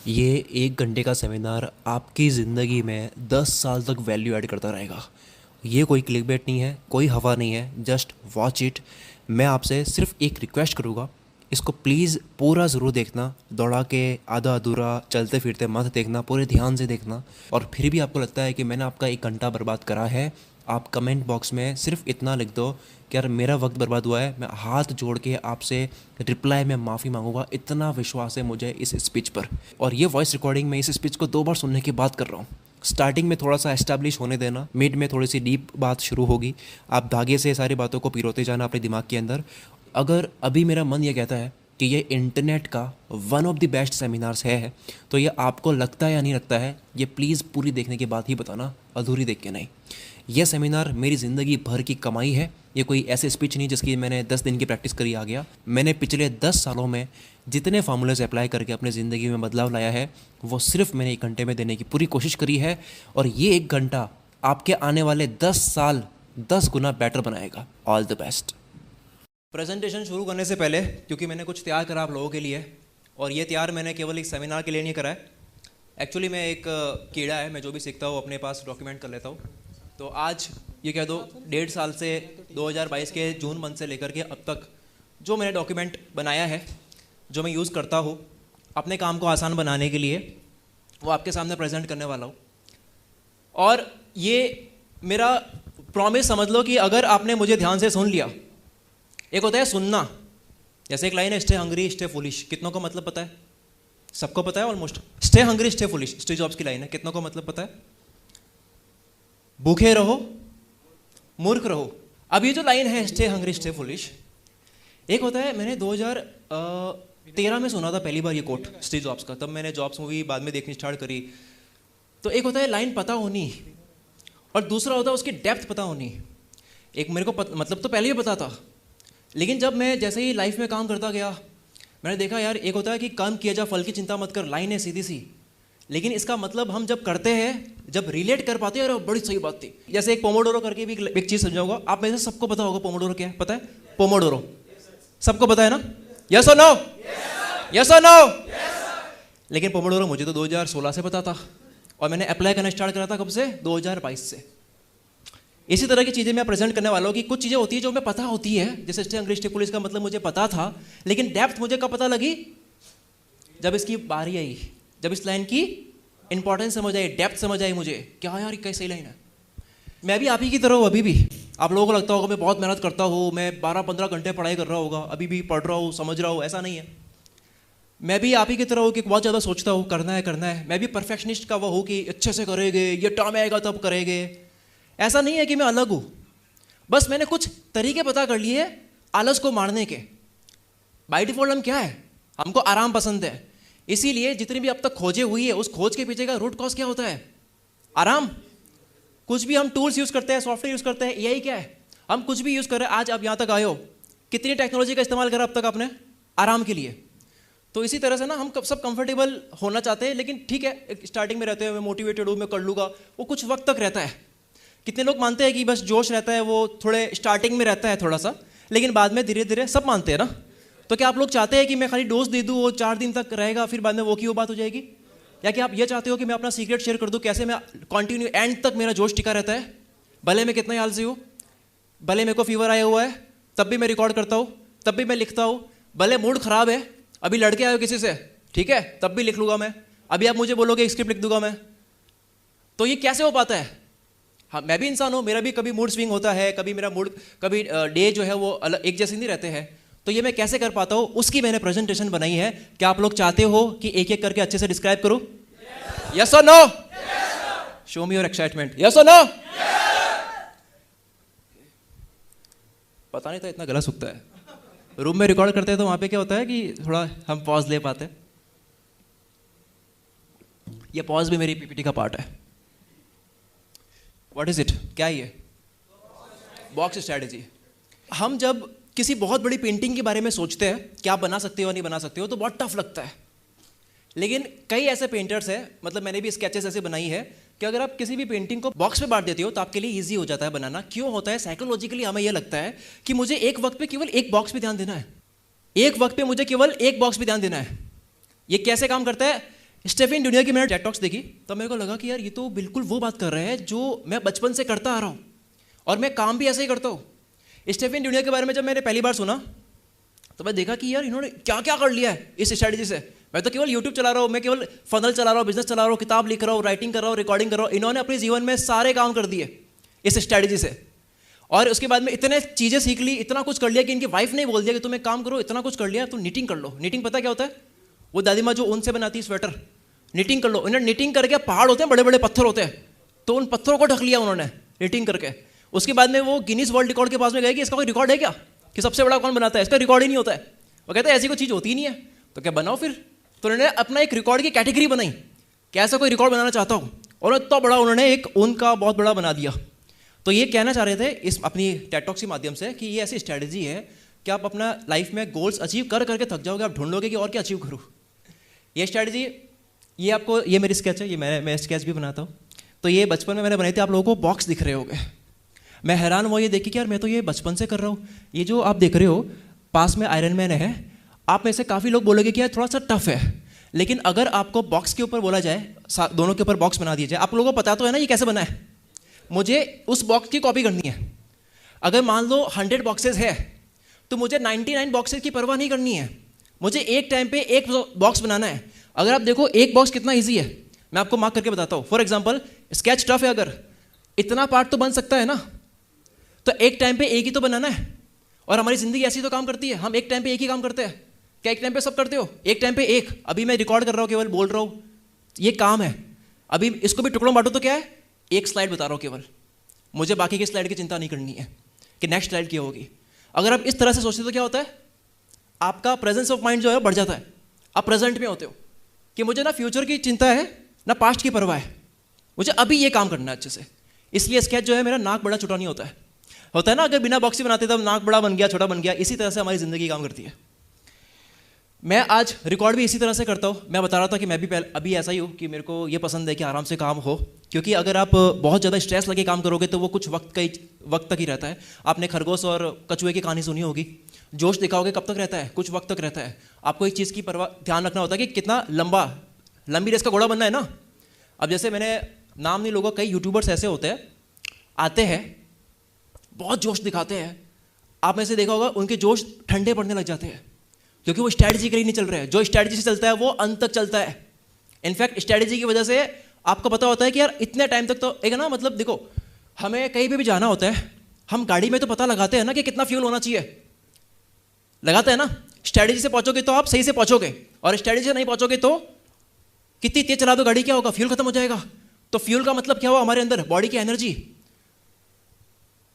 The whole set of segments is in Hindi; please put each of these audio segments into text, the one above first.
ये 1 घंटे का सेमिनार आपकी ज़िंदगी में 10 साल तक वैल्यू ऐड करता रहेगा। ये कोई क्लिकबेट नहीं है, कोई हवा नहीं है, जस्ट वॉच इट। मैं आपसे सिर्फ एक रिक्वेस्ट करूँगा, इसको प्लीज़ पूरा ज़रूर देखना। दौड़ा के आधा अधूरा चलते फिरते मत देखना, पूरे ध्यान से देखना। और फिर भी आपको लगता है कि मैंने आपका 1 घंटा बर्बाद करा है, आप कमेंट बॉक्स में सिर्फ इतना लिख दो कि यार मेरा वक्त बर्बाद हुआ है। मैं हाथ जोड़ के आपसे रिप्लाई में माफ़ी मांगूंगा, इतना विश्वास है मुझे इस स्पीच पर। और ये वॉइस रिकॉर्डिंग में इस स्पीच को 2 बार सुनने की बात कर रहा हूँ। स्टार्टिंग में थोड़ा सा एस्टैब्लिश होने देना, मिड में थोड़ी सी डीप बात शुरू होगी, आप धागे से सारी बातों को पिरोते जाना अपने दिमाग के अंदर। अगर अभी मेरा मन ये कहता है कि ये इंटरनेट का one of the best seminars है, तो ये आपको लगता है या नहीं लगता है, ये प्लीज़ पूरी देखने के बाद ही बताना, अधूरी देख के नहीं। यह सेमिनार मेरी ज़िंदगी भर की कमाई है। ये कोई ऐसे स्पीच नहीं जिसकी मैंने 10 दिन की प्रैक्टिस करी आ गया। मैंने पिछले 10 सालों में जितने फार्मूलेज अप्लाई करके अपने ज़िंदगी में बदलाव लाया है, वो सिर्फ मैंने 1 घंटे में देने की पूरी कोशिश करी है। और ये 1 घंटा आपके आने वाले 10 साल 10 गुना बेटर बनाएगा। All the best. प्रेजेंटेशन शुरू करने से पहले, क्योंकि मैंने कुछ तैयार करा आप लोगों के लिए, और ये तैयार मैंने केवल एक सेमिनार के लिए नहीं करा है। एक्चुअली मैं एक कीड़ा है, मैं जो भी सीखता हूँ अपने पास डॉक्यूमेंट कर लेता हूँ। तो आज ये कह दो 1.5 साल से 2022 के जून मंथ से लेकर के अब तक जो मैंने डॉक्यूमेंट बनाया है, जो मैं यूज़ करता हूँ अपने काम को आसान बनाने के लिए, वो आपके सामने प्रेजेंट करने वाला हूँ। और ये मेरा प्रॉमिस समझ लो कि अगर आपने मुझे ध्यान से सुन लिया, एक होता है सुनना, जैसे एक लाइन है स्टे हंग्री स्टे फुलिश, कितनों को मतलब पता है? सबको पता है almost. Stay hungry stay foolish Steve jobs की लाइन है, कितनों को मतलब पता है? भूखे रहो मूर्ख रहो। अब ये जो लाइन है स्टे हंग्री स्टे फुलिश, एक होता है, मैंने 2013 में सुना था पहली बार ये कोट स्टीव जॉब्स का, तब मैंने जॉब्स मूवी बाद में देखनी स्टार्ट करी। तो एक होता है लाइन पता होनी, और दूसरा होता है उसकी डेप्थ पता होनी। एक मेरे को मतलब तो पहले ही पता था, लेकिन जब मैं जैसे ही लाइफ में काम करता गया, मैंने देखा यार एक होता है कि काम किया जा फल की चिंता मत कर, लाइन है सीधी सी, लेकिन इसका मतलब हम जब करते हैं, जब रिलेट कर पाते हैं, और बड़ी सही बात थी। जैसे एक पोमोडोरो करके भी एक चीज़ समझाऊंगा, आप में से सबको पता होगा पोमोडोरो क्या है, पता है? पोमोडोरो सबको पता है ना? Yes or no? Yes or no? लेकिन पोमोडोरो मुझे तो 2016 से पता था, और मैंने अप्लाई करना स्टार्ट करा था कब से? 2022 से। इसी तरह की चीज़ें मैं प्रेजेंट करने वाला हूँ कि कुछ चीज़ें होती है जो मैं पता होती है, जैसे स्टे हंग्री स्टे फुलिश का मतलब मुझे पता था, लेकिन डेप्थ मुझे कब पता लगी? जब इसकी बारी आई, जब इस लाइन की इंपॉर्टेंस समझ आई, डेप्थ समझ आई मुझे, क्या यार कैसी लाइन है। मैं भी आप ही की तरह हूँ अभी भी। आप लोगों को लगता होगा मैं बहुत मेहनत करता हूँ, मैं 12-15 घंटे पढ़ाई कर रहा होगा, अभी भी पढ़ रहा हूँ, समझ रहा हूँ, ऐसा नहीं है। मैं भी आप ही की तरह हूँ कि बहुत ज़्यादा सोचता हूँ, करना है करना है। मैं भी परफेक्शनिस्ट का वो हूँ कि अच्छे से करेंगे, ये टाइम आएगा तब करेंगे। ऐसा नहीं है कि मैं अलग हूँ, बस मैंने कुछ तरीके पता कर लिए आलस को मारने के। बाय डिफॉल्ट हम क्या है, हमको आराम पसंद है, इसीलिए जितनी भी अब तक खोजे हुई है, उस खोज के पीछे का रूट कॉज क्या होता है? आराम। कुछ भी हम टूल्स यूज़ करते हैं, सॉफ्टवेयर यूज़ करते हैं, यही क्या है, हम कुछ भी यूज़ कर रहे हैं। आज आप यहाँ तक आए हो, कितनी टेक्नोलॉजी का इस्तेमाल करा अब तक आपने? आराम के लिए। तो इसी तरह से ना हम सब कंफर्टेबल होना चाहते हैं, लेकिन ठीक है स्टार्टिंग में रहते हैं, मैं मोटिवेटेड हूँ, मैं कर लूँगा, वो कुछ वक्त तक रहता है। कितने लोग मानते हैं कि बस जोश रहता है, वो थोड़े स्टार्टिंग में रहता है थोड़ा सा, लेकिन बाद में धीरे धीरे सब मानते हैं ना। तो क्या आप लोग चाहते हैं कि मैं खाली डोज दे दूँ, वो 4 दिन तक रहेगा, फिर बाद में वो की वो बात हो जाएगी? या कि आप ये चाहते हो कि मैं अपना सीक्रेट शेयर कर दूँ, कैसे मैं कंटिन्यू एंड तक मेरा जोश टिका रहता है, भले मैं कितना आलसी हूँ, भले मेरे को फीवर आया हुआ है तब भी मैं रिकॉर्ड करता हूँ, तब भी मैं लिखता हूँ, भले मूड खराब है, अभी लड़के आए हो किसी से, ठीक है, तब भी लिख लूँगा मैं। अभी आप मुझे बोलोगे एक स्क्रिप्ट लिख दूंगा मैं। तो ये कैसे हो पाता है? हाँ, मैं भी इंसान हूँ, मेरा भी कभी मूड स्विंग होता है, कभी मेरा मूड, कभी डे जो है वो अलग एक जैसे नहीं रहते हैं। तो ये मैं कैसे कर पाता हूँ, उसकी मैंने प्रेजेंटेशन बनाई है। क्या आप लोग चाहते हो कि एक एक करके अच्छे से डिस्क्राइब करूँ? Yes or no? Show me your excitement. Yes or no? पता नहीं था इतना गला सूखता है। रूम में रिकॉर्ड करते हैं तो वहाँ पे क्या होता है कि थोड़ा हम पॉज ले पाते हैं। ये पॉज भी मेरी पीपीटी का पार्ट है। What is it? क्या ये? Box strategy. हम जब किसी बहुत बड़ी पेंटिंग के बारे में सोचते हैं कि आप बना सकते हो या नहीं बना सकते हो, तो बहुत टफ लगता है। लेकिन कई ऐसे पेंटर्स हैं, मतलब मैंने भी स्केचेस ऐसे बनाई है कि अगर आप किसी भी पेंटिंग को बॉक्स में बांट देते हो तो आपके लिए इजी हो जाता है बनाना। क्यों होता है? साइकोलॉजिकली हमें यह लगता है कि मुझे एक वक्त पे केवल एक बॉक्स पे ध्यान देना है, एक वक्त पे मुझे केवल एक बॉक्स पे ध्यान देना है। ये कैसे काम करता है? स्टेफन ड्यूनियर की मैंने टेड टॉक्स देखी, तब मेरे को लगा कि यार ये तो बिल्कुल वो बात कर रहे हैं जो मैं बचपन से करता आ रहा हूँ और मैं काम भी ऐसे ही करता हूँ। स्टेफन ड्यूनियर के बारे में जब मैंने पहली बार सुना तो मैं देखा कि यार इन्होंने क्या क्या कर लिया है इस स्ट्रैटेजी से। मैं तो केवल यूट्यूब चला रहा हूँ, मैं केवल फनल चला रहा हूँ, बिजनेस चला रहा हूँ, किताब लिख रहा हूँ, राइटिंग कर रहा हूँ, रिकॉर्डिंग कर रहा हूँ। इन्होंने अपने जीवन में सारे काम कर दिए इस स्ट्रैटेजी से, और उसके बाद में इतने चीज़ें सीख ली, इतना कुछ कर लिया कि इनकी वाइफ ने बोल दिया कि तुम एक काम करो, इतना कुछ कर लिया तो निटिंग कर लो। निटिंग पता क्या होता है? वो दादी माँ जो ऊन से बनाती है स्वेटर, निटिंग कर लो। इन्होंने निटिंग करके, पहाड़ होते हैं, बड़े बड़े पत्थर होते हैं, तो उन पत्थरों को ढक लिया उन्होंने निटिंग करके। उसके बाद में वो गिनीज वर्ल्ड रिकॉर्ड के पास में गए कि इसका कोई रिकॉर्ड है क्या, कि सबसे बड़ा कौन बनाता है, इसका रिकॉर्ड ही नहीं होता है। वो कहते हैं ऐसी कोई चीज़ होती ही नहीं है, तो क्या बनाओ फिर। तो उन्होंने अपना एक रिकॉर्ड की कैटेगरी बनाई कि ऐसा कोई रिकॉर्ड बनाना चाहता हूँ, और इतना बड़ा उन्होंने एक ऊन का बहुत बड़ा बना दिया। तो ये कहना चाह रहे थे इस अपनी टेड टॉक्स के माध्यम से कि ये ऐसी स्ट्रैटेजी है कि आप अपना लाइफ में गोल्स अचीव कर करके थक जाओगे, आप ढूंढोगे कि और क्या अचीव करूँ। ये स्ट्रैटेजी, ये आपको, ये मेरी स्केच है, ये मैं स्केच भी बनाता हूँ। तो ये बचपन में मैंने बनाई थी, आप लोगों को बॉक्स दिख रहे होंगे। मैं हैरान हुआ ये देखी कि यार मैं तो ये बचपन से कर रहा हूँ। ये जो आप देख रहे हो पास में आयरन मैन है, आप में से काफ़ी लोग बोलोगे कि यार थोड़ा सा टफ है, लेकिन अगर आपको बॉक्स के ऊपर बोला जाए, दोनों के ऊपर बॉक्स बना दिया जाए, आप लोगों को पता तो है ना ये कैसे बना है। मुझे उस बॉक्स की कॉपी करनी है। अगर मान लो 100 बॉक्सेस है तो मुझे 99 बॉक्सेस की परवाह नहीं करनी है, मुझे एक टाइम पे एक बॉक्स बनाना है। अगर आप देखो एक बॉक्स कितना ईजी है, मैं आपको मार्क करके बताता हूँ। फॉर एग्जाम्पल स्केच टफ है, अगर इतना पार्ट तो बन सकता है ना, तो एक टाइम पे एक ही तो बनाना है। और हमारी ज़िंदगी ऐसी तो काम करती है, हम एक टाइम पे एक ही काम करते हैं। क्या एक टाइम पे सब करते हो? एक टाइम पे एक। अभी मैं रिकॉर्ड कर रहा हूँ, केवल बोल रहा हूँ, ये काम है। अभी इसको भी टुकड़ों बांटो तो क्या है, एक स्लाइड बता रहा हूँ केवल, मुझे बाकी की स्लाइड की चिंता नहीं करनी है कि नेक्स्ट स्लाइड क्या होगी। अगर आप इस तरह से सोचते हो तो क्या होता है, आपका प्रेजेंस ऑफ माइंड जो है बढ़ जाता है। आप प्रेजेंट में होते हो कि मुझे ना फ्यूचर की चिंता है ना पास्ट की परवाह है, मुझे अभी ये काम करना है अच्छे से। इसलिए स्केच जो है मेरा नाक बड़ा छोटा नहीं होता है ना, अगर बिना बॉक्स ही बनाते तब नाक बड़ा बन गया, छोटा बन गया। इसी तरह से हमारी ज़िंदगी काम करती है। मैं आज रिकॉर्ड भी इसी तरह से करता हूँ। मैं बता रहा था कि मैं भी अभी ऐसा ही हूँ कि मेरे को ये पसंद है कि आराम से काम हो, क्योंकि अगर आप बहुत ज़्यादा स्ट्रेस लगे काम करोगे तो वो कुछ वक्त तक ही रहता है। आपने खरगोश और कछुए की कहानी सुनी होगी, जोश दिखाओगे कब तक रहता है, कुछ वक्त तक रहता है। आपको एक चीज़ की ध्यान रखना होता है कि कितना लंबी रेस का घोड़ा बनना है ना। अब जैसे मैंने नाम नहीं लूँगा, कई यूट्यूबर्स ऐसे होते हैं, आते हैं बहुत जोश दिखाते हैं, आप में से देखा होगा उनके जोश ठंडे पड़ने लग जाते हैं, क्योंकि वो स्ट्रैटेजी के लिए नहीं चल रहे हैं। जो स्ट्रैटेजी से चलता है वो अंत तक चलता है। इनफैक्ट स्ट्रैटेजी की वजह से आपको पता होता है कि यार इतने टाइम तक तो एक ना, मतलब देखो हमें कहीं पे भी जाना होता है, हम गाड़ी में तो पता लगाते हैं ना कि कितना फ्यूल होना चाहिए, लगाते हैं ना। स्ट्रैटेजी से पहुंचोगे तो आप सही से पहुंचोगे, और स्ट्रैटेजी से नहीं पहुंचोगे तो कितनी तेज चला दो गाड़ी, क्या होगा, फ्यूल खत्म हो जाएगा। तो फ्यूल का मतलब क्या हुआ, हमारे अंदर बॉडी की एनर्जी।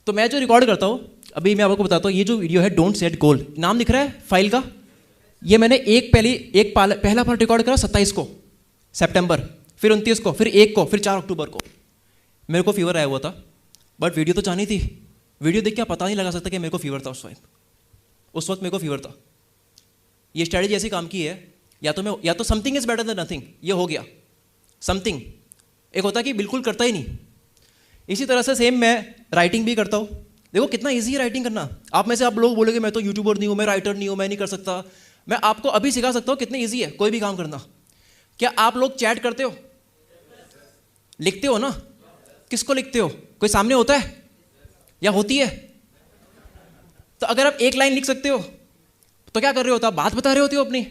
तो मैं जो रिकॉर्ड करता हूँ, अभी मैं आपको बताता हूँ, ये जो वीडियो है डोंट सेट गोल, नाम दिख रहा है फाइल का, ये मैंने पहला पार्ट रिकॉर्ड करा 27 को सितंबर, फिर 29 को, फिर 1 को, फिर 4 अक्टूबर को। मेरे को फीवर आया हुआ था, बट वीडियो तो चाहनी थी। वीडियो देख के पता नहीं लगा सकता कि मेरे को फीवर था उस वक्त मेरे को फीवर था। ये स्ट्रैटेजी ऐसी काम की है, या तो something is better than nothing, ये हो गया समथिंग। एक होता है कि बिल्कुल करता ही नहीं। इसी तरह से सेम मैं राइटिंग भी करता हूँ। देखो कितना ईजी है राइटिंग करना। आप में से आप लोग बोलोगे मैं तो यूट्यूबर नहीं हूँ, मैं राइटर नहीं हूँ, मैं नहीं कर सकता। मैं आपको अभी सिखा सकता हूँ कितनी ईजी है कोई भी काम करना। क्या आप लोग चैट करते हो, लिखते हो ना? किसको लिखते हो, कोई सामने होता है या होती है? तो अगर आप एक लाइन लिख सकते हो तो क्या कर रहे हो, आप बात बता रहे होते हो अपनी।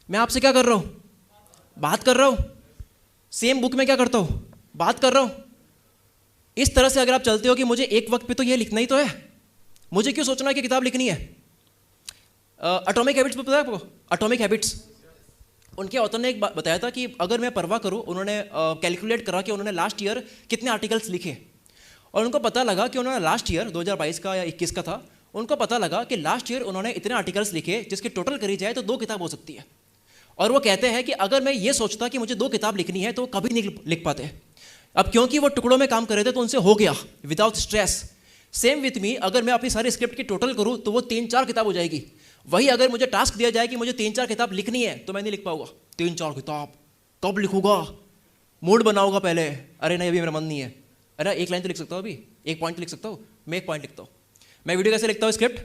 मैं आपसे क्या कर रहा हूँ, बात कर रहा हूँ। सेम बुक में क्या करता हूँ, बात कर रहा हूँ। इस तरह से अगर आप चलते हो कि मुझे एक वक्त पे तो ये लिखना ही तो है, मुझे क्यों सोचना है कि किताब लिखनी है। एटॉमिक हैबिट्स पता है आपको, एटॉमिक हैबिट्स, उनके ऑथर ने एक बात बताया था कि अगर मैं परवाह करूं, उन्होंने कैलकुलेट करा कि उन्होंने लास्ट ईयर कितने आर्टिकल्स लिखे, और उनको पता लगा कि उन्होंने लास्ट ईयर 2022 का या 21 का था, उनको पता लगा कि लास्ट ईयर उन्होंने इतने आर्टिकल्स लिखे जिसकी टोटल करी जाए तो 2 किताब हो सकती है। और वो कहते हैं कि अगर मैं ये सोचता कि मुझे 2 किताब लिखनी है तो वो कभी नहीं लिख पाते। अब क्योंकि वो टुकड़ों में काम कर रहे थे तो उनसे हो गया without stress. Same with me, अगर मैं अपनी सारी स्क्रिप्ट की टोटल करूँ तो वो 3-4 किताब हो जाएगी। वही अगर मुझे टास्क दिया जाए कि मुझे 3-4 किताब लिखनी है तो मैं नहीं लिख पाऊंगा। 3-4 किताब कब लिखूंगा, मूड बनाऊंगा पहले, अरे नहीं अभी मेरा मन नहीं है, अरे एक लाइन तो लिख सकता हूँ, अभी एक पॉइंट लिख सकता हूँ, मैं एक पॉइंट लिखता हूँ। मैं वीडियो कैसे लिखता हूँ, स्क्रिप्ट,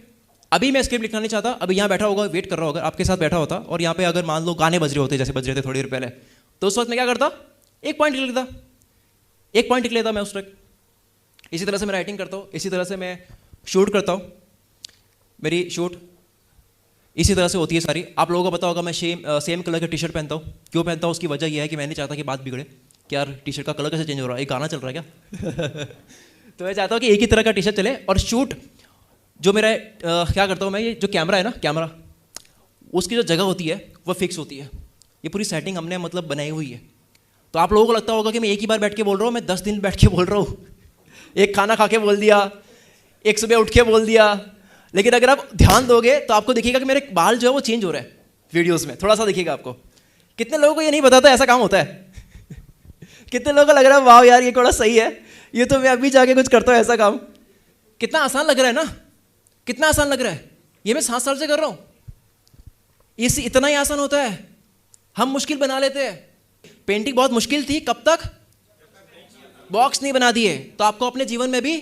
अभी मैं स्क्रिप्ट लिखना नहीं चाहता, अभी यहाँ बैठा होगा, वेट कर रहा होगा, आपके साथ बैठा होता, और यहाँ पे अगर मान लो गाने बज रहे होते जैसे बज रहे थे थोड़ी देर पहले, तो उस वक्त मैं क्या करता, एक पॉइंट लिख लेता, एक पॉइंट लिख लेता मैं उस वक्त। इसी तरह से मैं राइटिंग करता हूँ, इसी तरह से मैं शूट करता हूँ। मेरी शूट इसी तरह से होती है सारी। आप लोगों को पता होगा मैं सेम कलर का टी शर्ट पहनता हूँ। क्यों पहनता हूँ, उसकी वजह यह है कि मैं नहीं चाहता कि बात बिगड़े कि यार टी शर्ट का कलर कैसे चेंज हो रहा है, एक गाना चल रहा है क्या तो मैं चाहता हूँ कि एक ही तरह का टी शर्ट चले। और शूट जो मेरा क्या करता हूँ मैं, ये जो कैमरा है ना, कैमरा उसकी जो जगह होती है वो फिक्स होती है। ये पूरी सेटिंग हमने मतलब बनाई हुई है। तो आप लोगों को लगता होगा कि मैं एक ही बार बैठ के बोल रहा हूँ, मैं 10 दिन बैठ के बोल रहा हूँ एक खाना खा के बोल दिया, एक सुबह उठ के बोल दिया। लेकिन अगर आप ध्यान दोगे तो आपको दिखेगा कि मेरे बाल जो है वो चेंज हो रहा है वीडियोस में, थोड़ा सा दिखेगा आपको। कितने लोगों को ये नहीं पता था ऐसा काम होता है कितने लोगों को लग रहा है वाह यार ये थोड़ा सही है, ये तो मैं अभी जाके कुछ करता हूँ ऐसा काम। कितना आसान लग रहा है ना, कितना आसान लग रहा है। ये मैं 7 साल से कर रहा हूँ, इसी इतना ही आसान होता है। हम मुश्किल बना लेते हैं। पेंटिंग बहुत मुश्किल थी, कब तक बॉक्स नहीं बना दिए। तो आपको अपने जीवन में भी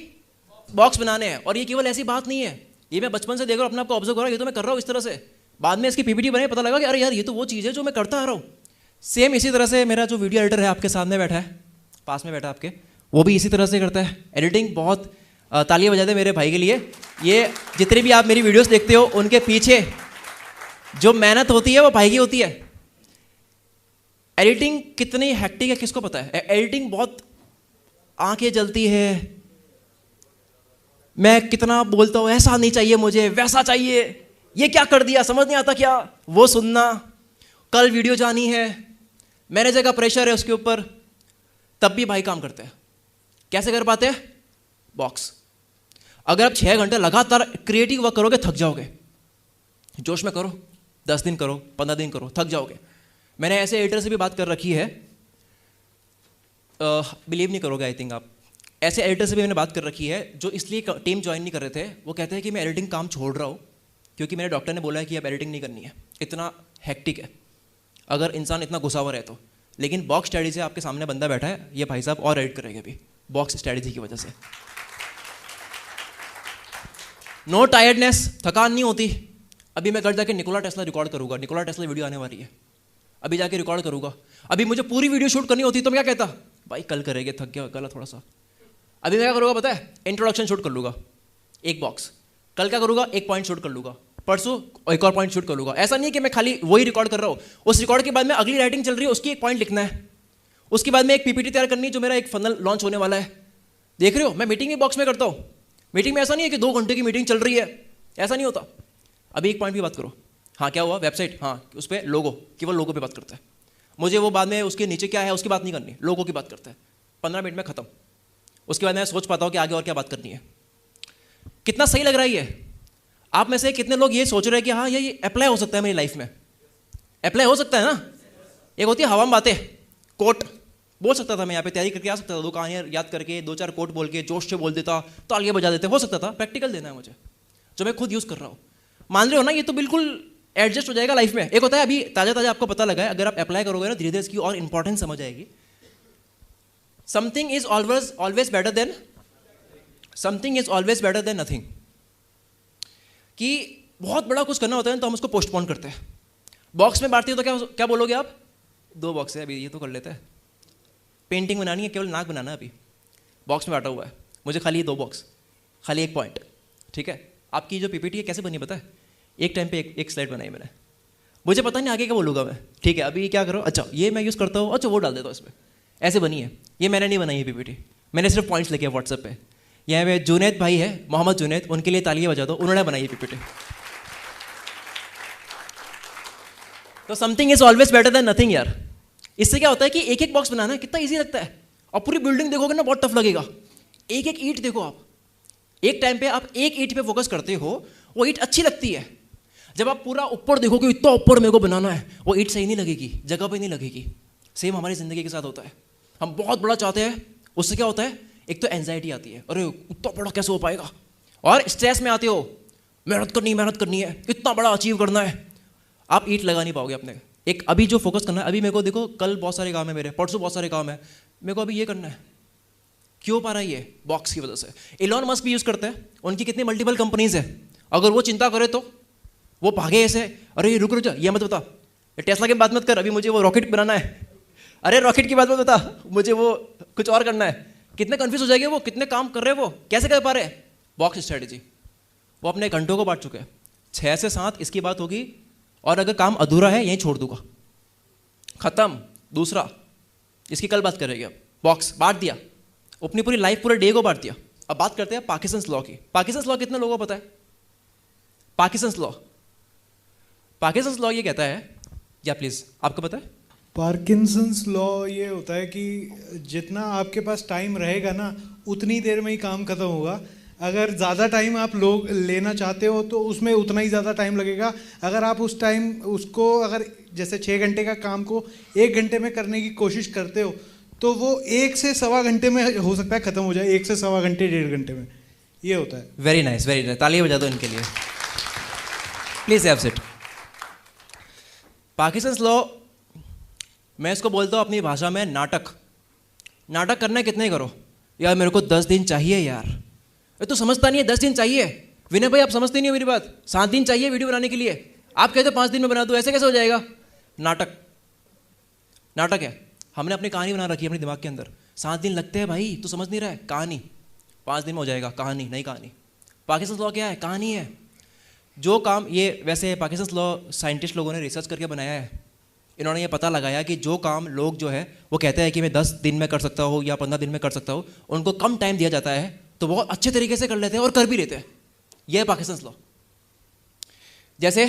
बॉक्स बनाने हैं। और ये केवल ऐसी बात नहीं है, ये मैं बचपन से देख रहा हूँ, अपने आपको ऑब्जर्व कर रहा हूँ, ये तो मैं कर रहा हूँ इस तरह से। बाद में इसकी पीपीटी बने, पता लगा कि अरे यार ये तो वो चीज़ है जो मैं करता आ रहा हूँ। सेम इसी तरह से मेरा जो वीडियो एडिटर है आपके सामने बैठा है, पास में बैठा आपके, वो भी इसी तरह से करता है एडिटिंग। बहुत तालियां बजा दे मेरे भाई के लिए। ये जितने भी आप मेरी वीडियोस देखते हो उनके पीछे जो मेहनत होती है वो भाई की होती है। एडिटिंग कितनी हेक्टिक है किसको पता है। एडिटिंग बहुत आंखें जलती है, मैं कितना बोलता हूँ ऐसा नहीं चाहिए मुझे, वैसा चाहिए, ये क्या कर दिया समझ नहीं आता क्या, वो सुनना, कल वीडियो जानी है, मैनेजर का प्रेशर है उसके ऊपर, तब भी भाई काम करते हैं। कैसे कर पाते हैं, बॉक्स। अगर आप 6 घंटे लगातार क्रिएटिव वर्क करोगे थक जाओगे। जोश में करो, 10 दिन करो, 15 दिन करो, थक जाओगे। मैंने ऐसे एडिटर से भी बात कर रखी है, बिलीव नहीं करोगे आई थिंक आप, ऐसे एडिटर से भी मैंने बात कर रखी है जो इसलिए टीम ज्वाइन नहीं कर रहे थे। वो कहते हैं कि मैं एडिटिंग काम छोड़ रहा हूँ क्योंकि मेरे डॉक्टर ने बोला है कि अब एडिटिंग नहीं करनी है, इतना हेक्टिक है अगर इंसान इतना घुसा हुआ रहे तो। लेकिन बॉक्स स्ट्रैटेजी से आपके सामने बंदा बैठा है, ये भाई साहब और एडिट करेंगे अभी बॉक्स स्ट्रैटेजी की वजह से। नो टायर्डनेस, थकान नहीं होती। अभी मैं घर जाके निकोला टेस्ला रिकॉर्ड करूंगा, निकोला टेस्ला वीडियो आने वाली है, अभी जाके रिकॉर्ड करूंगा। अभी मुझे पूरी वीडियो शूट करनी होती तो मैं क्या कहता, भाई कल करेंगे, थक गया गला थोड़ा सा। अभी मैं क्या करूँगा पता है, इंट्रोडक्शन शूट कर लूँगा एक बॉक्स, कल क्या करूँगा एक पॉइंट शूट कर लूँगा, परसों एक और पॉइंट शूट कर लूँगा। ऐसा नहीं कि मैं खाली वही रिकॉर्ड कर रहा हूँ, उस रिकॉर्ड के बाद में अगली राइटिंग चल रही है उसकी एक पॉइंट लिखना है, उसके बाद में एक पीपीटी तैयार करनी है जो मेरा एक फनल लॉन्च होने वाला है। देख रहे हो मैं मीटिंग भी बॉक्स में करता हूँ। मीटिंग में ऐसा नहीं है कि 2 घंटे की मीटिंग चल रही है, ऐसा नहीं होता। अभी एक पॉइंट की बात करो, हाँ क्या हुआ, वेबसाइट, हाँ उस पर लोगो, केवल लोगो पे बात करता है। मुझे वो बाद में उसके नीचे क्या है उसकी बात नहीं करनी, लोगों की बात करता है। 15 मिनट में खत्म। उसके बाद मैं सोच पाता हूँ कि आगे और क्या बात करनी है। कितना सही लग रहा है ये। आप में से कितने लोग ये सोच रहे हैं कि हाँ ये अप्लाई हो सकता है मेरी लाइफ में, अप्लाई हो सकता है ना। एक होती है हवा में बातें, कोट बोल सकता था मैं यहाँ पे तैयारी करके आ सकता था, 2 कहानियाँ याद करके 2-4 कोट बोल के जोश से बोल देता, तालियां बजा देते, हो सकता था। प्रैक्टिकल देना है मुझे जो मैं खुद यूज़ कर रहा हूँ। मान रहे हो ना, ये तो बिल्कुल एडजस्ट हो जाएगा लाइफ में। एक होता है अभी ताज़ा ताज़ा आपको पता लगा है, अगर आप अप्लाई करोगे ना धीरे धीरे इसकी और इंपॉर्टेंस समझ आएगी। Something is always better than, something is always better than nothing. कि बहुत बड़ा कुछ करना होता है तो हम उसको पोस्टपोन करते हैं। बॉक्स में बांटते हो तो क्या क्या बोलोगे आप, 2 बॉक्स है अभी ये तो कर लेते हैं। पेंटिंग बनानी है, केवल नाक बनाना है, अभी बॉक्स में बांटा हुआ है, मुझे खाली 2 बॉक्स, खाली 1 पॉइंट, ठीक है। आपकी जो पीपीटी है कैसे बनी पता है, एक टाइम पे एक स्लाइड बनाई मैंने, मुझे पता नहीं आगे क्या बोलूँगा मैं, ठीक है। अभी क्या करो, अच्छा ये मैं यूज़ करता हूँ, अच्छा वो डाल देता हूँ इसमें, ऐसे बनी है। ये मैंने नहीं बनाई है पीपीटी, मैंने सिर्फ पॉइंट्स लिखे व्हाट्सएप पे। यहाँ पे जुनैद भाई है, मोहम्मद जुनैद, उनके लिए तालियां बजा दो, उन्होंने बनाई है पीपीटी। तो something is always better than nothing यार। इससे क्या होता है कि एक एक बॉक्स बनाना है कितना इजी लगता है, और पूरी बिल्डिंग देखोगे ना बहुत टफ लगेगा। एक एक ईंट देखो आप, एक टाइम पे आप एक ईंट पे फोकस करते हो, वो ईंट अच्छी लगती है। जब आप पूरा ऊपर देखोगे इतना ऊपर मेरे को बनाना है, वो ईंट सही नहीं लगेगी, जगह पे नहीं लगेगी। सेम हमारी जिंदगी के साथ होता है, हम बहुत बड़ा चाहते हैं, उससे क्या होता है, एक तो एंजाइटी आती है, अरे इतना बड़ा कैसे हो पाएगा, और स्ट्रेस में आते हो, मेहनत करनी है, इतना बड़ा अचीव करना है, आप ईंट लगा नहीं पाओगे अपने। एक अभी जो फोकस करना है, अभी मेरे को देखो कल बहुत सारे काम है मेरे, परसों बहुत सारे काम है, मेरे को अभी ये करना है। क्यों पा रहा है ये, बॉक्स की वजह से। इलॉन मस्क भी यूज़ करते हैं, उनकी कितनी मल्टीपल कंपनीज है, अगर वो चिंता करे तो वो भागे ऐसे, अरे रुक जा, ये मत बता, टेस्ला की बात मत कर, अभी मुझे वो रॉकेट बनाना है, अरे रॉकेट की बात मत बता, मुझे वो कुछ और करना है। कितने कंफ्यूज हो जाएंगे वो, कितने काम कर रहे हैं वो, कैसे कर पा रहे हैं। बॉक्स स्ट्रेटेजी, वो अपने घंटों को बांट चुके हैं, 6 से 7 इसकी बात होगी, और अगर काम अधूरा है यहीं छोड़ दूंगा, खत्म। दूसरा, इसकी कल बात करेंगे। अब बॉक्स बांट दिया, अपनी पूरी लाइफ पूरे डे को बांट दिया। अब बात करते हैं पार्किंसंस लॉ की। पार्किंसंस लॉ कितने लोगों को पता है? पार्किंसंस लॉ, पार्किंसंस लॉ ये कहता है, या प्लीज आपको पता है? पार्किंसंस लॉ ये होता है कि जितना आपके पास टाइम रहेगा ना, उतनी देर में ही काम खत्म होगा। अगर ज़्यादा टाइम आप लोग लेना चाहते हो तो उसमें उतना ही ज़्यादा टाइम लगेगा। अगर आप उस टाइम उसको, अगर जैसे 6 घंटे का काम को 1 घंटे में करने की कोशिश करते हो, तो वो 1 से सवा घंटे में हो सकता है ख़त्म हो जाए, 1 से सवा घंटे 1.5 घंटे में। ये होता है। वेरी नाइस, वेरी नाइस, तालियां बजा दो इनके लिए please. Have sit. Parkinson's law, मैं इसको बोलता हूँ अपनी भाषा में नाटक। नाटक करना कितने करो यार, मेरे को 10 दिन चाहिए यार। तो समझता नहीं है, 10 दिन चाहिए। विनय भाई आप समझते नहीं हो मेरी बात, 7 दिन चाहिए वीडियो बनाने के लिए, आप कहते 5 दिन में बना दो, ऐसे कैसे हो जाएगा? नाटक, नाटक है। हमने अपनी कहानी बना रखी है अपने दिमाग के अंदर, 7 दिन लगते हैं भाई, तू समझ नहीं रहा है। कहानी 5 दिन में हो जाएगा, कहानी नहीं। कहानी पार्किंसंस लॉ क्या है? कहानी है। जो काम ये, वैसे पार्किंसंस लॉ साइंटिस्ट लोगों ने रिसर्च करके बनाया है। इन्होंने ये पता लगाया कि जो काम लोग जो है वो कहते हैं कि मैं 10 दिन में कर सकता हूँ या 15 दिन में कर सकता हूँ, उनको कम टाइम दिया जाता है तो बहुत अच्छे तरीके से कर लेते हैं और कर भी लेते हैं। यह है पार्किंसंस लॉ। जैसे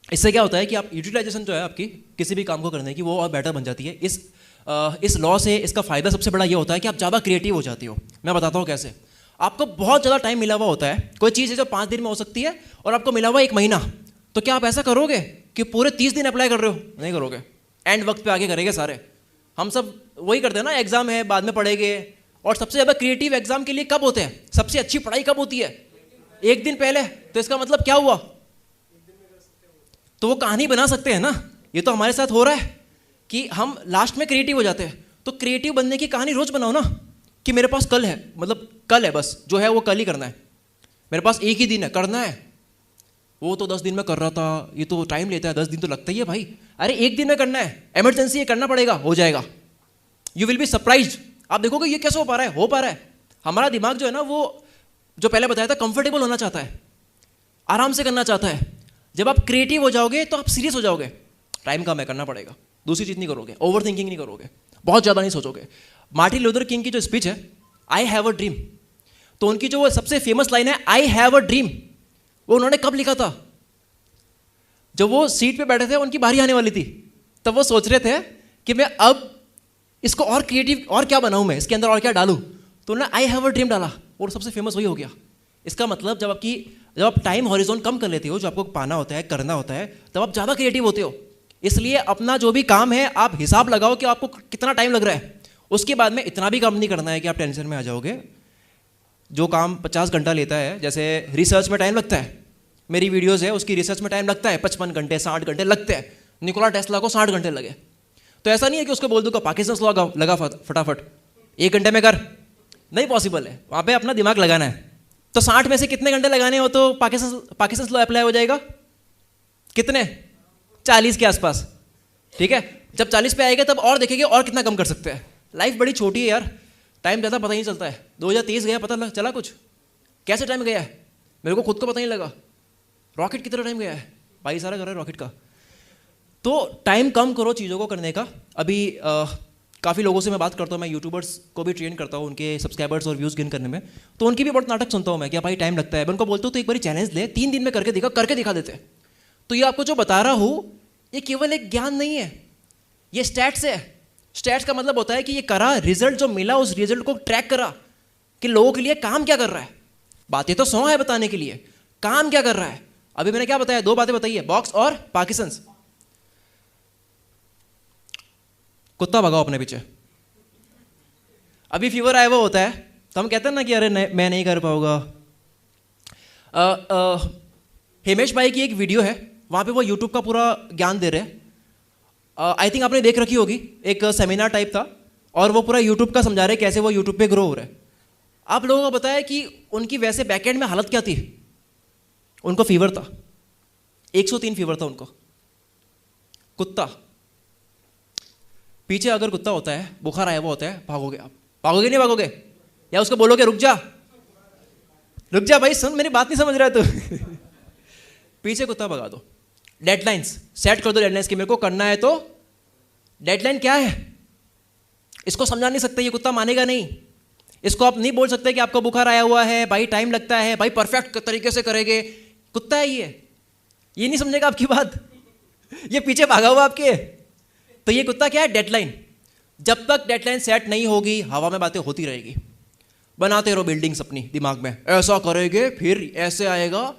इससे क्या होता है कि आप यूटिलाइजेशन जो है आपकी किसी भी काम को करने की, वो और बेटर बन जाती है। इस लॉ से इसका फ़ायदा सबसे बड़ा ये होता है कि आप ज़्यादा क्रिएटिव हो जाते हो। मैं बताता हूँ कैसे। आपको बहुत ज़्यादा टाइम मिला हुआ होता है, कोई चीज़ है जो 5 दिन में हो सकती है, और आपको मिला हुआ 1 महीना, तो क्या आप ऐसा करोगे कि पूरे 30 दिन अप्लाई कर रहे हो? नहीं करोगे, एंड वक्त पे आगे करेंगे सारे। हम सब वही करते हैं ना, एग्जाम है बाद में पढ़ेंगे। और सबसे ज़्यादा क्रिएटिव एग्जाम के लिए कब होते हैं? सबसे अच्छी पढ़ाई कब होती है? 1 दिन पहले। तो इसका मतलब क्या हुआ? तो वो कहानी बना सकते हैं ना। ये तो हमारे साथ हो रहा है कि हम लास्ट में क्रिएटिव हो जाते हैं। तो क्रिएटिव बनने की कहानी रोज बनाओ ना, कि मेरे पास कल है, मतलब कल है, बस जो है वो कल ही करना है, मेरे पास 1 ही दिन है, करना है। वो तो 10 दिन में कर रहा था, ये तो टाइम लेता है, 10 दिन तो लगता ही है भाई। अरे 1 दिन में करना है, इमरजेंसी है, करना पड़ेगा, हो जाएगा। You will be surprised. आप देखोगे ये कैसे हो पा रहा है, हो पा रहा है। हमारा दिमाग जो है ना, वो जो पहले बताया था, कंफर्टेबल होना चाहता है, आराम से करना चाहता है। जब आप क्रिएटिव हो जाओगे तो आप सीरियस हो जाओगे, टाइम कम है, करना पड़ेगा। दूसरी चीज़ नहीं करोगे, ओवर थिंकिंग नहीं करोगे, बहुत ज़्यादा नहीं सोचोगे। मार्टिन लूथर किंग की जो स्पीच है, आई हैव अ ड्रीम, तो उनकी जो वो सबसे फेमस लाइन है, आई हैव अ ड्रीम, वो उन्होंने कब लिखा था? जब वो सीट पे बैठे थे, उनकी बारी आने वाली थी, तब वो सोच रहे थे कि मैं अब इसको और क्रिएटिव और क्या बनाऊं, मैं इसके अंदर और क्या डालूं। तो उन्होंने आई हैव अ ड्रीम डाला और सबसे फेमस वही हो गया। इसका मतलब जब आप टाइम हॉरिजॉन कम कर लेते हो, जो आपको पाना होता है, करना होता है, तब आप ज़्यादा क्रिएटिव होते हो। इसलिए अपना जो भी काम है आप हिसाब लगाओ कि आपको कितना टाइम लग रहा है। उसके बाद में इतना भी काम नहीं करना है कि आप टेंशन में आ जाओगे। जो काम 50 घंटा लेता है, जैसे रिसर्च में टाइम लगता है, मेरी वीडियोज़ है उसकी रिसर्च में टाइम लगता है 55 घंटे 60 घंटे लगते हैं। निकोला टेस्ला को 60 घंटे लगे। तो ऐसा नहीं है कि उसको बोल दूंगा पार्किंसंस लॉ लगा फटाफट 1 घंटे में कर, नहीं पॉसिबल है। वहाँ पे अपना दिमाग लगाना है। तो 60 में से कितने घंटे लगाने हो तो पार्किंसंस लॉ अप्लाई हो जाएगा? कितने? 40 के आसपास। ठीक है, जब 40 पे आएगा तब और देखेंगे और कितना कम कर सकते हैं। लाइफ बड़ी छोटी है यार, टाइम ज़्यादा पता ही नहीं चलता है। 2023 गया, पता चला कुछ? कैसे टाइम गया है मेरे को खुद को पता नहीं लगा। रॉकेट की तरह टाइम गया है भाई, सारा कर रहा है रॉकेट का। तो टाइम कम करो चीज़ों को करने का। अभी काफ़ी लोगों से मैं बात करता हूँ, मैं यूट्यूबर्स को भी ट्रेन करता हूँ उनके सब्सक्राइबर्स और व्यूज़ गेन करने में, तो उनकी भी बहुत नाटक सुनता हूँ मैं कि भाई टाइम लगता है। मैं उनको बोलता हूँ तो एक बार चैलेंज ले, 3 दिन में करके दिखा देते हैं। तो ये आपको जो बता रहा हूँ ये केवल एक ज्ञान नहीं है, ये स्टैट्स है। स्टैट्स का मतलब होता है कि ये करा, रिजल्ट जो मिला उस रिजल्ट को ट्रैक करा कि लोगों के लिए काम क्या कर रहा है। बातें तो 100 है बताने के लिए, काम क्या कर रहा है। अभी मैंने क्या बताया? 2 बातें बताई है, बॉक्स और पार्किंसंस। कुत्ता भगाओ अपने पीछे। अभी फीवर आया हुआ होता है तो हम कहते हैं ना कि अरे मैं नहीं कर पाऊंगा। हिमेश भाई की एक वीडियो है, वहाँ पे वो यूट्यूब का पूरा ज्ञान दे रहे हैं। आई थिंक आपने देख रखी होगी, एक सेमिनार टाइप था और वो पूरा यूट्यूब का समझा रहे कैसे वो यूट्यूब पे ग्रो हो रहा है। आप लोगों को बताया कि उनकी वैसे बैकएंड में हालत क्या थी? उनको फीवर था, 103 फीवर था उनको। कुत्ता पीछे अगर कुत्ता होता है, बुखार आया हुआ होता है, भागोगे आप? भागोगे नहीं भागोगे? या उसको बोलोगे रुक जा भाई, सुन मेरी बात नहीं समझ रहा तू पीछे कुत्ता भगा दो। डेडलाइंस सेट कर दो, डेडलाइंस की मेरे को करना है। तो डेडलाइन क्या है? इसको समझा नहीं सकते, ये कुत्ता मानेगा नहीं। इसको आप नहीं बोल सकते कि आपको बुखार आया हुआ है भाई, टाइम लगता है भाई, परफेक्ट तरीके से करेंगे। कुत्ता है ये नहीं समझेगा आपकी बात ये पीछे भागा हुआ आपके। तो ये कुत्ता क्या है? डेडलाइन। जब तक डेडलाइन सेट नहीं होगी, हवा में बातें होती रहेगी। बनाते रहो बिल्डिंग्स अपनी दिमाग में, ऐसा करेंगे फिर ऐसे आएगा,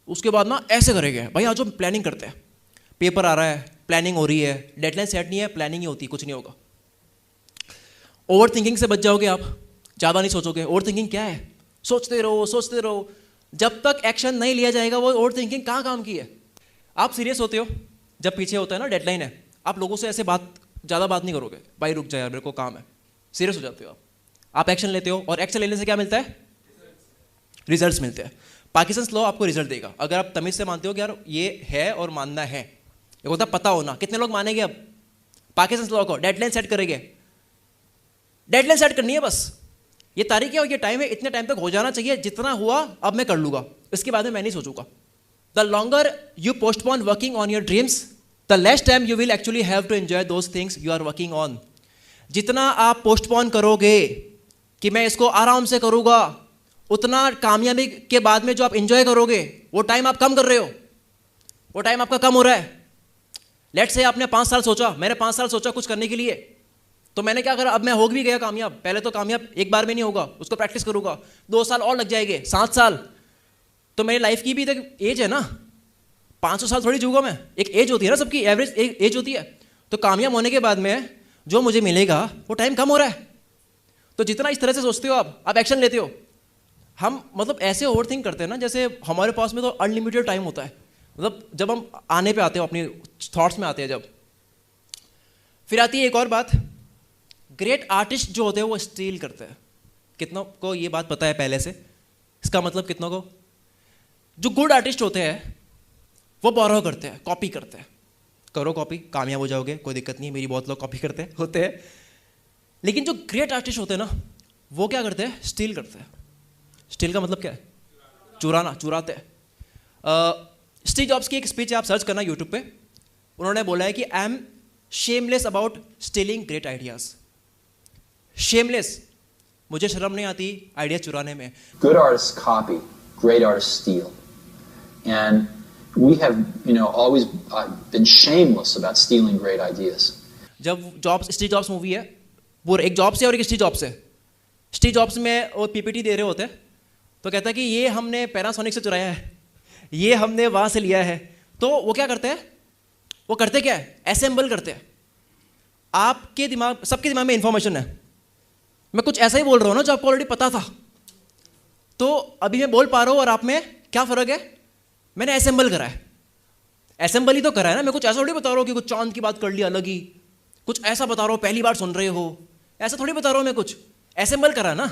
उसके बाद ना ऐसे करेंगे। भाई आज हम प्लानिंग करते हैं, पेपर आ रहा है, प्लानिंग हो रही है, डेडलाइन सेट नहीं है, प्लानिंग ही होती, कुछ नहीं होगा। ओवर थिंकिंग से बच जाओगे आप, ज़्यादा नहीं सोचोगे। ओवर थिंकिंग क्या है? सोचते रहो। जब तक एक्शन नहीं लिया जाएगा वो ओवर थिंकिंग कहाँ काम की है? आप सीरियस होते हो जब पीछे होता है ना डेडलाइन है, आप लोगों से ऐसे ज़्यादा बात नहीं करोगे, भाई रुक जा यार मेरे को काम है। सीरियस हो जाते हो आप एक्शन लेते हो, और एक्शन लेने से क्या मिलता है? रिजल्ट्स मिलते हैं। पार्किंसंस लॉ आपको रिजल्ट देगा अगर आप तमीज से मानते हो कि यार ये है और मानना है। ये होता है पता होना। कितने लोग मानेंगे अब पार्किंसंस लॉ को? डेडलाइन सेट करेंगे, डेडलाइन सेट करनी है बस। ये तारीख है और ये टाइम है, इतने टाइम तक हो जाना चाहिए, जितना हुआ अब मैं कर लूँगा, इसके बाद में मैं नहीं सोचूंगा। The longer you postpone working on your dreams, the less time you will actually have to enjoy those things you are working on. जितना आप पोस्टपोन करोगे कि मैं इसको आराम से करूँगा, उतना कामयाबी के बाद में जो आप इंजॉय करोगे वो टाइम आप कम कर रहे हो, वो टाइम आपका कम हो रहा है। लेट्स से आपने 5 साल सोचा, मैंने 5 साल सोचा कुछ करने के लिए, तो मैंने क्या करा, अब मैं हो भी गया कामयाब। पहले तो कामयाब एक बार में नहीं होगा, उसको प्रैक्टिस करूँगा, 2 साल और लग जाएंगे, 7 साल। तो मेरी लाइफ की भी तो एज है ना, 500 साल थोड़ी जीऊँगा मैं। एक एज होती है ना, सबकी एवरेज एज होती है। तो कामयाब होने के बाद में जो मुझे मिलेगा वो टाइम कम हो रहा है। तो जितना इस तरह से सोचते हो आप एक्शन लेते हो। हम मतलब ऐसे ओवर थिंक करते हैं ना, जैसे हमारे पास में तो अनलिमिटेड टाइम होता है। मतलब जब हम आने पे आते हो, अपनी थॉट्स में आते हैं जब। फिर आती है एक और बात, ग्रेट आर्टिस्ट जो होते हैं वो स्टील करते हैं। कितनों को ये बात पता है पहले से? इसका मतलब कितनों को? जो गुड आर्टिस्ट होते हैं वो बोरो करते हैं, कॉपी करते हैं। करो कॉपी, कामयाब हो जाओगे, कोई दिक्कत नहीं, मेरी बहुत लोग कॉपी करते होते हैं। लेकिन जो ग्रेट आर्टिस्ट होते हैं ना, वो क्या करते हैं? स्टील करते हैं। स्टील का मतलब क्या है? चुराना, चुराते हैं। स्टीव जॉब्स की एक स्पीच है, आप सर्च करना यूट्यूब पे। उन्होंने बोला है कि I am shameless about stealing great ideas. Shameless, मुझे शर्म नहीं आती आइडिया चुराने में। Good artists copy, great artists steal, and we have, always been shameless about stealing great ideas. जब स्टीव जॉब्स मूवी है, पूरा एक जॉब्स है और एक स्टीव जॉब्स है। स्टीव जॉब्स में वो पीपीटी दे रहे होते हैं, तो कहता है कि ये हमने पैनासोनिक से चुराया है, ये हमने वहाँ से लिया है। तो वो क्या करते हैं? वो करते क्या है? असेंबल करते हैं। आपके दिमाग, सबके दिमाग में इंफॉर्मेशन है। मैं कुछ ऐसा ही बोल रहा हूँ ना जो आपको ऑलरेडी पता था, तो अभी मैं बोल पा रहा हूँ और आप में क्या फ़र्क है? मैंने असेंबल करा है। असेंबल ही तो करा है ना, मैं कुछ ऐसा थोड़ी बता रहा हूँ कि कुछ चांद की बात कर ली अलग ही, कुछ ऐसा बता रहा हूँ पहली बार सुन रहे हो, ऐसा थोड़ी बता रहा हूँ मैं, कुछ असेंबल करा ना।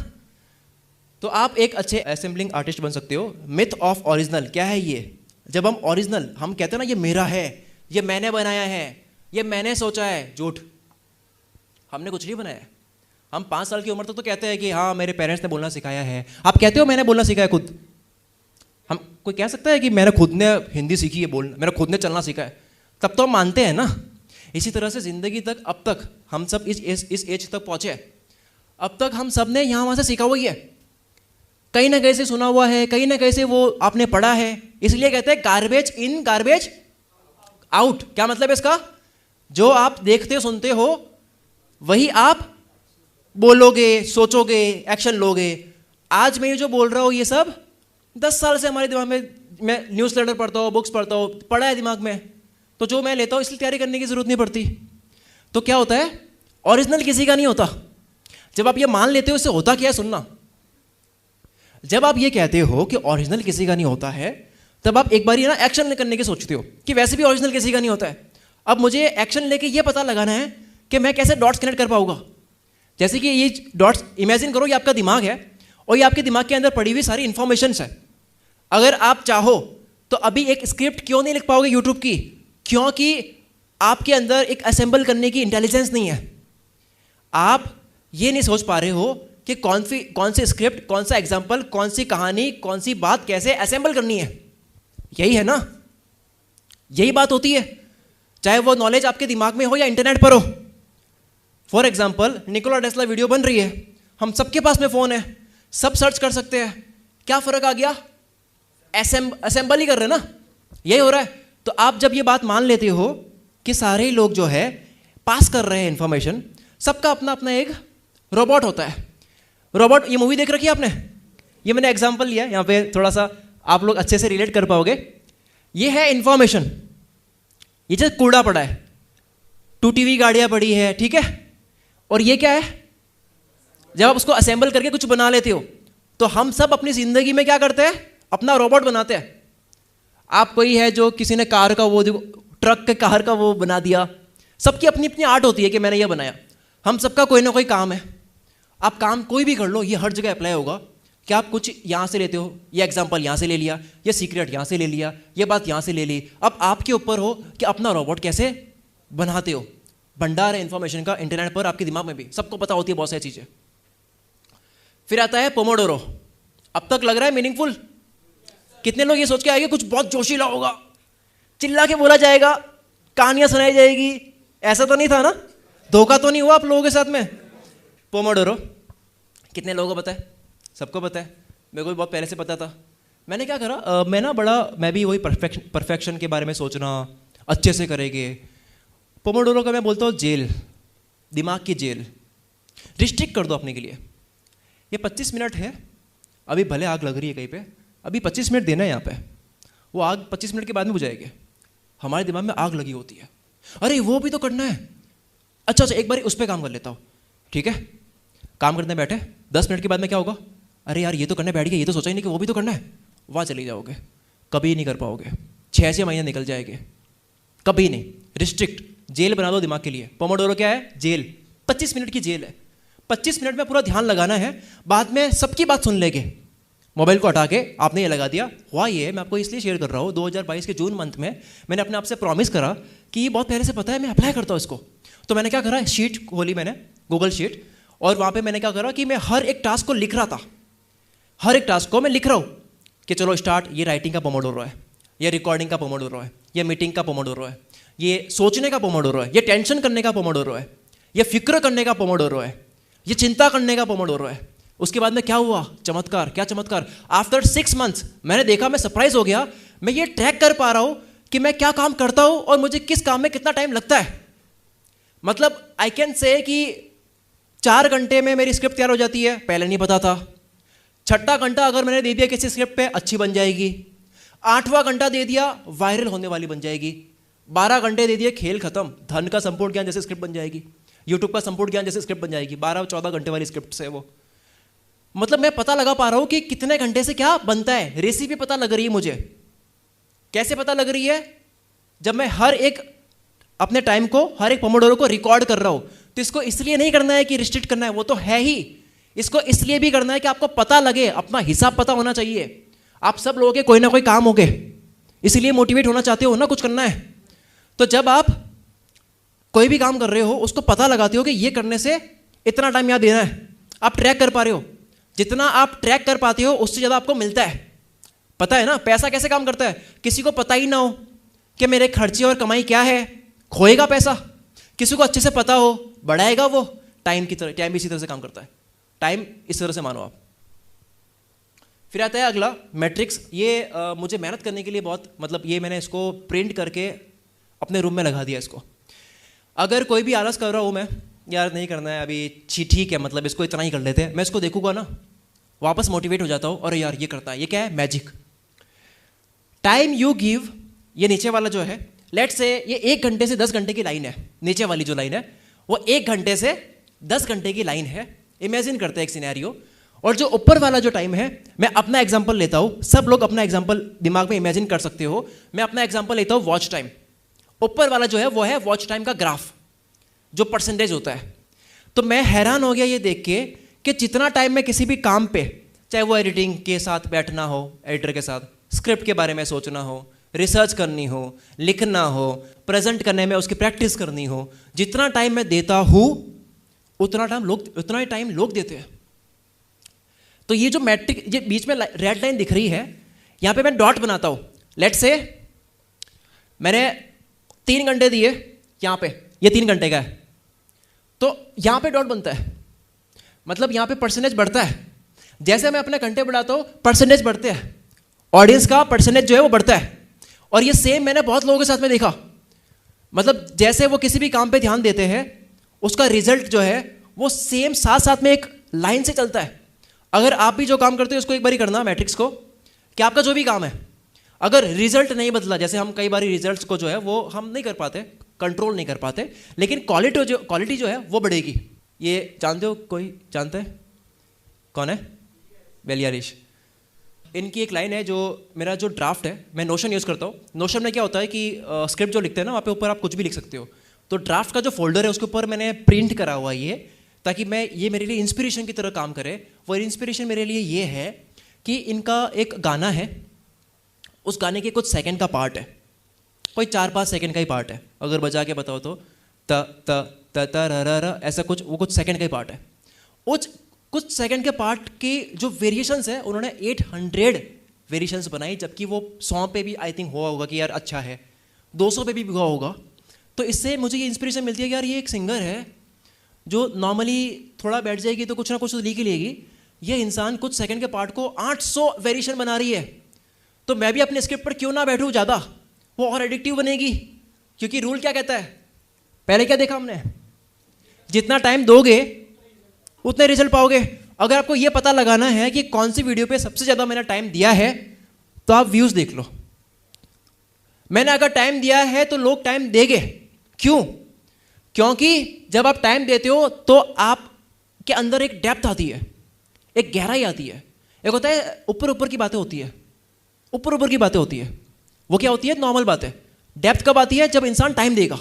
तो आप एक अच्छे असेंबलिंग आर्टिस्ट बन सकते हो। मिथ ऑफ ओरिजिनल क्या है ये? जब हम ओरिजिनल, हम कहते हैं ना ये मेरा है, ये मैंने बनाया है, ये मैंने सोचा है, झूठ। हमने कुछ नहीं बनाया। हम 5 साल की उम्र तक तो कहते हैं कि हाँ मेरे पेरेंट्स ने बोलना सिखाया है। आप कहते हो मैंने बोलना सिखाया खुद? हम कोई कह सकता है कि मैंने खुद ने हिंदी सीखी है बोलना, मेरा खुद ने चलना सीखा है? तब तो हम मानते हैं ना। इसी तरह से ज़िंदगी तक अब तक हम सब इस एज तक पहुँचे। अब तक हम सब ने यहाँ वहाँ से सीखा हुआ ही है, कहीं ना कहीं से सुना हुआ है, कहीं ना कहीं से वो आपने पढ़ा है। इसलिए कहते हैं गार्बेज इन गार्बेज आउट। क्या मतलब है इसका? जो आप देखते सुनते हो वही आप बोलोगे, सोचोगे, एक्शन लोगे। आज मैं ये जो बोल रहा हूँ ये सब 10 साल से हमारे दिमाग में, मैं न्यूज़ लेटर पढ़ता हूँ, बुक्स पढ़ता हूँ, पढ़ा है दिमाग में, तो जो मैं लेता हूँ इसलिए तैयारी करने की ज़रूरत नहीं पड़ती। तो क्या होता है? ओरिजिनल किसी का नहीं होता। जब आप ये मान लेते हो, इससे होता क्या है सुनना। जब आप ये कहते हो कि ओरिजिनल किसी का नहीं होता है, तब आप एक बार ना एक्शन करने की सोचते हो कि वैसे भी ओरिजिनल किसी का नहीं होता है। अब मुझे एक्शन लेके ये पता लगाना है कि मैं कैसे डॉट्स कनेक्ट कर पाऊंगा। जैसे कि ये डॉट्स, इमेजिन करो ये आपका दिमाग है और ये आपके दिमाग के अंदर पड़ी हुई सारी इंफॉर्मेशन है। अगर आप चाहो तो अभी एक स्क्रिप्ट क्यों नहीं लिख पाओगे यूट्यूब की? क्योंकि आपके अंदर एक असेंबल करने की इंटेलिजेंस नहीं है। आप ये नहीं सोच पा रहे हो कि कौन सी स्क्रिप्ट, कौन सा एग्जाम्पल, कौन सी कहानी, कौन सी बात कैसे असेंबल करनी है। यही है ना, यही बात होती है, चाहे वो नॉलेज आपके दिमाग में हो या इंटरनेट पर हो। For example, Nikola Tesla video बन रही है, हम सबके पास में फ़ोन है, सब सर्च कर सकते हैं, क्या फ़र्क आ गया, असेंबल ही कर रहे हैं ना, यही हो रहा है। तो आप जब ये बात मान लेते हो कि सारे लोग जो है पास कर रहे हैं इंफॉर्मेशन, सबका अपना अपना एक रोबोट होता है। रोबोट, ये मूवी देख रखी है आपने, ये मैंने एग्जांपल लिया यहाँ पे, थोड़ा सा आप लोग अच्छे से रिलेट कर पाओगे। ये है इंफॉर्मेशन, ये जो कूड़ा पड़ा है, टूटी हुई गाड़ियाँ पड़ी है, ठीक है, और ये क्या है, जब आप उसको असेंबल करके कुछ बना लेते हो, तो हम सब अपनी ज़िंदगी में क्या करते हैं, अपना रोबोट बनाते हैं। आप कोई है जो किसी ने कार का वो ट्रक के कार का वो बना दिया, सबकी अपनी अपनी आर्ट होती है कि मैंने ये बनाया। हम सबका कोई ना कोई काम है, आप काम कोई भी कर लो, ये हर जगह अप्लाई होगा कि आप कुछ यहाँ से लेते हो, ये एग्जांपल यहाँ से ले लिया, ये सीक्रेट यहाँ से ले लिया, ये बात यहाँ से ले ली। अब आपके ऊपर हो कि अपना रोबोट कैसे बनाते हो। भंडार है इन्फॉर्मेशन का इंटरनेट पर, आपके दिमाग में भी, सबको पता होती है बहुत सारी चीज़ें। फिर आता है पोमोडोरो। अब तक लग रहा है मीनिंगफुल? कितने लोग ये सोच के आएंगे कुछ बहुत जोशीला होगा, चिल्ला के बोला जाएगा, कहानियां सुनाई जाएगी, ऐसा तो नहीं था ना? धोखा तो नहीं हुआ आप लोगों के साथ में? पोमोडोरो कितने लोगों को पता है? सबको पता है, मेरे को भी बहुत पहले से पता था। मैंने क्या करा, मैं भी वही परफेक्शन के बारे में सोचना, अच्छे से करेंगे। पोमोडोरो का मैं बोलता हूँ जेल, दिमाग की जेल। रिस्ट्रिक्ट कर दो अपने के लिए, ये 25 मिनट है, अभी भले आग लग रही है कहीं पे, अभी 25 मिनट देना है यहाँ पे, वो आग 25 मिनट के बाद में बुझाएगी। हमारे दिमाग में आग लगी होती है, अरे वो भी तो करना है, अच्छा एक बार उस पर काम कर लेता हूँ, ठीक है, काम करने बैठे, 10 मिनट के बाद में क्या होगा, अरे यार ये तो करने बैठ गया, ये तो सोचा ही नहीं कि वो भी तो करना है, वहाँ चले जाओगे, कभी नहीं कर पाओगे, 6 महीने निकल जाएंगे, कभी नहीं। रिस्ट्रिक्ट, जेल बना दो दिमाग के लिए। पोमोडोरो क्या है? जेल, 25 मिनट की जेल है। 25 मिनट में पूरा ध्यान लगाना है, बाद में सबकी बात सुन लेंगे, मोबाइल को हटा के आपने ये लगा दिया। हुआ ये, मैं आपको इसलिए शेयर कर रहा हूँ, 2022 के जून मंथ में मैंने अपने आप से प्रॉमिस करा कि ये बहुत पहले से पता है, मैं अप्लाई करता हूँ इसको। तो मैंने क्या करा, शीट खोली मैंने, गूगल शीट, और वहाँ पे मैंने क्या करा कि मैं हर एक टास्क को लिख रहा था, हर एक टास्क को मैं लिख रहा हूँ कि चलो स्टार्ट, ये राइटिंग का पोमोडोरो है, ये रिकॉर्डिंग का पोमोडोरो है, ये मीटिंग का पोमोडोरो है, ये सोचने का पोमोडोरो है, ये टेंशन करने का पोमोडोरो है, ये फिक्र करने का पोमोडोरो है, ये चिंता करने का पोमोडोरो है। उसके बाद में क्या हुआ, चमत्कार, क्या चमत्कार, आफ्टर 6 मंथ्स मैंने देखा, मैं सरप्राइज हो गया, मैं ये ट्रैक कर पा रहा हूँ कि मैं क्या काम करता हूँ और मुझे किस काम में कितना टाइम लगता है। मतलब आई कैन से कि 4 घंटे में मेरी स्क्रिप्ट तैयार हो जाती है, पहले नहीं पता था। 6ठा घंटा अगर मैंने दे दिया किसी स्क्रिप्ट पे, अच्छी बन जाएगी। 8वां घंटा दे दिया, वायरल होने वाली बन जाएगी। 12 घंटे दे दिए, खेल खत्म, धन का संपूर्ण ज्ञान जैसे स्क्रिप्ट बन जाएगी, यूट्यूब का संपूर्ण ज्ञान जैसे स्क्रिप्ट बन जाएगी। 12-14 घंटे वाली स्क्रिप्ट से वो, मतलब मैं पता लगा पा रहा हूँ कि कितने घंटे से क्या बनता है। रेसिपी पता लग रही है मुझे, कैसे पता लग रही है, जब मैं हर एक अपने टाइम को, हर एक पोमोडोरो को रिकॉर्ड कर रहा हूँ। तो इसको इसलिए नहीं करना है कि रिस्ट्रिक्ट करना है, वो तो है ही, इसको इसलिए भी करना है कि आपको पता लगे, अपना हिसाब पता होना चाहिए। आप सब लोगों के कोई ना कोई काम होंगे, इसलिए मोटिवेट होना चाहते हो ना, कुछ करना है। तो जब आप कोई भी काम कर रहे हो, उसको पता लगाते हो कि ये करने से इतना टाइम यहाँ देना है, आप ट्रैक कर पा रहे हो। जितना आप ट्रैक कर पाते हो उससे ज़्यादा आपको मिलता है। पता है ना पैसा कैसे काम करता है? किसी को पता ही ना हो कि मेरे खर्चे और कमाई क्या है, खोएगा पैसा। किसी को अच्छे से पता हो, बढ़ाएगा वो। टाइम की तरह, टाइम भी इसी तरह से काम करता है, टाइम इस तरह से मानो आप। फिर आता है अगला मैट्रिक्स। ये मुझे मेहनत करने के लिए बहुत, मतलब ये मैंने इसको प्रिंट करके अपने रूम में लगा दिया इसको। अगर कोई भी आलस कर रहा हूँ मैं, यार नहीं करना है अभी, ठीक है, मतलब इसको इतना ही कर लेते हैं, मैं इसको देखूंगा ना, वापस मोटिवेट हो जाता हूँ, और यार ये करता है। ये क्या है? मैजिक। टाइम यू गिव, ये नीचे वाला जो है, लेट्स से ये 1 घंटे से 10 घंटे की लाइन है। नीचे वाली जो लाइन है वो 1 घंटे से 10 घंटे की लाइन है। इमेजिन करते हैं एक सिनेरियो। और जो ऊपर वाला जो टाइम है, मैं अपना एग्जांपल लेता हूँ, सब लोग अपना एग्जांपल दिमाग में इमेजिन कर सकते हो। मैं अपना एग्जांपल लेता हूँ वॉच टाइम। ऊपर वाला जो है वो है वॉच टाइम का ग्राफ, जो परसेंटेज होता है। तो मैं हैरान हो गया ये देख के कि जितना टाइम मैं किसी भी काम पे, चाहे वो एडिटिंग के साथ बैठना हो, एडिटर के साथ, स्क्रिप्ट के बारे में सोचना हो, रिसर्च करनी हो, लिखना हो, प्रेजेंट करने में उसकी प्रैक्टिस करनी हो, जितना टाइम मैं देता हूँ उतना ही टाइम लोग देते हैं। तो ये जो मैट्रिक, ये बीच में रेड लाइन दिख रही है, यहाँ पे मैं डॉट बनाता हूँ। लेट्स से मैंने 3 घंटे दिए यहाँ पे, ये 3 घंटे का है, तो यहाँ पे डॉट बनता है, मतलब यहाँ पे परसेंटेज बढ़ता है। जैसे मैं अपने घंटे बढ़ाता हूँ परसेंटेज बढ़ते हैं, ऑडियंस का परसेंटेज जो है वो बढ़ता है। और ये सेम मैंने बहुत लोगों के साथ में देखा, मतलब जैसे वो किसी भी काम पे ध्यान देते हैं उसका रिजल्ट जो है वो सेम साथ साथ में एक लाइन से चलता है। अगर आप भी जो काम करते हो उसको एक बार ही करना मैट्रिक्स को, कि आपका जो भी काम है अगर रिजल्ट नहीं बदला, जैसे हम कई बार रिजल्ट्स को जो है वो हम नहीं कर पाते, कंट्रोल नहीं कर पाते, लेकिन क्वालिटी जो है वो बढ़ेगी। ये जानते हो, कोई जानते हैं कौन है? बेलियारिश। इनकी एक लाइन है, जो मेरा जो ड्राफ्ट है, मैं नोशन यूज़ करता हूँ। नोशन में क्या होता है कि स्क्रिप्ट जो लिखते हैं ना, वहाँ पे ऊपर आप कुछ भी लिख सकते हो। तो ड्राफ्ट का जो फोल्डर है उसके ऊपर मैंने प्रिंट करा हुआ ये, ताकि ये मेरे लिए इंस्पिरेशन की तरह काम करे। वो इंस्पिरेशन मेरे लिए ये है कि इनका एक गाना है, उस गाने के कुछ सेकंड का पार्ट है, कोई 4-5 सेकंड का ही पार्ट है, अगर बजा के बताओ तो त त त त र र र ऐसा कुछ, वो कुछ सेकंड का ही पार्ट है। उस कुछ सेकंड के पार्ट की जो वेरिएशंस है उन्होंने 800 वेरिएशंस बनाई, जबकि वो 100 पे भी आई थिंक हुआ होगा कि यार अच्छा है, 200 पे भी हुआ होगा। तो इससे मुझे ये इंस्पिरेशन मिलती है कि यार ये एक सिंगर है जो नॉर्मली थोड़ा बैठ जाएगी तो कुछ ना कुछ तो लिख ही लेगी, ये इंसान कुछ सेकंड के पार्ट को 800 वेरिएशन बना रही है। तो मैं भी अपने स्क्रिप्ट पर क्यों ना बैठूं ज़्यादा, वो और एडिक्टिव बनेगी। क्योंकि रूल क्या कहता है, पहले क्या देखा हमने, जितना टाइम दोगे उतने रिजल्ट पाओगे। अगर आपको ये पता लगाना है कि कौन सी वीडियो पे सबसे ज़्यादा मैंने टाइम दिया है, तो आप व्यूज़ देख लो। मैंने अगर टाइम दिया है तो लोग टाइम देंगे। क्यों? क्योंकि जब आप टाइम देते हो तो आपके अंदर एक डेप्थ आती है, एक गहराई आती है। एक होता है ऊपर ऊपर की बातें होती है, ऊपर ऊपर की बातें होती है, वो क्या होती है, नॉर्मल बातें। डेप्थ कब आती है, जब इंसान टाइम देगा।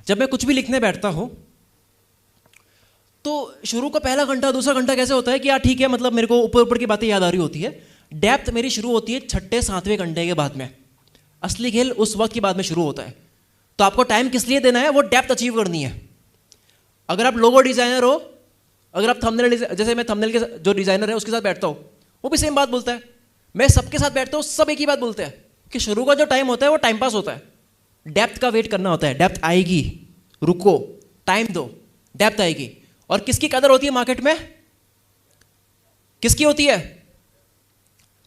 जब मैं कुछ भी लिखने बैठता हूँ तो शुरू का पहला घंटा, दूसरा घंटा कैसे होता है कि यार ठीक है, मतलब मेरे को ऊपर ऊपर की बातें याद आ रही होती है। डेप्थ मेरी शुरू होती है 6-7वें घंटे के बाद में। असली खेल उस वक्त के बाद में शुरू होता है। तो आपको टाइम किस लिए देना है, वो डेप्थ अचीव करनी है। अगर आप लोगो डिज़ाइनर हो, अगर आप थंबनेल, जैसे मैं थंबनेल के जो डिज़ाइनर है उसके साथ बैठता हूँ, वो भी सेम बात बोलता है। मैं सबके साथ बैठता हूँ, सब एक ही बात बोलते हैं कि शुरू का जो टाइम होता है वो टाइम पास होता है, डेप्थ का वेट करना होता है। डेप्थ आएगी, रुको, टाइम दो, डेप्थ आएगी। और किसकी कदर होती है मार्केट में, किसकी होती है,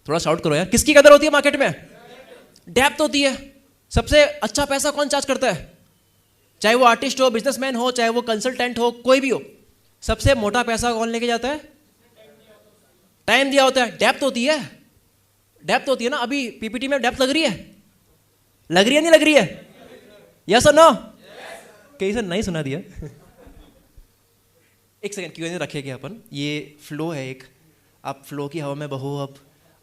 थोड़ा शाउट करो यार, किसकी कदर होती है मार्केट में? डेप्थ होती है। सबसे अच्छा पैसा कौन चार्ज करता है, चाहे वो आर्टिस्ट हो, बिजनेसमैन हो, चाहे वो कंसल्टेंट हो, कोई भी हो, सबसे मोटा पैसा कौन लेके जाता है? टाइम दिया होता है। डेप्थ होती है, डेप्थ होती है ना। अभी पीपीटी में डेप्थ लग रही है, लग रही है नहीं लग रही है? Yes or no? कहीं से नहीं सुना दिया। एक सेकंड क्यों रखेंगे अपन, ये फ्लो है एक, आप फ्लो की हवा में बहो। अब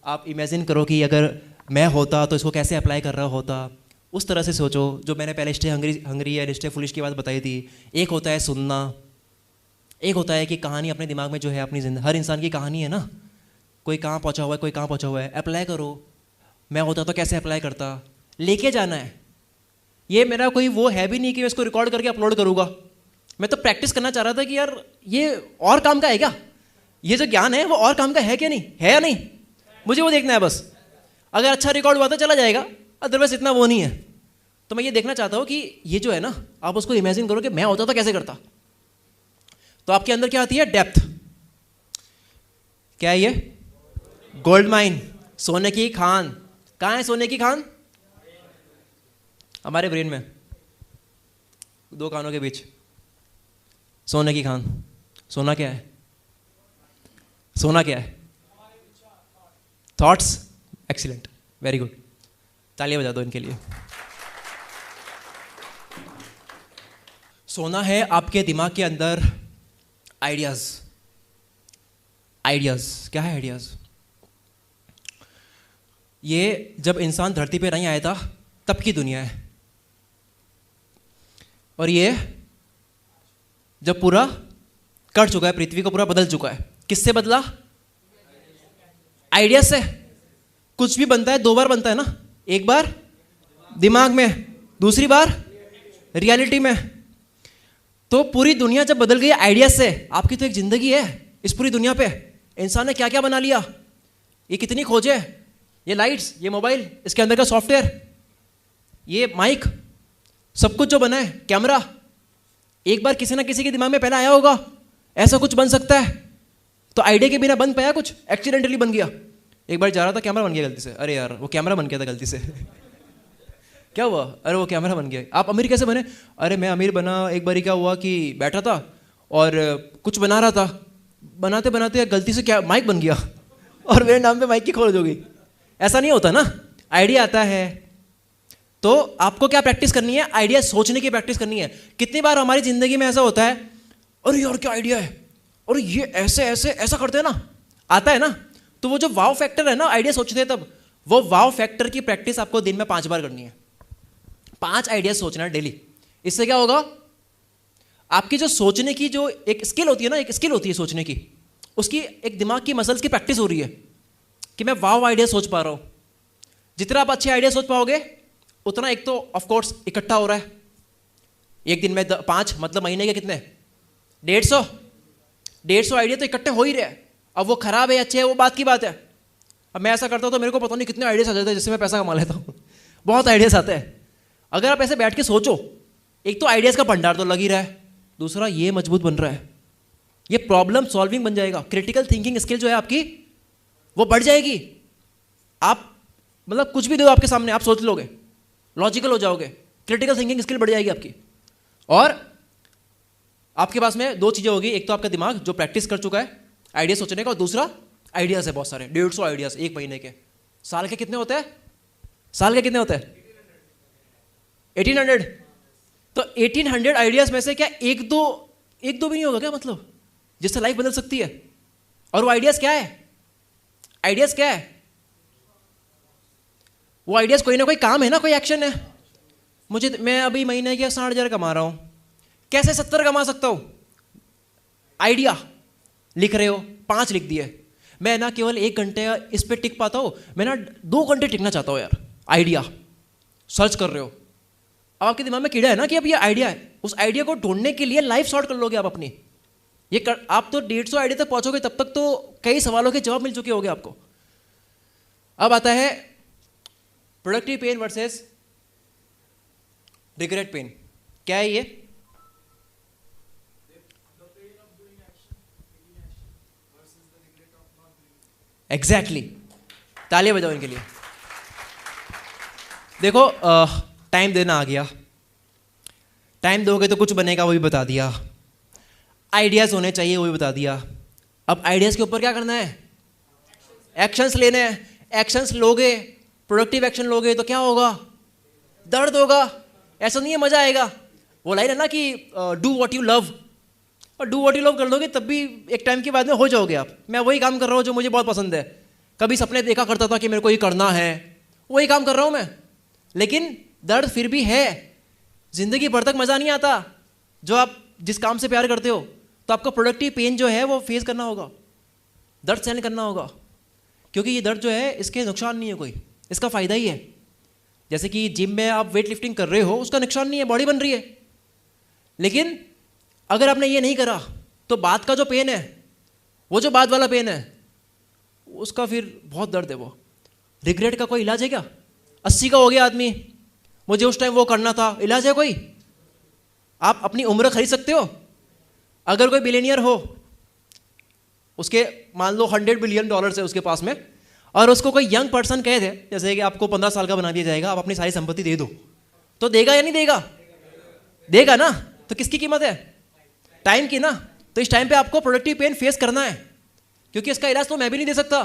आप इमेजिन करो कि अगर मैं होता तो इसको कैसे अप्लाई कर रहा होता, उस तरह से सोचो। जो मैंने पहले स्टे हंग्री या स्टे फुलिश की बात बताई थी, एक होता है सुनना, एक होता है कि कहानी अपने दिमाग में जो है अपनी जिंदगी, हर इंसान की कहानी है ना, कोई कहाँ पहुँचा हुआ है, कोई कहाँ पहुँचा हुआ है, अप्लाई करो। मैं होता तो कैसे अप्लाई करता, लेके जाना है। ये मेरा कोई वो है भी नहीं कि मैं इसको रिकॉर्ड करके अपलोड करूँगा। मैं तो प्रैक्टिस करना चाह रहा था कि यार ये और काम का है क्या, ये जो ज्ञान है वो और काम का है क्या, नहीं है या नहीं, मुझे वो देखना है बस। अगर अच्छा रिकॉर्ड हुआ तो चला जाएगा, अदरवाइज इतना वो नहीं है। तो मैं ये देखना चाहता हूँ कि ये जो है ना, आप उसको इमेजिन करो कि मैं होता तो कैसे करता। तो आपके अंदर क्या आती है, डेप्थ। क्या है ये, गोल्ड माइन, सोने की खान। कहाँ है सोने की खान? हमारे ब्रेन में, 2 कानों के बीच सोने की खान। सोना क्या है, सोना क्या है? थॉट्स। एक्सीलेंट, वेरी गुड, तालियां बजा दो इनके लिए। सोना है आपके दिमाग के अंदर आइडियाज। आइडियाज क्या है, आइडियाज? ये जब इंसान धरती पे नहीं आया था तब की दुनिया है, और ये जब पूरा कट चुका है, पृथ्वी को पूरा बदल चुका है। किससे बदला? आइडिया से। कुछ भी बनता है 2 बार बनता है ना, एक बार दिमाग में, दूसरी बार रियलिटी में। तो पूरी दुनिया जब बदल गई आइडिया से, आपकी तो एक जिंदगी है इस पूरी दुनिया पे, इंसान ने क्या क्या बना लिया, ये कितनी खोजें, ये लाइट्स, ये मोबाइल, इसके अंदर का सॉफ्टवेयर, ये माइक, सब कुछ जो बना है, कैमरा, एक बार किसी ना किसी के दिमाग में पहले आया होगा ऐसा कुछ बन सकता है, तो आइडिया के बिना बन पाया कुछ, एक्सीडेंटली बन गया। एक बार जा रहा था कैमरा बन गया गलती से, अरे यार वो कैमरा बन गया था गलती से क्या हुआ, अरे वो कैमरा बन गया। आप अमीर कैसे बने, अरे मैं अमीर बना, एक बार क्या हुआ कि बैठा था और कुछ बना रहा था, बनाते बनाते गलती से क्या माइक बन गया और मेरे नाम पे माइक की खोज हो गई। ऐसा नहीं होता ना, आइडिया आता है तो आपको क्या प्रैक्टिस करनी है, आइडिया सोचने की प्रैक्टिस करनी है। कितनी बार हमारी जिंदगी में ऐसा होता है, अरे यार क्या आइडिया है, और ये ऐसे ऐसे ऐसा करते हैं ना, आता है ना, तो वो जो वाव फैक्टर है ना, आइडिया सोचते हैं तब, वो वाव फैक्टर की प्रैक्टिस आपको दिन में 5 बार करनी है। 5 आइडिया सोचना है डेली। इससे क्या होगा, आपकी जो सोचने की जो एक स्किल होती है ना, एक स्किल होती है सोचने की, उसकी एक दिमाग की मसल्स की प्रैक्टिस हो रही है कि मैं वाव आइडिया सोच पा रहा हूं। जितना आप अच्छे आइडिया सोच पाओगे उतना एक तो ऑफ कोर्स इकट्ठा हो रहा है, एक दिन में 5 मतलब महीने के कितने 150 आइडिया तो इकट्ठे हो ही रहे हैं। अब वो खराब है अच्छे है वो बात की बात है। अब मैं ऐसा करता हूँ तो मेरे को पता नहीं कितने आइडियाज आ जाते हैं जिससे मैं पैसा कमा लेता हूँ बहुत आइडियाज आते हैं। अगर आप ऐसे बैठ के सोचो, एक तो आइडियाज का भंडार तो लग ही रहा है, दूसरा ये मजबूत बन रहा है, ये प्रॉब्लम सॉल्विंग बन जाएगा, क्रिटिकल थिंकिंग स्किल जो है आपकी वो बढ़ जाएगी। आप मतलब कुछ भी दो आपके सामने आप सोच लोगे, लॉजिकल हो जाओगे, क्रिटिकल थिंकिंग स्किल बढ़ जाएगी आपकी। और आपके पास में 2 चीज़ें होगी, एक तो आपका दिमाग जो प्रैक्टिस कर चुका है आइडिया सोचने का, और दूसरा आइडियाज़ है बहुत सारे, 150 आइडियाज़ एक महीने के। साल के कितने होते हैं, साल के कितने होते हैं 1800। तो 1800 आइडियाज़ में से क्या एक दो भी नहीं होगा क्या, मतलब जिससे लाइफ बदल सकती है। और वो आइडियाज़ क्या है, आइडियाज़ क्या है, वो आइडियाज़ कोई ना कोई काम है ना, कोई एक्शन है। मैं अभी महीने के 60,000 कमा रहा हूँ, कैसे 70 कमा सकता हूँ, आइडिया लिख रहे हो, 5 लिख दिए। मैं ना केवल 1 घंटे इस पे टिक पाता हूँ, मैं ना 2 घंटे टिकना चाहता हूँ यार। आइडिया सर्च कर रहे हो, अब आपके दिमाग में कीड़ा है ना कि अब ये आइडिया है, उस आइडिया को ढूंढने के लिए लाइफ शॉर्ट कर लोगे आप अपनी। आप तो 150 आइडिया तक पहुंचोगे, तब तक तो कई सवालों के जवाब मिल चुके होंगे आपको। अब आता है productive pain versus regret pain. क्या है ये, एग्जैक्टली तालियां बजाओ इनके लिए। देखो टाइम देना आ गया, टाइम दोगे तो कुछ बनेगा वो भी बता दिया, आइडियाज होने चाहिए वो भी बता दिया। अब आइडियाज के ऊपर क्या करना है, एक्शंस लेने हैं। एक्शंस लोगे, प्रोडक्टिव एक्शन लोगे तो क्या होगा, दर्द होगा, ऐसा नहीं है मजा आएगा। वो लाइन है ना कि डू व्हाट यू लव, और डू व्हाट यू लव कर लोगे तब भी एक टाइम के बाद में हो जाओगे आप। मैं वही काम कर रहा हूँ जो मुझे बहुत पसंद है, कभी सपने देखा करता था कि मेरे को ये करना है, वही काम कर रहा हूँ मैं, लेकिन दर्द फिर भी है, जिंदगी भर तक मज़ा नहीं आता। जो आप जिस काम से प्यार करते हो तो आपको प्रोडक्टिव पेन जो है वो फेस करना होगा, दर्द सहन करना होगा, क्योंकि ये दर्द जो है इसके नुकसान नहीं है कोई, इसका फ़ायदा ही है। जैसे कि जिम में आप वेट लिफ्टिंग कर रहे हो, उसका नुकसान नहीं है, बॉडी बन रही है। लेकिन अगर आपने ये नहीं करा तो बाद का जो पेन है, वो जो बाद वाला पेन है, उसका फिर बहुत दर्द है। वो रिग्रेट का कोई इलाज है क्या, 80 का हो गया आदमी, मुझे उस टाइम वो करना था, इलाज है कोई? आप अपनी उम्र खरीद सकते हो? अगर कोई बिलियनियर हो, उसके मान लो $100 बिलियन है उसके पास में, और उसको कोई यंग पर्सन कहे थे जैसे कि आपको 15 साल का बना दिया जाएगा, आप अपनी सारी संपत्ति दे दो, तो देगा या नहीं देगा? देगा ना। तो किसकी कीमत है, टाइम की ना। तो इस टाइम पे आपको प्रोडक्टिव पेन फेस करना है, क्योंकि इसका इलाज तो मैं भी नहीं दे सकता।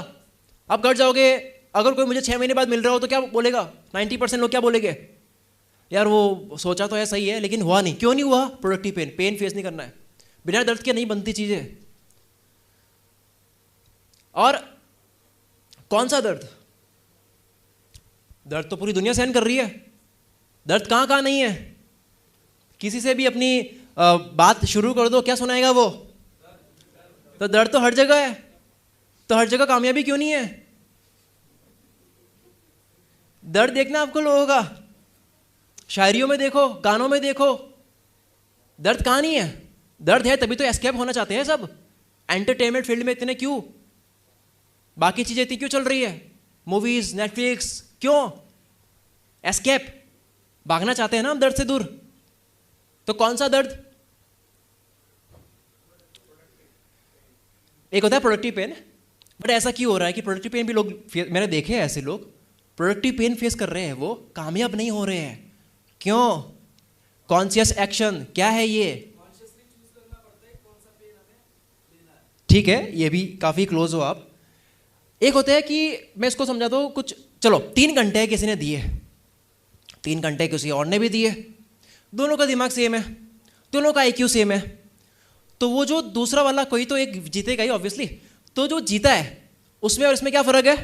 आप घर जाओगे, अगर कोई मुझे 6 महीने बाद मिल रहा हो तो क्या बोलेगा, 90% लोग क्या बोलेंगे, यार वो सोचा तो है सही है लेकिन हुआ नहीं। क्यों नहीं हुआ? प्रोडक्टिव पेन फेस नहीं करना है। बिना दर्द के नहीं बनती चीजें। और कौन सा दर्द, दर्द तो पूरी दुनिया सहन कर रही है, दर्द कहां कहां नहीं है। किसी से भी अपनी बात शुरू कर दो, क्या सुनाएगा वो, तो दर्द तो हर जगह है। तो हर जगह कामयाबी क्यों नहीं है? दर्द देखना आपको लोगों का, शायरियों में देखो, गानों में देखो, दर्द कहाँ नहीं है? दर्द है तभी तो एस्केप होना चाहते हैं सब। एंटरटेनमेंट फील्ड में इतने क्यों? बाकी चीजें इतनी क्यों चल रही है? मूवीज, नेटफ्लिक्स, क्यों? एस्केप, भागना चाहते हैं ना हम दर्द से दूर। तो कौन सा दर्द? एक होता है प्रोडक्टिव पेन। बट ऐसा क्यों हो रहा है कि प्रोडक्टिव पेन भी लोग, मैंने देखे हैं ऐसे लोग प्रोडक्टिव पेन फेस कर रहे हैं, वो कामयाब नहीं हो रहे हैं। क्यों? कॉन्शियस एक्शन क्या है ये? ठीक है, ये भी काफी क्लोज हो आप। एक होता है कि मैं इसको समझाता हूं कुछ, चलो 3 घंटे किसी ने दिए, 3 घंटे किसी और ने भी दिए, दोनों का दिमाग सेम है, दोनों का IQ सेम है, तो वो जो दूसरा वाला कोई तो एक जीतेगा ही ऑब्वियसली। तो जो जीता है उसमें और इसमें क्या फर्क है?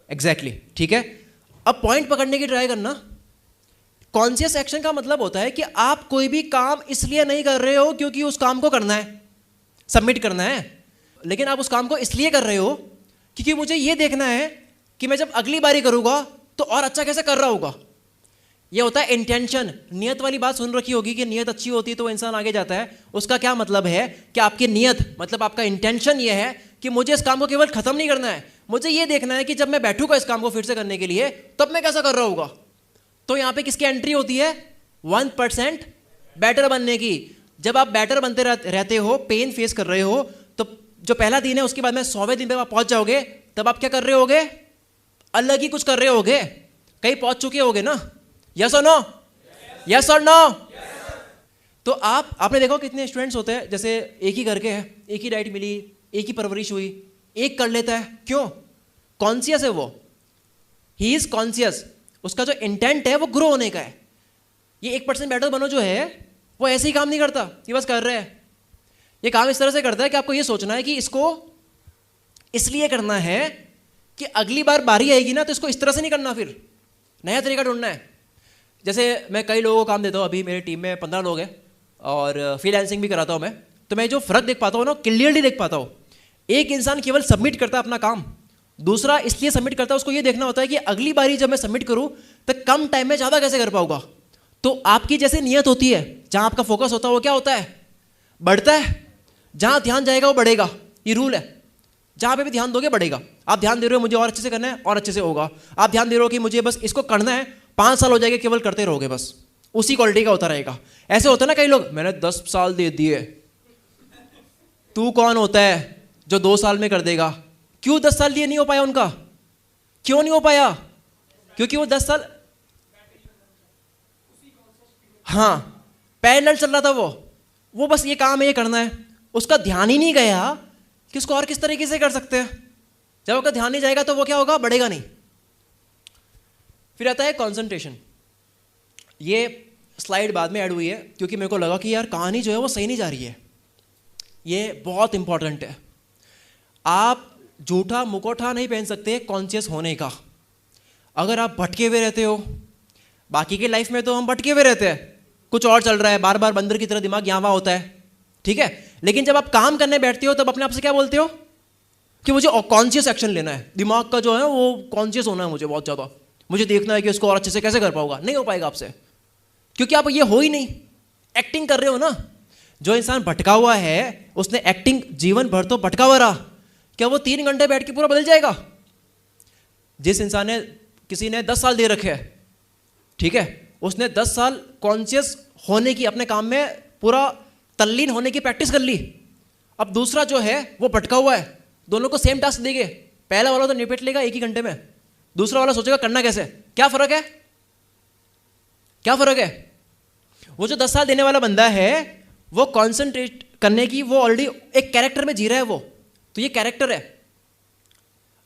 एग्जैक्टली, ठीक है। अब पॉइंट पकड़ने की ट्राई करना। कॉन्शियस एक्शन का मतलब होता है कि आप कोई भी काम इसलिए नहीं कर रहे हो क्योंकि उस काम को करना है, सबमिट करना है, लेकिन आप उस काम को इसलिए कर रहे हो क्योंकि मुझे ये देखना है कि मैं जब अगली बारी करूंगा तो और अच्छा कैसे कर रहा होगा। ये होता है इंटेंशन। नियत वाली बात सुन रखी होगी कि नियत अच्छी होती है तो वो इंसान आगे जाता है। उसका क्या मतलब है कि आपकी नियत मतलब आपका इंटेंशन ये है कि मुझे इस काम को केवल खत्म नहीं करना है, मुझे ये देखना है कि जब मैं बैठूंगा इस काम को फिर से करने के लिए तब मैं कैसा कर रहा होगा। तो यहां पे किसकी एंट्री होती है? 1% बेटर बनने की। जब आप बेटर बनते रहते हो, पेन फेस कर रहे हो, तो जो पहला दिन है उसके बाद में 100वें दिन पे आप पहुंच जाओगे, तब आप क्या कर रहे होगे? अलग ही कुछ कर रहे होगे, कहीं पहुंच चुके होगे ना। Yes or no? Yes or no? तो आपने देखो कितने स्टूडेंट्स होते हैं, जैसे एक ही घर के हैं, एक ही डाइट मिली, एक ही परवरिश हुई, एक कर लेता है। क्यों? कॉन्शियस है वो, ही इज कॉन्शियस। उसका जो इंटेंट है वो ग्रो होने का है। ये 1% बेटर बनो जो है वो ऐसे ही काम नहीं करता कि बस कर रहे हैं। ये काम इस तरह से करता है कि आपको ये सोचना है कि इसको इसलिए करना है कि अगली बार बारी आएगी ना तो इसको इस तरह से नहीं करना, फिर नया तरीका ढूंढना है। जैसे मैं कई लोगों को काम देता हूँ, अभी मेरी टीम में 15 लोग हैं और फ्रीलांसिंग भी कराता हूँ मैं, तो मैं जो फ़र्क देख पाता हूँ ना, क्लियरली देख पाता हूँ। एक इंसान केवल सबमिट करता है अपना काम, दूसरा इसलिए सबमिट करता है, उसको ये देखना होता है कि अगली बारी जब मैं सबमिट करूँ तो कम टाइम में ज़्यादा कैसे कर पाऊंगा। तो आपकी जैसे नियत होती है, जहाँ आपका फोकस होता है वो क्या होता है? बढ़ता है। जहाँ ध्यान जाएगा वो बढ़ेगा, ये रूल है। जहाँ पे भी ध्यान दोगे बढ़ेगा। आप ध्यान दे रहे हो मुझे और अच्छे से करना है, और अच्छे से होगा। आप ध्यान दे रहे हो कि मुझे बस इसको करना है, 5 साल हो जाएंगे केवल करते रहोगे, बस उसी क्वालिटी का होता रहेगा। ऐसे होता है ना, कई लोग मैंने 10 साल दे दिए, तू कौन होता है जो 2 साल में कर देगा? क्यों 10 साल लिए नहीं हो पाया उनका? क्यों नहीं हो पाया? क्योंकि वो 10 साल, हाँ, पैरेलल चल रहा था वो बस ये काम है, ये करना है, उसका ध्यान ही नहीं गया कि उसको और किस तरीके से कर सकते हैं। जब आपका ध्यान नहीं जाएगा तो वो क्या होगा? बढ़ेगा नहीं। फिर आता है कंसंट्रेशन। ये स्लाइड बाद में ऐड हुई है क्योंकि मेरे को लगा कि यार कहानी जो है वो सही नहीं जा रही है। ये बहुत इंपॉर्टेंट है। आप झूठा मुखौटा नहीं पहन सकते कॉन्शियस होने का। अगर आप भटके हुए रहते हो, बाकी के लाइफ में तो हम भटके हुए रहते हैं, कुछ और चल रहा है, बार बार बंदर की तरह दिमाग यहाँ वहाँ होता है, ठीक है। लेकिन जब आप काम करने बैठते हो तब अपने आप से क्या बोलते हो कि मुझे कॉन्शियस एक्शन लेना है, दिमाग का जो है वो कॉन्शियस होना है मुझे बहुत ज़्यादा, मुझे देखना है कि उसको और अच्छे से कैसे कर पाऊंगा। नहीं हो पाएगा आपसे, क्योंकि आप ये हो ही नहीं, एक्टिंग कर रहे हो ना। जो इंसान भटका हुआ है उसने एक्टिंग जीवन भर तो भटका हुआ रहा, क्या वो 3 घंटे बैठ के पूरा बदल जाएगा? जिस इंसान ने, किसी ने 10 साल दे रखे हैं, ठीक है, उसने 10 साल कॉन्शियस होने की, अपने काम में पूरा तल्लीन होने की प्रैक्टिस कर ली। अब दूसरा जो है वो भटका हुआ है, दोनों को सेम टास्क देंगे, पहला वाला तो निपट लेगा 1 ही घंटे में, दूसरा वाला सोचेगा करना कैसे। क्या फर्क है? क्या फर्क है? वो जो 10 साल देने वाला बंदा है वो कॉन्सेंट्रेट करने की, वो ऑलरेडी एक कैरेक्टर में जी रहा है वो, तो ये कैरेक्टर है।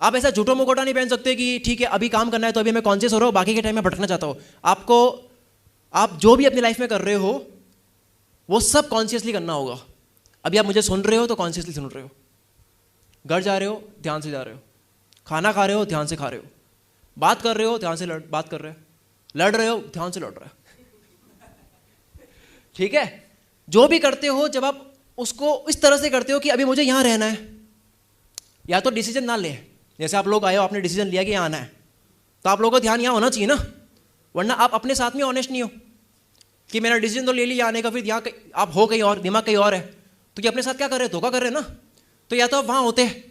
आप ऐसा झूठो मुखौटा नहीं पहन सकते कि ठीक है अभी काम करना है तो अभी मैं कॉन्शियस हो रहा हूँ, बाकी के टाइम में भटकना चाहता हूँ। आपको, आप जो भी अपनी लाइफ में कर रहे हो वो सब कॉन्शियसली करना होगा। अभी आप मुझे सुन रहे हो तो कॉन्शियसली सुन रहे हो, घर जा रहे हो ध्यान से जा रहे हो, खाना खा रहे हो ध्यान से खा रहे हो, बात कर रहे हो ध्यान से बात कर रहे हो, लड़ रहे हो ध्यान से लड़ रहे हो, ठीक है। जो भी करते हो जब आप उसको इस तरह से करते हो कि अभी मुझे यहां रहना है, या तो डिसीजन ना ले, जैसे आप लोग आए हो आपने डिसीजन लिया कि यहाँ आना है, तो आप लोगों का ध्यान यहाँ होना चाहिए ना, वरना आप अपने साथ में ऑनेस्ट नहीं हो। कि मैंने डिसीजन तो ले लिया आने का, फिर यहाँ आप हो कहीं और, दिमाग कहीं और है, तो ये अपने साथ क्या कर रहे हैं, धोखा कर रहे हैं ना। तो या तो आप वहाँ होते हैं,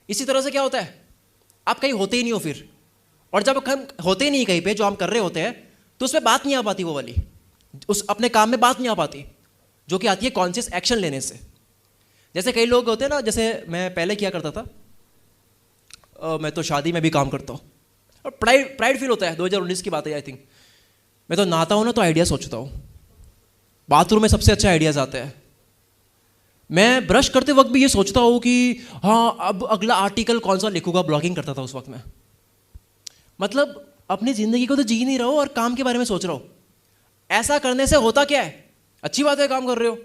इसी तरह से क्या होता है, आप कहीं होते ही नहीं हो फिर, और जब हम होते ही नहीं कहीं पे जो हम कर रहे होते हैं, तो उसमें बात नहीं आ पाती वो वाली, उस अपने काम में बात नहीं आ पाती, जो कि आती है कॉन्शियस एक्शन लेने से। जैसे कई लोग होते हैं ना, जैसे मैं पहले किया करता था, मैं तो शादी में भी काम करता हूँ और प्राइड फील होता है, 2019 की बात है आई थिंक। मैं तो नहाता हूँ ना तो आइडिया सोचता हूँ, बाथरूम में सबसे अच्छे आइडियाज़ आते हैं। मैं ब्रश करते वक्त भी ये सोचता हूँ कि हाँ अब अगला आर्टिकल कौन सा लिखूंगा, ब्लॉगिंग करता था उस वक्त में। मतलब अपनी ज़िंदगी को तो जी नहीं रहा हो और काम के बारे में सोच रहा हो। ऐसा करने से होता क्या है, अच्छी बात है काम कर रहे हो,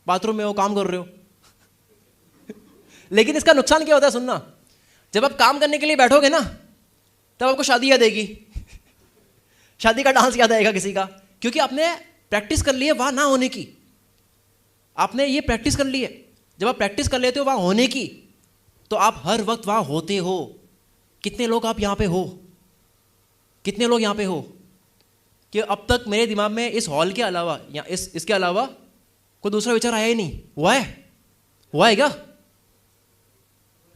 बाथरूम में हो काम कर रहे हो लेकिन इसका नुकसान क्या होता है सुनना, जब आप काम करने के लिए बैठोगे ना तब आपको शादी याद आएगी शादी का डांस याद आएगा किसी का, क्योंकि आपने प्रैक्टिस कर ली है वहां ना होने की। आपने ये प्रैक्टिस कर ली है, जब आप प्रैक्टिस कर लेते हो वहां होने की, तो आप हर वक्त वहां होते हो। कितने लोग आप यहां पे हो, कितने लोग यहां पे हो कि अब तक मेरे दिमाग में इस हॉल के अलावा या इसके अलावा कोई दूसरा विचार आया ही नहीं। हुआ है क्या?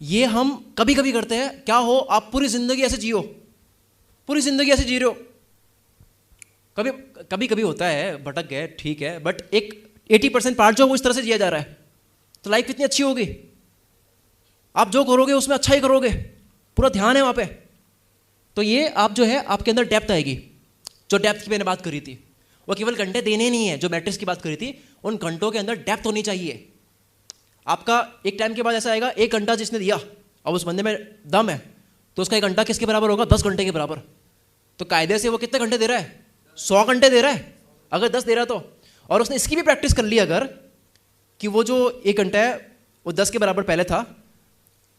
ये हम कभी कभी करते हैं। क्या हो, आप पूरी जिंदगी ऐसे जियो, पूरी जिंदगी ऐसे जी रहे हो। कभी कभी होता है भटक गए, ठीक है, बट एक 80% पार्ट जो वो इस तरह से जिया जा रहा है, तो लाइफ कितनी अच्छी होगी। आप जो करोगे उसमें अच्छा ही करोगे, पूरा ध्यान है वहाँ पे। तो ये आप जो है आपके अंदर डेप्थ आएगी। जो डेप्थ की मैंने बात करी थी वो केवल घंटे देने नहीं है, जो मैट्रिक्स की बात करी थी, उन घंटों के अंदर डेप्थ होनी चाहिए। आपका एक टाइम के बाद ऐसा आएगा, 1 घंटा जिसने दिया और उस बंदे में दम है, तो उसका 1 घंटा किसके बराबर होगा? 10 घंटे के बराबर। तो कायदे से वो कितने घंटे दे रहा है? 100 घंटे दे रहा है, अगर 10 दे रहा है तो। और उसने इसकी भी प्रैक्टिस कर ली अगर, कि वो जो 1 घंटा है वो 10 के बराबर पहले था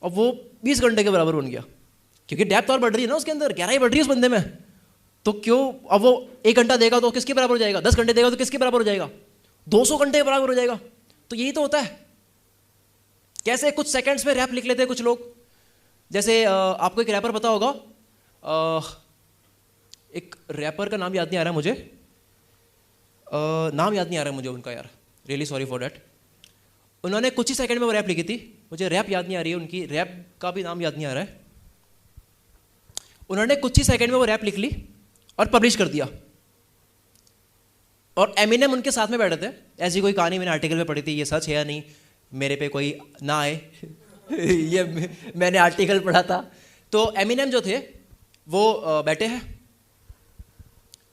और वो 20 घंटे के बराबर बन गया, क्योंकि डेप्थ और बढ़ रही है ना उसके अंदर, गहराई बढ़ रही है उस बंदे में। तो क्यों अब वो 1 घंटा देगा तो किसके बराबर हो जाएगा? 10 घंटे देगा तो किसके बराबर हो जाएगा? 200 घंटे के बराबर हो जाएगा। तो यही तो होता है। कैसे कुछ सेकंड्स में रैप लिख लेते हैं कुछ लोग। जैसे आपको एक रैपर पता होगा, एक रैपर का नाम याद नहीं आ रहा मुझे, नाम याद नहीं आ रहा मुझे उनका यार, रियली सॉरी फॉर डैट। उन्होंने कुछ ही सेकंड में वो रैप लिखी थी, मुझे रैप याद नहीं आ रही है, उनकी रैप का भी नाम याद नहीं आ रहा है। उन्होंने कुछ ही सेकंड में वो रैप लिख ली और पब्लिश कर दिया। और एमिनेम उनके साथ में बैठे थे। ऐसी कोई कहानी मैंने आर्टिकल में पढ़ी थी, ये सच है या नहीं मेरे पे कोई ना आए ये मैंने आर्टिकल पढ़ा था। तो एमिनेम जो थे वो बैठे हैं,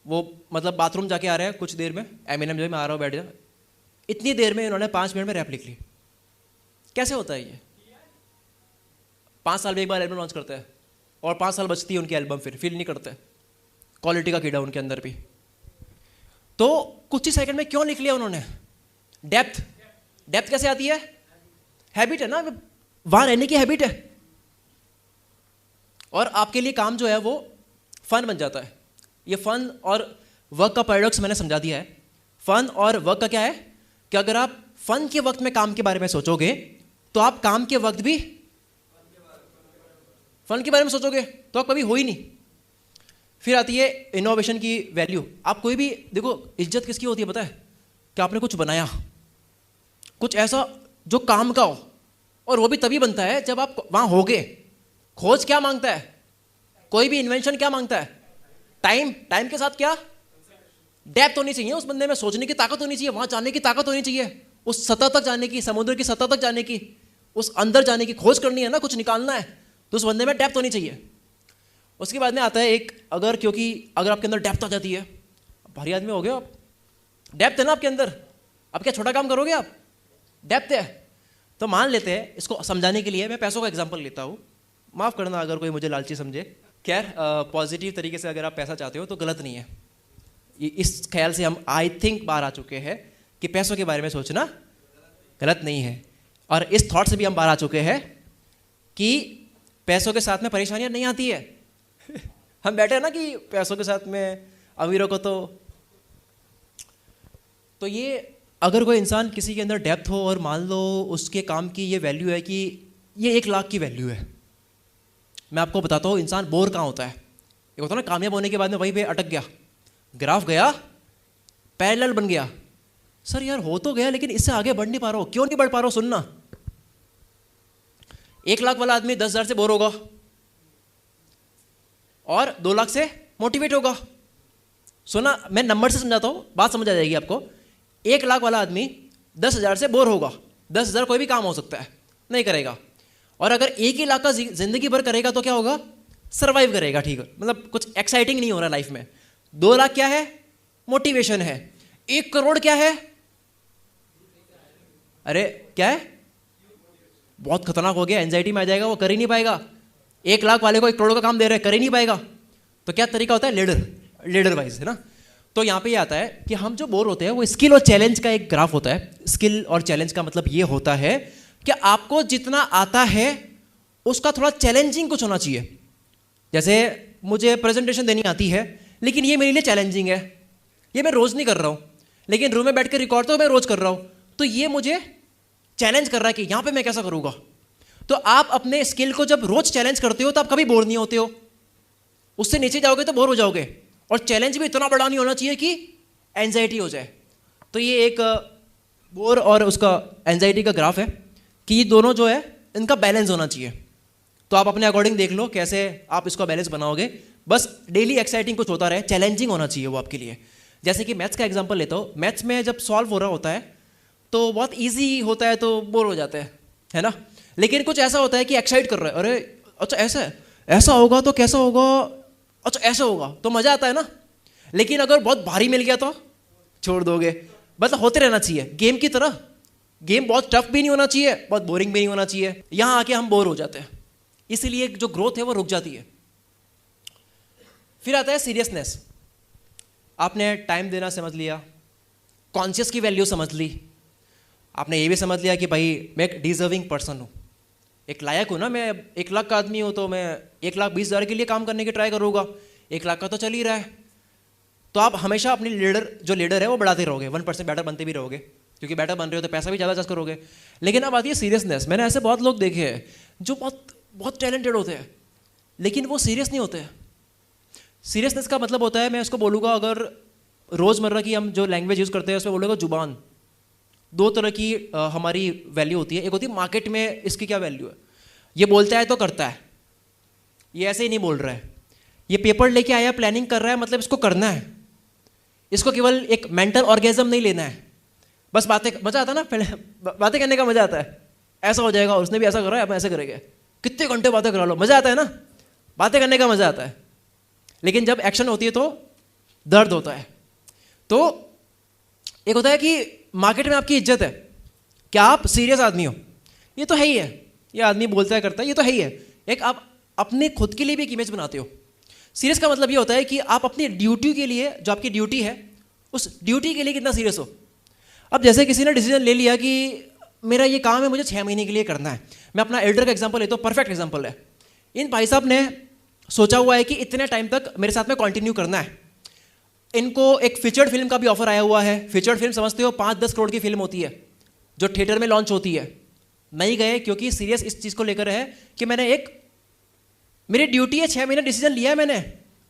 वो मतलब बाथरूम जाके आ रहे हैं कुछ देर में, एमिनेम जो है मैं आ रहा हूँ बैठ जा, इतनी देर में इन्होंने 5 मिनट में रैप लिख ली। कैसे होता है ये? 5 साल में एक बार एल्बम लॉन्च करते हैं और 5 साल बचती है उनकी एल्बम, फिर फील नहीं करते। क्वालिटी का कीड़ा उनके अंदर भी। तो कुछ ही सेकंड में क्यों लिख लिया उन्होंने? डेप्थ। डेप्थ कैसे आती है? हैबिट है ना, वहां रहने की हैबिट है। और आपके लिए काम जो है वो फन बन जाता है। ये फन और वर्क का पैराडॉक्स मैंने समझा दिया है। फन और वर्क का क्या है कि अगर आप फन के वक्त में काम के बारे में सोचोगे तो आप काम के वक्त भी फन के बारे में सोचोगे, तो आप कभी हो ही नहीं। फिर आती है इनोवेशन की वैल्यू। आप कोई भी देखो, इज्जत किसकी होती है पता है? कि आपने कुछ बनाया, कुछ ऐसा जो काम का हो, और वो भी तभी बनता है जब आप वहां होगे। खोज क्या मांगता है? कोई भी इन्वेंशन क्या मांगता है? टाइम। टाइम के साथ क्या? डेप्थ होनी चाहिए उस बंदे में, सोचने की ताकत होनी चाहिए, वहां जाने की ताकत होनी चाहिए, उस सतह तक जाने की, समुद्र की सतह तक जाने की, उस अंदर जाने की खोज करनी है ना, कुछ निकालना है, तो उस बंदे में डेप्थ होनी चाहिए। उसके बाद में आता है एक अगर, क्योंकि अगर आपके अंदर डेप्थ आ जाती है, भारी आदमी हो गए आप, डेप्थ है ना आपके अंदर, अब क्या छोटा काम करोगे आप? डेप्थ है। तो मान लेते हैं, इसको समझाने के लिए मैं पैसों का एग्जांपल लेता हूँ, माफ़ करना अगर कोई मुझे लालची समझे। खैर पॉजिटिव तरीके से अगर आप पैसा चाहते हो तो गलत नहीं है। इस ख्याल से हम आई थिंक बाहर आ चुके हैं कि पैसों के बारे में सोचना गलत नहीं है। और इस थॉट से भी हम बाहर आ चुके हैं कि पैसों के साथ में परेशानियां नहीं आती है हम बैठे हैं ना कि पैसों के साथ में अमीरों को तो ये अगर कोई इंसान किसी के अंदर डेप्थ हो और मान लो उसके काम की ये वैल्यू है कि ये 1 लाख की वैल्यू है। मैं आपको बताता हूँ इंसान बोर कहाँ होता है। एक होता है ना कामयाब होने के बाद में वहीं पे अटक गया, ग्राफ गया, पैरेलल बन गया। सर यार हो तो गया, लेकिन इससे आगे बढ़ नहीं पा रहा हो। क्यों नहीं बढ़ पा रहा हो? सुनना, 1 लाख वाला आदमी 10,000 से बोर होगा और 2 लाख से मोटिवेट होगा। सुना, मैं नंबर से समझाता हूं, बात समझ आ जाएगी आपको। 1 लाख वाला आदमी 10,000 से बोर होगा। 10,000 कोई भी काम हो सकता है, नहीं करेगा। और अगर 1 ही लाख का जिंदगी भर करेगा तो क्या होगा? सर्वाइव करेगा, ठीक है, मतलब कुछ एक्साइटिंग नहीं हो रहा लाइफ में। 2 लाख क्या है? मोटिवेशन है। 1 करोड़ क्या है? अरे क्या है? बहुत खतरनाक हो गया, एंजाइटी में आ जाएगा, वो कर ही नहीं पाएगा। 1 लाख वाले को 1 करोड़ का काम दे रहे हैं, कर ही नहीं पाएगा। तो क्या तरीका होता है? लेडर वाइज, है ना। तो यहाँ पे ये आता है कि हम जो बोर होते हैं वो स्किल और चैलेंज का एक ग्राफ होता है। स्किल और चैलेंज का मतलब ये होता है कि आपको जितना आता है उसका थोड़ा चैलेंजिंग कुछ होना चाहिए। जैसे मुझे प्रेजेंटेशन देनी आती है, लेकिन ये मेरे लिए चैलेंजिंग है, ये मैं रोज़ नहीं कर रहा हूँ, लेकिन रूम में बैठ कर रिकॉर्ड तो मैं रोज़ कर रहा हूँ, तो ये मुझे चैलेंज कर रहा है कि यहाँ पे मैं कैसा करूँगा। तो आप अपने स्किल को जब रोज़ चैलेंज करते हो तो आप कभी बोर नहीं होते हो। उससे नीचे जाओगे तो बोर हो जाओगे। और चैलेंज भी इतना बड़ा नहीं होना चाहिए कि एंजाइटी हो जाए। तो ये एक बोर और उसका एंजाइटी का ग्राफ है कि ये दोनों जो है इनका बैलेंस होना चाहिए। तो आप अपने अकॉर्डिंग देख लो कैसे आप इसका बैलेंस बनाओगे। बस डेली एक्साइटिंग कुछ होता रहे, चैलेंजिंग होना चाहिए वो आपके लिए। जैसे कि मैथ्स का एग्जांपल लेता हूँ। मैथ्स में जब सॉल्व हो रहा होता है तो बहुत ईजी होता है तो बोर हो जाते हैं, है ना। लेकिन कुछ ऐसा होता है कि एक्साइट कर रहा है, अरे अच्छा ऐसा है, ऐसा होगा तो कैसा होगा, अच्छा ऐसा होगा, तो मज़ा आता है ना। लेकिन अगर बहुत भारी मिल गया तो छोड़ दोगे। मतलब होते रहना चाहिए गेम की तरह। गेम बहुत टफ भी नहीं होना चाहिए, बहुत बोरिंग भी नहीं होना चाहिए। यहाँ आके हम बोर हो जाते हैं, इसीलिए जो ग्रोथ है वो रुक जाती है। फिर आता है सीरियसनेस। आपने टाइम देना समझ लिया, कॉन्शियस की वैल्यू समझ ली, आपने ये भी समझ लिया कि भाई मैं एक डिजर्विंग पर्सन हूँ, एक लायक हूँ ना। मैं 1 लाख का आदमी हूँ तो मैं 1,20,000 के लिए काम करने की ट्राई करूँगा। 1 लाख का तो चल ही रहा है। तो आप हमेशा अपनी जो लीडर है वो बढ़ाते रहोगे, 1% बेटर बनते भी रहोगे, क्योंकि बेटर बन रहे हो तो पैसा भी ज़्यादा चार्ज करोगे। लेकिन अब आती है सीरियसनेस। मैंने ऐसे बहुत लोग देखे हैं जो बहुत टैलेंटेड होते हैं, लेकिन वो सीरियस नहीं होते हैं। सीरियसनेस का मतलब होता है, मैं उसको बोलूँगा, अगर रोज़मर्रा की हम जो लैंग्वेज यूज़ करते हैं उसमें बोलूँगा जुबान। 2 तरह की हमारी वैल्यू होती है। एक होती है मार्केट में इसकी क्या वैल्यू है, ये बोलता है तो करता है, ये ऐसे ही नहीं बोल रहा है, ये पेपर लेके आया प्लानिंग कर रहा है, मतलब इसको करना है, इसको केवल एक मेंटल ऑर्गेजम नहीं लेना है, बस बातें, मज़ा आता है ना, पहले बातें करने का मज़ा आता है। ऐसा हो जाएगा, उसने भी ऐसा करा है, अब ऐसे करेंगे, कितने घंटे बातें करा लो, मज़ा आता है ना, बातें करने का मज़ा आता है। लेकिन जब एक्शन होती है तो दर्द होता है। तो एक होता है कि मार्केट में आपकी इज्जत है, क्या आप सीरियस आदमी हो, ये तो है ही है, ये आदमी बोलता है करता है, ये तो है ही है। एक आप अपने खुद के लिए भी एक इमेज बनाते हो। सीरियस का मतलब ये होता है कि आप अपनी ड्यूटी के लिए, जो आपकी ड्यूटी है, उस ड्यूटी के लिए कितना सीरियस हो। अब जैसे किसी ने डिसीजन ले लिया कि मेरा ये काम है, मुझे 6 महीने के लिए करना है। मैं अपना एल्डर का एग्जांपल लेता हूँ, परफेक्ट एग्जांपल है। इन भाई साहब ने सोचा हुआ है कि इतने टाइम तक मेरे साथ में कंटिन्यू करना है। इनको एक फीचर्ड फिल्म का भी ऑफर आया हुआ है। फीचर्ड फिल्म समझते हो, 5-10 करोड़ की फिल्म होती है जो थिएटर में लॉन्च होती है। नहीं गए क्योंकि सीरियस इस चीज़ को लेकर है कि मेरी ड्यूटी है, 6 महीने डिसीजन लिया है मैंने,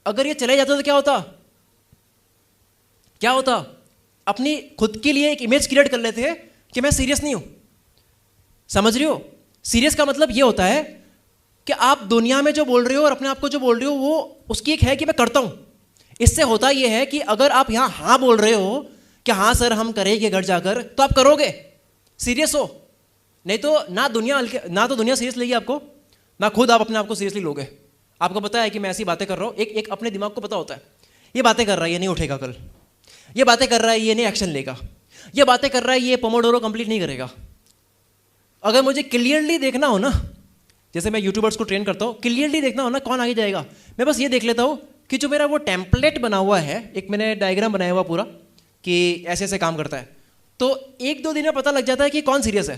अगर ये चले जाता तो क्या होता। अपनी खुद के लिए एक इमेज क्रिएट कर लेते हैं कि मैं सीरियस नहीं हूं। समझ रहे हो? सीरियस का मतलब ये होता है कि आप दुनिया में जो बोल रहे हो और अपने आप को जो बोल रहे हो वो उसकी एक है कि मैं करता हूं। इससे होता यह है कि अगर आप यहां हाँ बोल रहे हो कि हाँ सर हम करेंगे घर जाकर, तो आप करोगे, सीरियस हो। नहीं तो ना तो दुनिया सीरियस लेगी आपको, ना खुद आप अपने आप को सीरियसली लोगे। आपको पता है कि मैं ऐसी बातें कर रहा हूँ, एक अपने दिमाग को पता होता है ये बातें कर रहा है, ये नहीं उठेगा कल, ये बातें कर रहा है, ये नहीं एक्शन लेगा, ये बातें कर रहा है, ये पोमोडोरो कंप्लीट नहीं करेगा। अगर मुझे क्लियरली देखना हो ना, जैसे मैं यूट्यूबर्स को ट्रेन करता हूँ, क्लियरली देखना हो ना कौन आगे जाएगा, मैं बस ये देख लेता हूँ कि जो मेरा वो टेम्पलेट बना हुआ है, एक मैंने डायग्राम बनाया हुआ पूरा कि ऐसे ऐसे काम करता है, तो 1-2 दिन में पता लग जाता है कि कौन सीरियस है।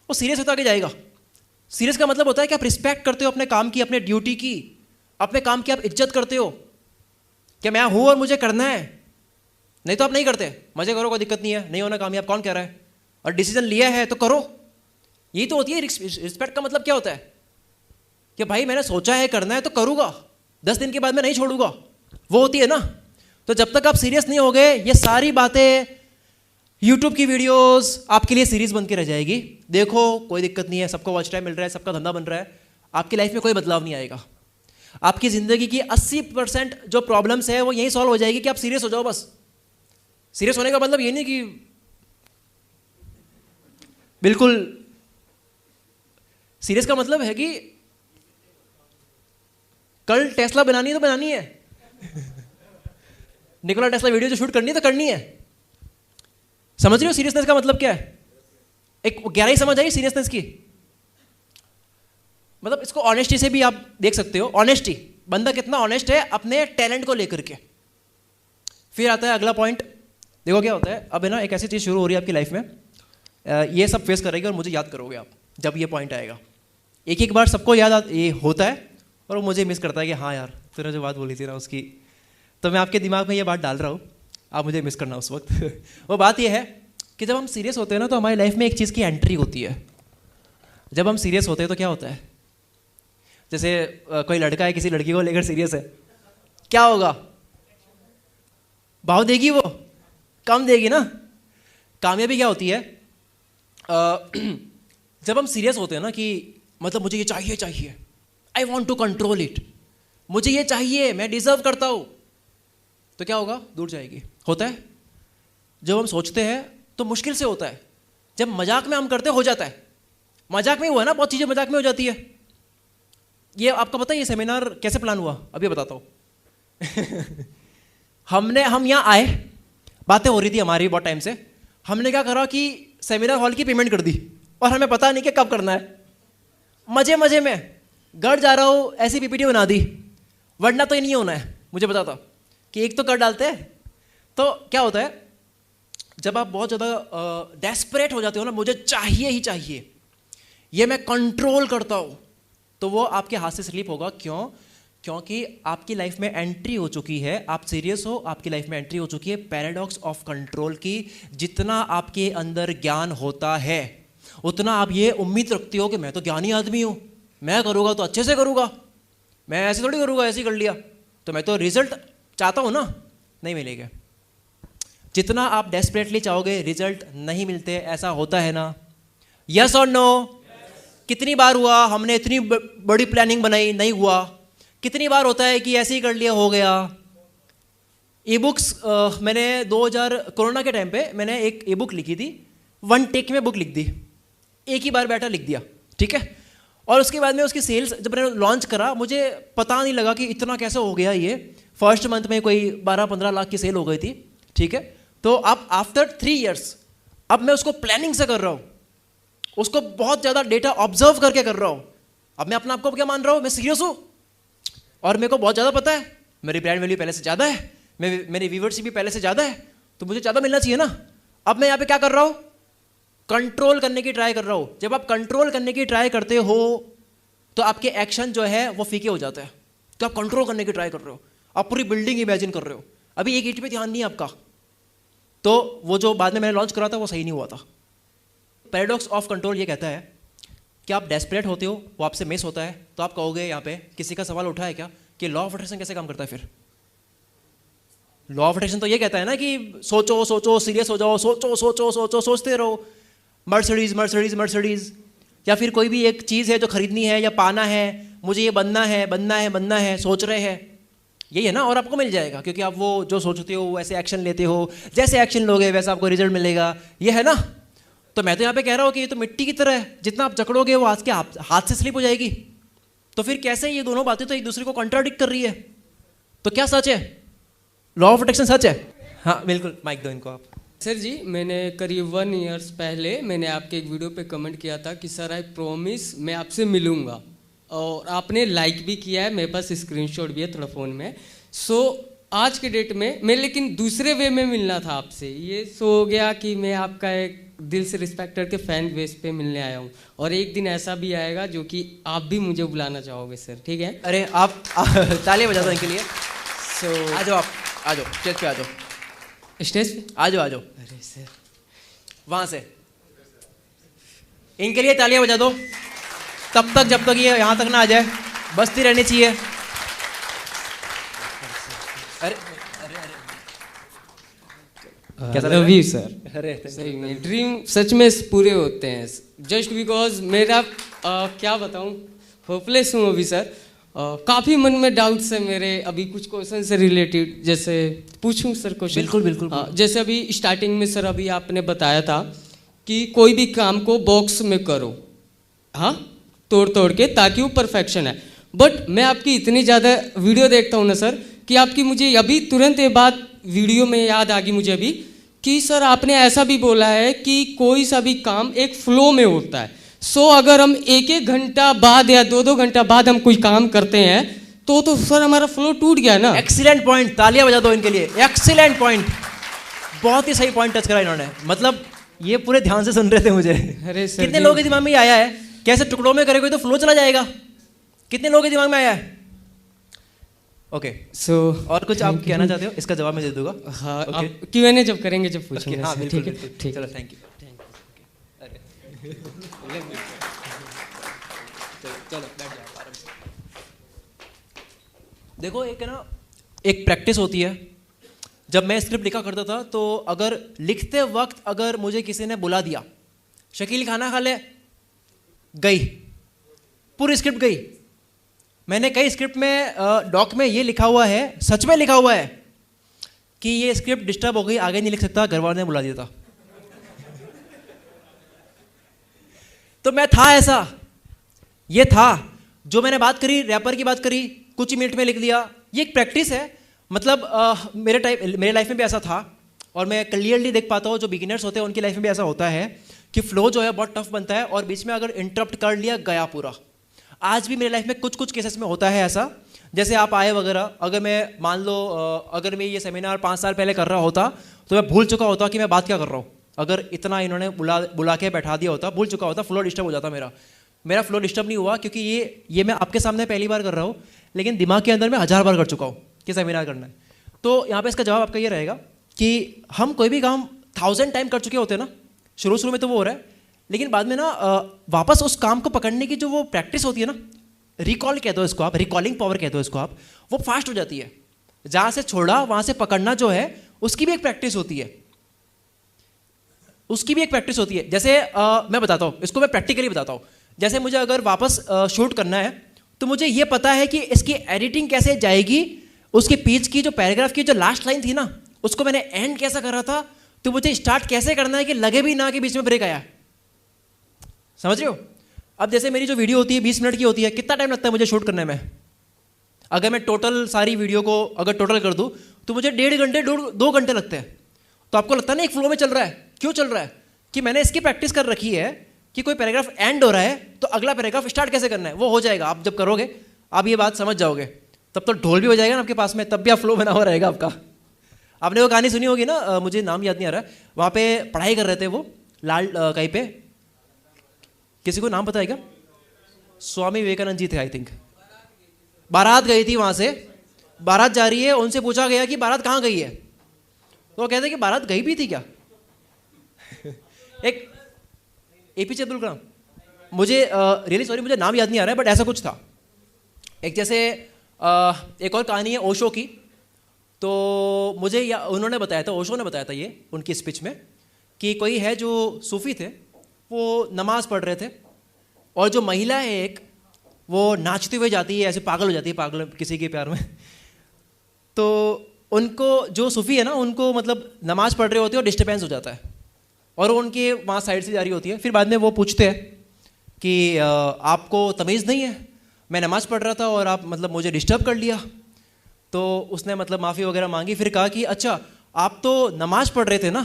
वो सीरियस होता आगे जाएगा। सीरियस का मतलब होता है कि आप रिस्पेक्ट करते हो अपने काम की, अपने ड्यूटी की, अपने काम की आप इज्जत करते हो कि मैं हूँ और मुझे करना है। नहीं तो आप नहीं करते, मजे करो, कोई दिक्कत नहीं है, नहीं होना कामयाब कौन कह रहा है, और डिसीजन लिया है तो करो। यही तो होती है रिस्पेक्ट का मतलब। क्या होता है कि भाई मैंने सोचा है करना है तो करूँगा, 10 दिन के बाद मैं नहीं छोड़ूंगा, वो होती है ना। तो जब तक आप सीरियस नहीं होगे, ये सारी बातें, यूट्यूब की वीडियोस आपके लिए सीरीज बन के रह जाएगी। देखो कोई दिक्कत नहीं है, सबको वॉच टाइम मिल रहा है, सबका धंधा बन रहा है, आपकी लाइफ में कोई बदलाव नहीं आएगा। आपकी ज़िंदगी की 80% जो प्रॉब्लम्स है वो यही सॉल्व हो जाएगी कि आप सीरियस हो जाओ बस। सीरियस होने का मतलब ये नहीं कि बिल्कुल, सीरियस का मतलब है कि कल टेस्ला बनानी है तो बनानी है निकोला टेस्ला वीडियो जो शूट करनी है तो करनी है। समझ रहे हो सीरियसनेस का मतलब क्या है? एक गहराई समझ आई सीरियसनेस की? मतलब इसको ऑनेस्टी से भी आप देख सकते हो। ऑनेस्टी, बंदा कितना ऑनेस्ट है अपने टैलेंट को लेकर के। फिर आता है अगला पॉइंट। देखो क्या होता है, अब है ना एक ऐसी चीज़ शुरू हो रही है आपकी लाइफ में, ये सब फेस करेंगे और मुझे याद करोगे आप जब ये पॉइंट आएगा। एक एक बार सबको याद ये होता है और वो मुझे मिस करता है कि हाँ यार तूने जो बात बोली थी ना उसकी, तो मैं आपके दिमाग में ये बात डाल रहा हूँ, आप मुझे मिस करना उस वक्त वो बात ये है कि जब हम सीरियस होते हैं ना तो हमारी लाइफ में एक चीज़ की एंट्री होती है। जब हम सीरियस होते हैं तो क्या होता है, जैसे कोई लड़का है किसी लड़की को लेकर सीरियस है, क्या होगा? भाव देगी वो, कम देगी ना। कामयाबी क्या होती है, जब हम सीरियस होते हैं ना कि मतलब मुझे ये चाहिए चाहिए, I want to control it, मुझे ये चाहिए, मैं डिजर्व करता हूँ, तो क्या होगा? दूर जाएगी। होता है जब हम सोचते हैं तो मुश्किल से होता है, जब मजाक में हम करते हो जाता है। मजाक में हुआ ना, बहुत चीज़ें मजाक में हो जाती है। ये आपका पता है ये सेमिनार कैसे प्लान हुआ? अभी बताता हूँ हम यहाँ आए, बातें हो रही थी हमारी बहुत टाइम से, हमने क्या करा कि सेमिनार हॉल की पेमेंट कर दी और हमें पता नहीं कि कब करना है। मजे मजे में घर जा रहा हूँ, ऐसी पीपीटी बना दी, वरना तो ये नहीं होना है। मुझे पता था कि एक तो कर डालते हैं। तो क्या होता है जब आप बहुत ज़्यादा डेस्परेट हो जाते हो ना, मुझे चाहिए ही चाहिए, ये मैं कंट्रोल करता हूँ, तो वो आपके हाथ से स्लिप होगा। क्यों? क्योंकि आपकी लाइफ में एंट्री हो चुकी है, आप सीरियस हो, आपकी लाइफ में एंट्री हो चुकी है पैराडॉक्स ऑफ कंट्रोल की। जितना आपके अंदर ज्ञान होता है उतना आप ये उम्मीद रखते हो कि मैं तो ज्ञानी आदमी हूँ, मैं करूँगा तो अच्छे से करूँगा, मैं ऐसे थोड़ी करूँगा, ऐसे ही कर लिया तो मैं तो रिजल्ट चाहता हूँ ना, नहीं मिलेगा। जितना आप डेस्परेटली चाहोगे रिजल्ट नहीं मिलते, ऐसा होता है ना? Yes or no? कितनी बार हुआ हमने इतनी बड़ी प्लानिंग बनाई, नहीं हुआ? कितनी बार होता है कि ऐसे ही कर लिया, हो गया? ई बुक्स मैंने 2000 कोरोना के टाइम पे मैंने एक ई बुक लिखी थी, 1 टेक में बुक लिख दी, एक ही बार बैठा लिख दिया, ठीक है। और उसके बाद में उसकी सेल्स जब मैंने लॉन्च करा, मुझे पता नहीं लगा कि इतना कैसे हो गया ये। फर्स्ट मंथ में कोई 12-15 लाख की सेल हो गई थी, ठीक है। तो अब आफ्टर 3 इयर्स अब मैं उसको प्लानिंग से कर रहा हूँ, उसको बहुत ज़्यादा डेटा ऑब्जर्व करके कर रहा हूँ। अब मैं अपने आप को क्या मान रहा हूँ, मैं सीरियस हूँ और मेरे को बहुत ज़्यादा पता है, मेरी ब्रांड वैल्यू पहले से ज़्यादा है, मेरी व्यूअरशिप भी पहले से ज़्यादा है, तो मुझे ज़्यादा मिलना चाहिए ना। अब मैं यहाँ पे क्या कर रहा हूँ, कंट्रोल करने की ट्राई कर रहा हूँ। जब आप कंट्रोल करने की ट्राई करते हो तो आपके एक्शन जो है वो फीके हो जाते हैं। तो आप कंट्रोल करने की ट्राई कर रहे हो, आप पूरी बिल्डिंग इमेजिन कर रहे हो, अभी एक ईंट पे ध्यान नहीं है आपका, तो वो जो बाद में मैंने लॉन्च करा था वो सही नहीं हुआ था। पैराडॉक्स ऑफ कंट्रोल ये कहता है कि आप डेस्परेट होते हो, वो आपसे मिस होता है, तो आप कहोगे यहाँ पे किसी का सवाल उठा है क्या कि लॉ ऑफ अट्रैक्शन कैसे काम करता है? फिर लॉ ऑफ अट्रैक्शन तो ये कहता है ना कि सोचो सोचो, सीरियस हो जाओ, सोचो सोचो सोचो, सोचते रहो, मर्सिडीज मर्सिडीज मर्सिडीज, या फिर कोई भी एक चीज़ है जो खरीदनी है या पाना है, मुझे ये बनना है बनना है बनना है, सोच रहे हैं, यही है ना। और आपको मिल जाएगा क्योंकि आप वो जो सोचते हो वैसे एक्शन लेते हो, जैसे एक्शन लोगे वैसा आपको रिजल्ट मिलेगा, ये है ना। तो मैं तो यहाँ पे कह रहा हूँ कि ये तो मिट्टी की तरह है, जितना आप जकड़ोगे वो आज के हाथ से स्लिप हो जाएगी। तो फिर कैसे ये दोनों बातें तो एक दूसरे को कॉन्ट्राडिक्ट कर रही है, तो क्या सच है? लॉ ऑफ अट्रैक्शन सच है? हाँ बिल्कुल, माइक दो इनको आप। सर जी, मैंने करीब 1 ईयर्स पहले मैंने आपके एक वीडियो पे कमेंट किया था कि सर आई प्रॉमिस मैं आपसे मिलूंगा, और आपने लाइक भी किया है, मेरे पास स्क्रीनशॉट भी है थोड़ा फ़ोन में। सो आज के डेट में मैं लेकिन दूसरे वे में मिलना था आपसे, ये सो हो गया कि मैं आपका एक दिल से रिस्पेक्ट करके फ़ैन बेस पे मिलने आया हूँ, और एक दिन ऐसा भी आएगा जो कि आप भी मुझे बुलाना चाहोगे सर, ठीक है? अरे आप तालियां बजा दो इनके लिए। सो आ जाओ, आप आ जाओ, स्टेज पे आ जाओ, स्टेज पे आ जाओ, आ जाओ, अरे सर वहाँ से इनके लिए तालियां बजा दो, तब तक जब तक ये यहाँ तक ना आ जाए, बजती रहनी चाहिए। अरे अरे अरे कैसा लव यू सर। अरे सही में ड्रीम सच में पूरे होते हैं जस्ट बिकॉज मेरा क्या बताऊं होपलेस हूँ अभी सर। काफ़ी मन में डाउट्स है मेरे अभी कुछ क्वेश्चन से रिलेटेड, जैसे पूछूं सर क्वेश्चन? बिल्कुल बिल्कुल। जैसे अभी स्टार्टिंग में सर अभी आपने बताया था कि कोई भी काम को बॉक्स में करो, हाँ, तोड़ तोड़ के, ताकि वो परफेक्शन है। बट मैं आपकी इतनी ज़्यादा वीडियो देखता हूँ ना सर कि आपकी मुझे अभी तुरंत ये बात वीडियो में याद आ गई मुझे अभी कि सर आपने ऐसा भी बोला है कि कोई सा भी काम एक फ्लो में होता है। सो अगर हम एक एक घंटा बाद या दो दो घंटा बाद हम कोई काम करते हैं तो सर हमारा फ्लो टूट गया ना। एक्सीलेंट पॉइंट, तालियां बजा दो इनके लिए, एक्सीलेंट पॉइंट, बहुत ही सही पॉइंट टच करा इन्होंने। मतलब ये पूरे ध्यान से सुन रहे थे मुझे। अरे सर कितने लोगों के दिमाग में ये आया है कैसे टुकड़ों में करे कोई तो फ्लो चला जाएगा? कितने लोगों के दिमाग में आया है? ओके सो और कुछ आप कहना चाहते हो? इसका जवाब मैं दे दूंगा। हाँ, Okay. आप Q&A जब करेंगे जब पूछेंगे। हाँ बिल्कुल ठीक है, बिल्कुल। ठीक। चलो थैंक यू। चलो बैठ जाओ आराम से। देखो एक है ना, एक प्रैक्टिस होती है। जब मैं स्क्रिप्ट लिखा करता था तो अगर लिखते वक्त अगर मुझे किसी ने बुला दिया शकील खाना खा ले, गई पूरी स्क्रिप्ट गई। मैंने कई स्क्रिप्ट में डॉक में ये लिखा हुआ है, सच में लिखा हुआ है कि ये स्क्रिप्ट डिस्टर्ब हो गई, आगे नहीं लिख सकता, घर वालों ने बुला दिया था। तो मैं था ऐसा, ये था जो मैंने बात करी, रैपर की बात करी, कुछ ही मिनट में लिख दिया। ये एक प्रैक्टिस है। मतलब मेरे लाइफ में भी ऐसा था और मैं क्लियरली देख पाता हूँ जो बिगिनर्स होते हैं उनकी लाइफ में भी ऐसा होता है कि फ्लो जो है बहुत टफ बनता है और बीच में अगर इंटरप्ट कर लिया गया पूरा। आज भी मेरे लाइफ में कुछ कुछ केसेस में होता है ऐसा। जैसे आप आए वगैरह, अगर मैं मान लो अगर मैं ये सेमिनार 5 साल पहले कर रहा होता तो मैं भूल चुका होता कि मैं बात क्या कर रहा हूँ। अगर इतना इन्होंने बुला के बैठा दिया होता, भूल चुका होता, फ्लो डिस्टर्ब हो जाता मेरा फ्लो डिस्टर्ब नहीं हुआ क्योंकि ये मैं आपके सामने पहली बार कर रहा हूँ, लेकिन दिमाग के अंदर मैं 1000 बार कर चुका हूँ कि सेमिनार करना है। तो यहाँ पे इसका जवाब आपका ये रहेगा कि हम कोई भी काम 1000 टाइम कर चुके होते हैं ना, शुरू में तो वो हो रहा है, लेकिन बाद में ना वापस उस काम को पकड़ने की जो वो प्रैक्टिस होती है ना, रिकॉल कहते हो इसको आप, रिकॉलिंग पावर कहते हो इसको आप, वो फास्ट हो जाती है। जहाँ से छोड़ा वहाँ से पकड़ना जो है उसकी भी एक प्रैक्टिस होती है, उसकी भी एक प्रैक्टिस होती है। जैसे मैं बताता हूँ इसको, मैं प्रैक्टिकली बताता हूँ। जैसे मुझे अगर वापस शूट करना है तो मुझे ये पता है कि इसकी एडिटिंग कैसे जाएगी, उसके पीच की जो पैराग्राफ की जो लास्ट लाइन थी ना उसको मैंने एंड कैसा करा था, तो मुझे स्टार्ट कैसे करना है कि लगे भी ना कि बीच में ब्रेक आया। समझ रहे हो? अब जैसे मेरी जो वीडियो होती है 20 मिनट की होती है, कितना टाइम लगता है मुझे शूट करने में? अगर मैं टोटल सारी वीडियो को अगर टोटल कर दूं तो मुझे 1.5 घंटे 2 घंटे लगते हैं। तो आपको लगता है ना एक फ्लो में चल रहा है। क्यों चल रहा है? कि मैंने इसकी प्रैक्टिस कर रखी है कि कोई पैराग्राफ एंड हो रहा है तो अगला पैराग्राफ स्टार्ट कैसे करना है, वो हो जाएगा। आप जब करोगे आप ये बात समझ जाओगे, तब तो ढोल भी हो जाएगा ना आपके पास में, तब भी आप फ्लो बना हुआ रहेगा आपका। आपने वो कहानी सुनी होगी ना, मुझे नाम याद नहीं आ रहा, वहाँ पे पढ़ाई कर रहे थे वो लाल कहीं पे, किसी को नाम पता है क्या? स्वामी विवेकानंद जी थे आई थिंक। बारात गई थी, वहाँ से बारात जा रही है, उनसे पूछा गया कि बारात कहाँ गई है, तो वो कहते कि बारात गई भी थी क्या? एक एपीजे अब्दुल कलाम, मुझे रियली सॉरी मुझे नाम याद नहीं आ रहा है, बट ऐसा कुछ था। एक जैसे एक और कहानी है ओशो की, तो मुझे उन्होंने बताया था, ओशो ने बताया था ये उनकी स्पीच में, कि कोई है जो सूफी थे, वो नमाज पढ़ रहे थे और जो महिला है एक, वो नाचते हुए जाती है, ऐसे पागल हो जाती है, पागल किसी के प्यार में। तो उनको जो सूफी है ना, उनको मतलब नमाज पढ़ रहे होते हैं और डिस्टर्बेंस हो जाता है और वो उनके वहाँ साइड से जा रही होती है। फिर बाद में वो पूछते हैं कि आपको तमीज़ नहीं है, मैं नमाज पढ़ रहा था और आप मतलब मुझे डिस्टर्ब कर लिया। तो उसने मतलब माफ़ी वगैरह मांगी, फिर कहा कि अच्छा आप तो नमाज पढ़ रहे थे ना,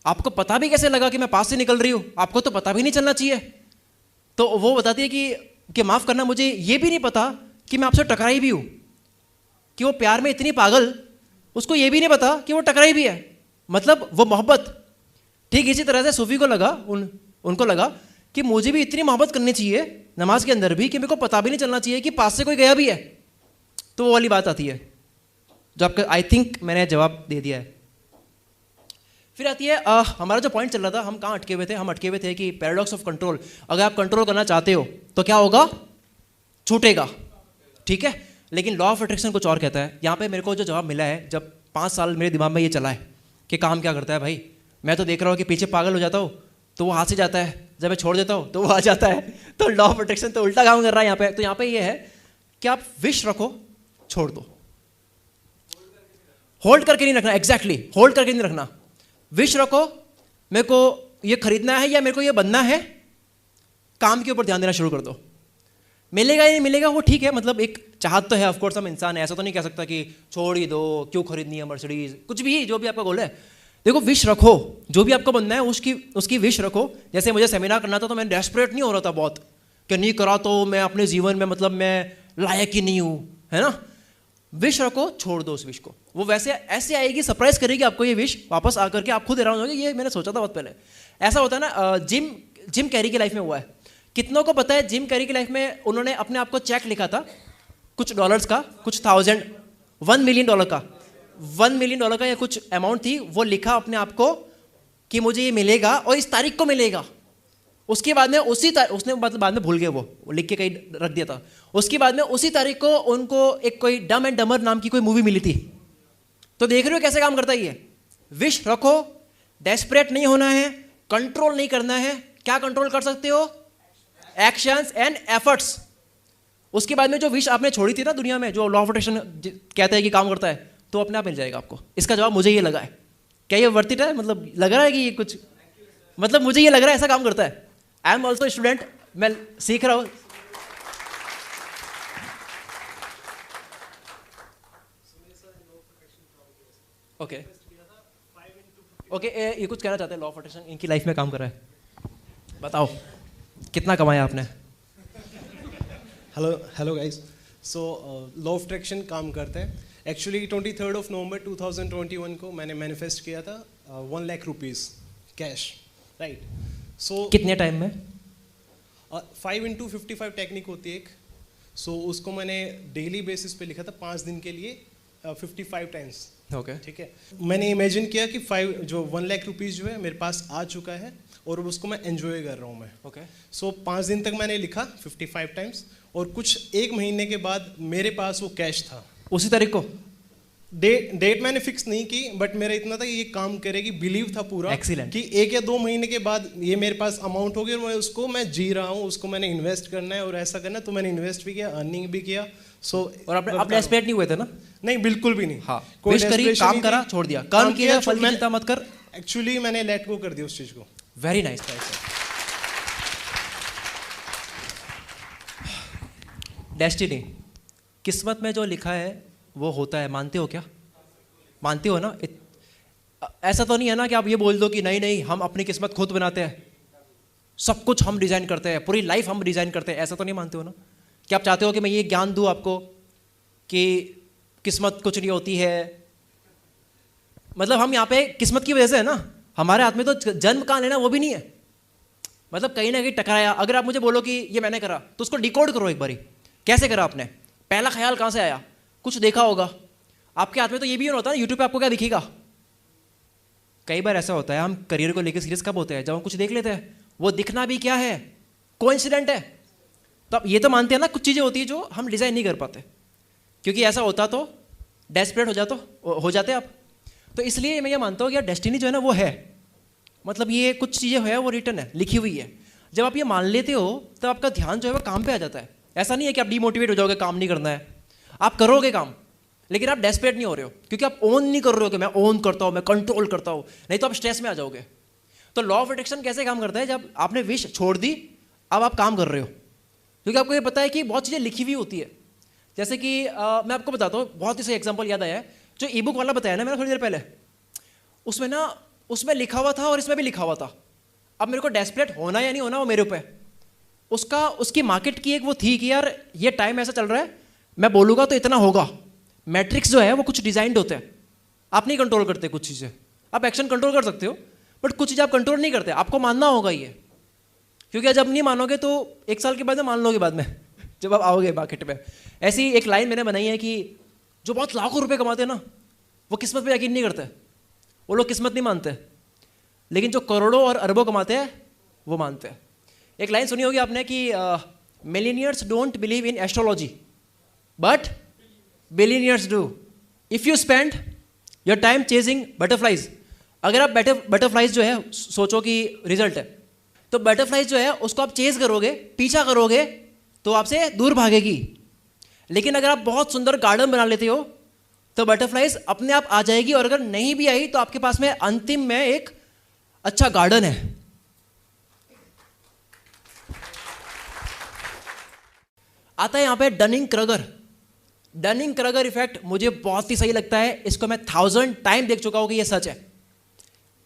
आपको पता भी कैसे लगा कि मैं पास से निकल रही हूँ, आपको तो पता भी नहीं चलना चाहिए। तो वो बताती है कि माफ़ करना, मुझे ये भी नहीं पता कि मैं आपसे टकराई भी हूँ, कि वो प्यार में इतनी पागल, उसको ये भी नहीं पता कि वो टकराई भी है, मतलब वो मोहब्बत। ठीक इसी तरह से सूफी को लगा, उनको लगा कि मुझे भी इतनी मोहब्बत करनी चाहिए नमाज के अंदर भी कि मेरे को पता भी नहीं चलना चाहिए कि पास से कोई गया भी है। तो वो वाली बात आती है जो आपका आई थिंक मैंने जवाब दे दिया है। फिर आती है हमारा जो पॉइंट चल रहा था, हम कहाँ अटके हुए थे? हम अटके हुए थे कि पैराडॉक्स ऑफ कंट्रोल। अगर आप कंट्रोल करना चाहते हो तो क्या होगा? छूटेगा, ठीक है। लेकिन लॉ ऑफ अट्रैक्शन कुछ और कहता है। यहाँ पे मेरे को जो जवाब मिला है, जब 5 साल मेरे दिमाग में ये चला है कि काम क्या करता है भाई। मैं तो देख रहा हूँ कि पीछे पागल हो जाता हूँ तो वो हाथ से जाता है, जब मैं छोड़ देता हूँ तो वो आ जाता है। तो लॉ ऑफ अट्रैक्शन तो उल्टा काम कर रहा है यहाँ पे। तो यहाँ पे ये है कि आप विश रखो, छोड़ दो। होल्ड करके नहीं रखना, एग्जैक्टली होल्ड करके नहीं रखना। विश रखो, मेरे को ये खरीदना है या मेरे को ये बनना है, काम के ऊपर ध्यान देना शुरू कर दो। मिलेगा या नहीं मिलेगा वो ठीक है, मतलब एक चाहत तो है, ऑफकोर्स हम इंसान है, ऐसा तो नहीं कह सकता कि छोड़ ही दो, क्यों खरीदनी है मर्सिडीज, कुछ भी जो भी आपका गोल है। देखो विश रखो, जो भी आपको बनना है उसकी विश रखो। जैसे मुझे सेमिनार करना था तो मैं डेस्परेट नहीं हो रहा था बहुत कि नहीं करा तो मैं अपने जीवन में मतलब मैं लायक ही नहीं हूँ, है ना। विश रखो, छोड़ दो उस विश को। वो वैसे ऐसे आएगी, सरप्राइज करेगी आपको ये विश, वापस आकर के आप खुद हैरान होंगे ये मैंने सोचा था बहुत पहले। ऐसा होता है ना, जिम कैरी की लाइफ में हुआ है। कितनों को पता है जिम कैरी की लाइफ में उन्होंने अपने आप को चेक लिखा था कुछ डॉलर्स का, कुछ $1 मिलियन का, $1 मिलियन का या कुछ अमाउंट थी, वो लिखा अपने आप को कि मुझे ये मिलेगा और इस तारीख को मिलेगा। उसके बाद में उसने मतलब बाद में भूल गए, वो लिख के कहीं रख दिया था। उसके बाद में उसी तारीख को उनको एक कोई डम एंड डमर नाम की कोई मूवी मिली थी। तो देख रहे हो कैसे काम करता है ये। विश रखो, डेस्परेट नहीं होना है, कंट्रोल नहीं करना है। क्या कंट्रोल कर सकते हो? Actions and efforts. उसके बाद में जो विश आपने छोड़ी थी ना दुनिया में, जो लॉ ऑफ अट्रैक्शन कहता है कि काम करता है, तो अपने आप मिल जाएगा आपको। इसका जवाब मुझे ये लगा है। क्या ये वर्थ इट है? मतलब लग रहा है कि ये कुछ, मतलब मुझे ये लग रहा है ऐसा काम करता है। आई एम ऑल्सो स्टूडेंट, मैं सीख रहा हूँ। ओके ओके, ये कुछ कहना चाहते हैं, लॉ ऑफ अट्रैक्शन इनकी लाइफ में काम कर रहा है, बताओ कितना कमाया आपने? Hello guys. So law of attraction काम करते हैं। एक्चुअली 23 नवंबर 2021 को मैंने मैनिफेस्ट किया था 1 लाख रुपीज़ कैश, राइट। सो कितने टाइम में? 5 into 55 टेक्निक होती है एक। सो उसको मैंने डेली बेसिस पे लिखा था 5 दिन के लिए 55 टाइम्स। ओके, ठीक है। मैंने इमेजिन किया कि 1 लाख रुपीज़ जो है मेरे पास आ चुका है और उसको मैं एंजॉय कर रहा हूँ मैं। ओके। सो 5 दिन तक मैंने लिखा 55 टाइम्स और कुछ 1 महीने के बाद मेरे पास वो कैश था। उसी तारीख को? डेट मैंने फिक्स नहीं की, बट मेरा इतना था कि ये काम करेगी, बिलीव था पूरा। Excellent. कि 1 या 2 महीने के बाद ये मेरे पास अमाउंट होगी और मैं जी रहा हूँ, उसको मैंने इन्वेस्ट करना है और ऐसा करना है। तो मैंने इन्वेस्ट भी किया, अर्निंग भी किया। सो और आप डेस्परेट नहीं हुए थे ना? नहीं, बिल्कुल भी नहीं। हाँ, कोई विश करी, desperation काम नहीं करा, थी। छोड़ दिया। कर्म किया, फल की मैंने- चिंता मत कर। एक्चुअली मैंने लेट गो कर दिया उस चीज को। Very nice. डेस्टिनी, किस्मत में जो लिखा है वो होता है, मानते हो क्या? मानते हो ना? ऐसा तो नहीं है ना कि आप ये बोल दो कि नहीं नहीं हम अपनी किस्मत खुद बनाते हैं, सब कुछ हम डिजाइन करते हैं, पूरी लाइफ हम डिजाइन करते हैं, ऐसा तो नहीं मानते हो ना? कि आप चाहते हो कि मैं ये ज्ञान दूं आपको कि किस्मत कुछ नहीं होती है। मतलब हम यहाँ पे किस्मत की वजह से है ना, हमारे हाथ में तो जन्म कहाँ लेना वो भी नहीं है। मतलब कहीं ना कहीं टकराया। अगर आप मुझे बोलो कि ये मैंने करा, तो उसको डिकोड करो एक बारी, कैसे करा आपने, पहला ख्याल कहाँ से आया, कुछ देखा होगा आपके हाथ में। तो ये भी होता है ना, यूट्यूब पे आपको क्या दिखेगा। कई बार ऐसा होता है, हम करियर को लेकर सीरियस कब होते हैं, जब हम कुछ देख लेते हैं, वो दिखना भी क्या है, कोइंसिडेंट है। तो आप ये तो मानते हैं ना कुछ चीज़ें होती है जो हम डिज़ाइन नहीं कर पाते, क्योंकि ऐसा होता तो डेस्परेट हो जाते आप। तो इसलिए मैं ये मानता हूँ कि यार डेस्टिनी जो है ना वो है, मतलब ये कुछ चीज़ें है वो रिटर्न है, लिखी हुई है। जब आप ये मान लेते हो तो आपका ध्यान जो है वो काम पे आ जाता है। ऐसा नहीं है कि आप डीमोटिवेट हो जाओगे, काम नहीं करना है, आप करोगे काम, लेकिन आप डेस्परेट नहीं हो रहे हो, क्योंकि आप ओन नहीं कर रहे हो कि मैं ओन करता हूँ, मैं कंट्रोल करता हूँ, नहीं तो आप स्ट्रेस में आ जाओगे। तो लॉ ऑफ अट्रैक्शन कैसे काम करता है, जब आपने विश छोड़ दी, अब आप काम कर रहे हो, क्योंकि आपको ये पता है कि बहुत चीज़ें लिखी हुई होती है। जैसे कि मैं आपको बताता हूँ, बहुत ही सही एग्जाम्पल याद आया है, जो ई बुक वाला बताया ना मैंने थोड़ी देर पहले, उसमें लिखा हुआ था और इसमें भी लिखा हुआ था। अब मेरे को डेस्परेट होना या नहीं होना वो मेरे ऊपर। उसकी मार्केट की एक वो थी कि यार ये टाइम ऐसा चल रहा है, मैं बोलूँगा तो इतना होगा। मैट्रिक्स जो है वो कुछ डिजाइंड होते हैं, आप नहीं कंट्रोल करते कुछ चीज़ें। आप एक्शन कंट्रोल कर सकते हो, बट कुछ चीज़ें आप कंट्रोल नहीं करते, आपको मानना होगा ये। क्योंकि जब नहीं मानोगे तो 1 साल के बाद में मान लोगे बाद में जब आप आओगे मार्केट में। ऐसी एक लाइन मैंने बनाई है कि जो बहुत लाखों रुपए कमाते हैं ना, वो किस्मत पे यकीन नहीं करते, वो लोग किस्मत नहीं मानते। लेकिन जो करोड़ों और अरबों कमाते हैं वो मानते हैं। एक लाइन सुनी होगी आपने कि millionaires don't believe in astrology but billionaires do. If you spend your time chasing butterflies अगर आप बटरफ्लाइज जो है सोचो कि रिजल्ट है, तो बटरफ्लाइज जो है उसको आप चेज करोगे, पीछा करोगे तो आपसे दूर भागेगी। लेकिन अगर आप बहुत सुंदर गार्डन बना लेते हो तो बटरफ्लाइज अपने आप आ जाएगी, और अगर नहीं भी आई तो आपके पास में अंतिम में एक अच्छा गार्डन है। आता है यहां पे डनिंग क्रगर। डनिंग क्रगर इफेक्ट मुझे बहुत ही सही लगता है, इसको मैं 1000 टाइम देख चुका हूं कि ये सच है,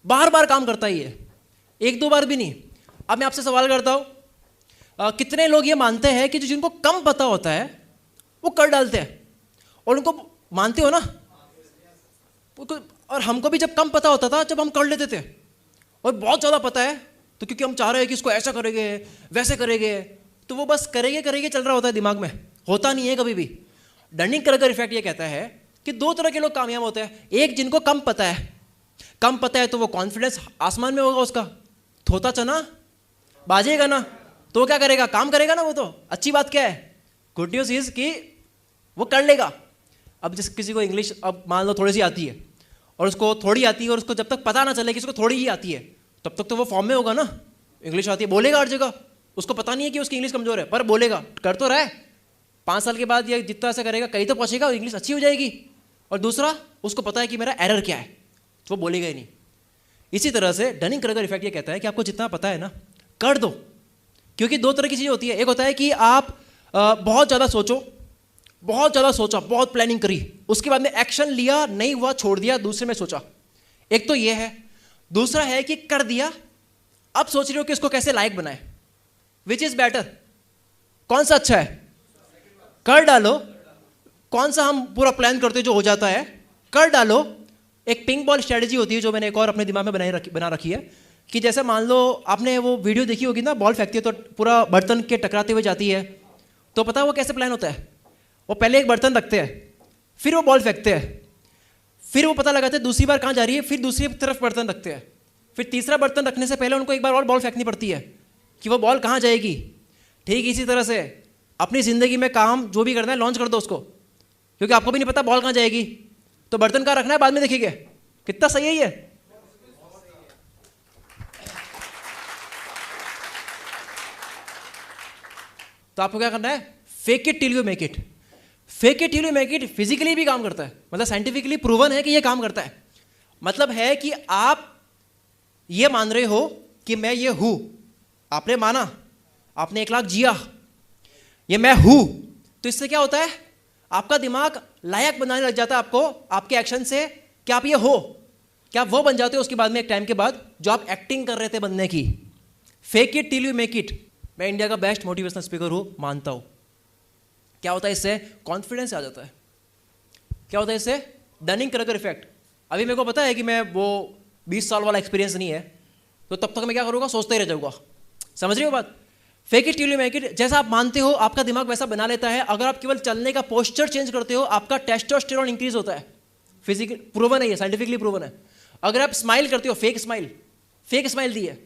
बार बार काम करता है ये, एक दो बार भी नहीं। अब मैं आपसे सवाल करता हूं, कितने लोग ये मानते हैं कि जो जिनको कम पता होता है वो कर डालते हैं, और उनको मानते हो ना? और हमको भी जब कम पता होता था जब हम कर लेते थे, और बहुत ज़्यादा पता है तो क्योंकि हम चाह रहे हैं कि इसको ऐसा करेंगे वैसे करेंगे, तो वो बस करेंगे करेंगे चल रहा होता है दिमाग में, होता नहीं है कभी भी। डनिंग क्रगर इफेक्ट ये कहता है कि दो तरह के लोग कामयाब होते हैं। एक जिनको कम पता है, कम पता है तो वो कॉन्फिडेंस आसमान में होगा उसका, थोता चना बाजेगा ना, तो वो क्या करेगा? काम करेगा ना। वो तो अच्छी बात क्या है, गुड न्यूज़ इज कि वो कर लेगा। अब जिस किसी को इंग्लिश अब मान लो थोड़ी सी आती है, और उसको थोड़ी आती है, और उसको जब तक पता ना चले कि उसको थोड़ी ही आती है तब तक तो वो फॉर्म में होगा ना, इंग्लिश आती है, बोलेगा हर जगह। उसको पता नहीं है कि उसकी इंग्लिश कमजोर है, पर बोलेगा, कर तो रहा है। 5 साल के बाद ये जितना ऐसा करेगा कहीं तो पहुंचेगा, इंग्लिश अच्छी हो जाएगी। और दूसरा, उसको पता है कि मेरा एरर क्या है, तो वो बोलेगा ही नहीं। इसी तरह से डनिंग क्रगर इफेक्ट ये कहता है कि आपको जितना पता है ना कर दो, क्योंकि दो तरह की चीज़ें होती है। एक होता है कि आप बहुत ज़्यादा सोचो, बहुत ज़्यादा सोचा, बहुत प्लानिंग करी, उसके बाद में एक्शन लिया, नहीं हुआ छोड़ दिया, दूसरे में सोचा। एक तो ये है। दूसरा है कि कर दिया, अब सोच रहे हो कि इसको कैसे लायक बनाए। Which is better? कौन सा अच्छा है? कर डालो। कौन सा हम पूरा प्लान करते जो हो जाता है, कर डालो। एक पिंक बॉल स्ट्रेटेजी होती है जो मैंने एक और अपने दिमाग में बना रखी है, कि जैसे मान लो आपने वो वीडियो देखी होगी ना, बॉल फेंकती है तो पूरा बर्तन के टकराते हुए जाती है, तो पता है वो कैसे प्लान होता है? वो पहले एक बर्तन रखते हैं, फिर वो बॉल फेंकते हैं, फिर वो पता लगाते हैं दूसरी बार कहाँ जा रही है, फिर दूसरी तरफ बर्तन रखते हैं, फिर तीसरा बर्तन रखने से पहले उनको एक बार और बॉल फेंकनी पड़ती है कि वो बॉल कहाँ जाएगी। ठीक इसी तरह से अपनी ज़िंदगी में काम जो भी करना है लॉन्च कर दो उसको, क्योंकि आपको भी नहीं पता बॉल कहाँ जाएगी, तो बर्तन कहाँ रखना है बाद में देखेंगे। कितना सही है ये? तो आपको क्या करना है? Fake it till you make it. Fake it till you make it physically भी काम करता है, मतलब साइंटिफिकली प्रूवन है कि ये काम करता है। मतलब है कि आप ये मान रहे हो कि मैं ये हूं, आपने माना, आपने 1 लाख जिया, ये मैं हूं, तो इससे क्या होता है? आपका दिमाग लायक बनाने लग जाता है आपको, आपके एक्शन से, कि आप ये हो, क्या आप वो बन जाते हो उसके बाद में, एक टाइम के बाद, जो आप एक्टिंग कर रहे थे बनने की। Fake it till you make it. मैं इंडिया का बेस्ट मोटिवेशनल स्पीकर हूं, मानता हूं। क्या होता है इससे? कॉन्फिडेंस आ जाता है। क्या होता है इससे? Dunning Kruger effect. अभी मेरे को पता है कि मैं वो 20 साल वाला एक्सपीरियंस नहीं है, तो तब तक मैं क्या करूँगा? सोचते ही रह जाऊँगा। समझ रही हो बात? Fake it till you make it, जैसा आप मानते हो आपका दिमाग वैसा बना लेता है। अगर आप केवल चलने का पोस्चर चेंज करते हो, आपका टेस्टोस्टेरोन इंक्रीज होता है। फिजिकल प्रूवन है ये, साइंटिफिकली प्रूवन है। अगर आप स्माइल करते हो, फेक स्माइल दी है,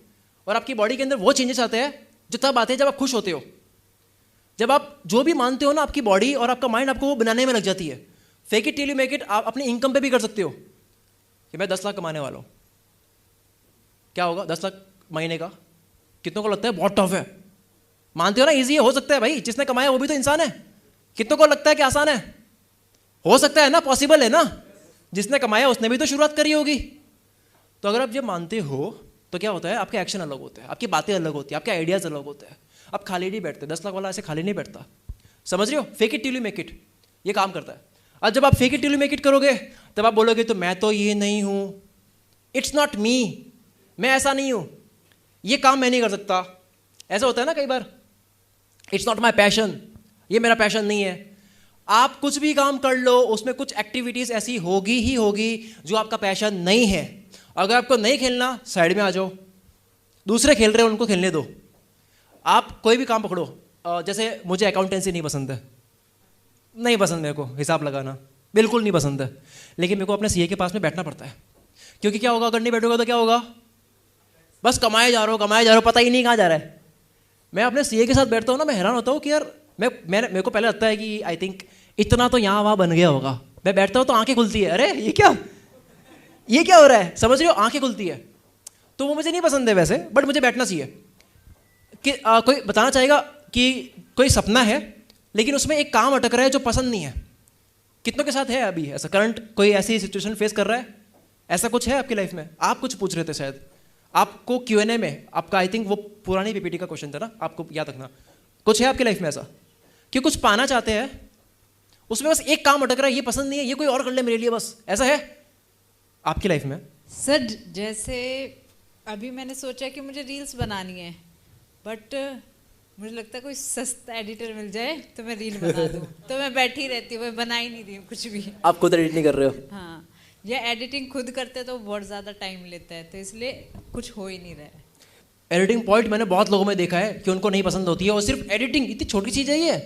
और आपकी बॉडी के अंदर वो चेंजेस आते हैं जो तब आते हैं जब आप खुश होते हो। जब आप जो भी मानते हो ना, आपकी बॉडी और आपका माइंड आपको वो बनाने में लग जाती है। Fake it till you make it आप अपनी इनकम पे भी कर सकते हो, कि मैं 10 लाख कमाने वाला हूँ। क्या होगा 10 लाख महीने का? कितनों को लगता है बहुत टफ है? मानते हो ना इजी है? हो सकता है भाई, जिसने कमाया वो भी तो इंसान है। कितनों को लगता है कि आसान है? हो सकता है ना, पॉसिबल है ना। जिसने कमाया उसने भी तो शुरुआत करी होगी। तो अगर आप जब मानते हो तो क्या होता है? आपके एक्शन अलग होते हैं, आपकी बातें अलग होती हैं, आपके आइडियाज अलग होते हैं। आप खाली नहीं बैठते, 10 लाख वाला ऐसे खाली नहीं बैठता। समझ रहे हो? Fake it till you make it ये काम करता है। और जब आप fake it till you make it करोगे, तब आप बोलोगे तो मैं तो ये नहीं हूं, इट्स नॉट मी, मैं ऐसा नहीं हूं, ये काम मैं नहीं कर सकता। ऐसा होता है ना कई बार, इट्स नॉट माई पैशन, ये मेरा पैशन नहीं है। आप कुछ भी काम कर लो, उसमें कुछ एक्टिविटीज ऐसी होगी ही होगी जो आपका पैशन नहीं है। अगर आपको नहीं खेलना, साइड में आ जाओ, दूसरे खेल रहे हो उनको खेलने दो। आप कोई भी काम पकड़ो, जैसे मुझे अकाउंटेंसी नहीं पसंद है, नहीं पसंद मेरे को हिसाब लगाना, बिल्कुल नहीं पसंद है, लेकिन मेरे को अपने सीए के पास में बैठना पड़ता है। क्योंकि क्या होगा, अगर नहीं बैठोगे तो क्या होगा? बस कमाए जा रहे हो, पता ही नहीं कहाँ जा रहा है। मैं अपने सीए के साथ बैठता हूँ ना, मैं हैरान होता हूँ कि यार मेरे को पहले लगता है कि आई थिंक इतना तो यहाँ वहाँ बन गया होगा। मैं बैठता हूँ तो आंखें खुलती है, अरे ये क्या, ये क्या हो रहा है, समझ रहे हो, आंखें खुलती है। तो वो मुझे नहीं पसंद है वैसे, बट मुझे बैठना चाहिए। कि कोई बताना चाहेगा कि कोई सपना है लेकिन उसमें एक काम अटक रहा है जो पसंद नहीं है। कितनों के साथ है अभी ऐसा, करंट कोई ऐसी सिचुएशन फेस कर रहा है? ऐसा कुछ है आपकी लाइफ में? आप कुछ पूछ रहे थे शायद, आपको Q&A में आपका, आई थिंक वो पुरानी PPT का क्वेश्चन था ना, आपको याद रखना। कुछ है आपकी लाइफ में ऐसा कि कुछ पाना चाहते हैं, उसमें बस एक काम अटक रहा है, ये पसंद नहीं है, ये कोई और कर ले मेरे लिए, बस ऐसा है आपकी लाइफ में? सर जैसे अभी मैंने सोचा कि मुझे रील्स बनानी है, बट मुझे लगता है कोई सस्ता एडिटर मिल जाए तो मैं रील बना दूँ। तो मैं बैठी रहती हूँ, मैं बना ही नहीं रही हूँ कुछ भी। आप खुद एडिट नहीं कर रहे हो? हाँ, या एडिटिंग खुद करते तो बहुत ज़्यादा टाइम लेता है, तो इसलिए कुछ हो ही नहीं रहा है। एडिटिंग पॉइंट मैंने बहुत लोगों में देखा है कि उनको नहीं पसंद होती है, और सिर्फ एडिटिंग, इतनी छोटी चीज़ है ये,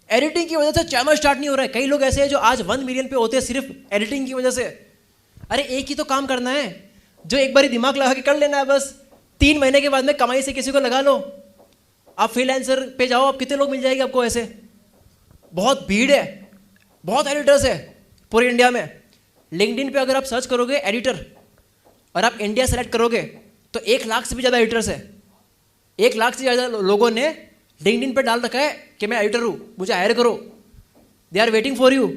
एडिटिंग की वजह से चैनल स्टार्ट नहीं हो रहा है। कई लोग ऐसे हैं जो आज 1 मिलियन पे होते हैं सिर्फ एडिटिंग की वजह से। अरे एक ही तो काम करना है जो एक बारी दिमाग लगा के कर लेना है, बस 3 महीने के बाद में कमाई से किसी को लगा लो। आप फ्रीलांसर पे जाओ, आप कितने लोग मिल जाएंगे आपको ऐसे? बहुत भीड़ है, बहुत एडिटर्स है पूरे इंडिया में। लिंक्डइन पे अगर आप सर्च करोगे एडिटर और आप इंडिया सेलेक्ट करोगे तो 1 लाख से भी ज़्यादा एडिटर्स है। 1 लाख से ज़्यादा लोगों ने लिंक्डइन पे डाल रखा है कि मैं एडिटर हूँ, मुझे हायर करो, they are waiting for you.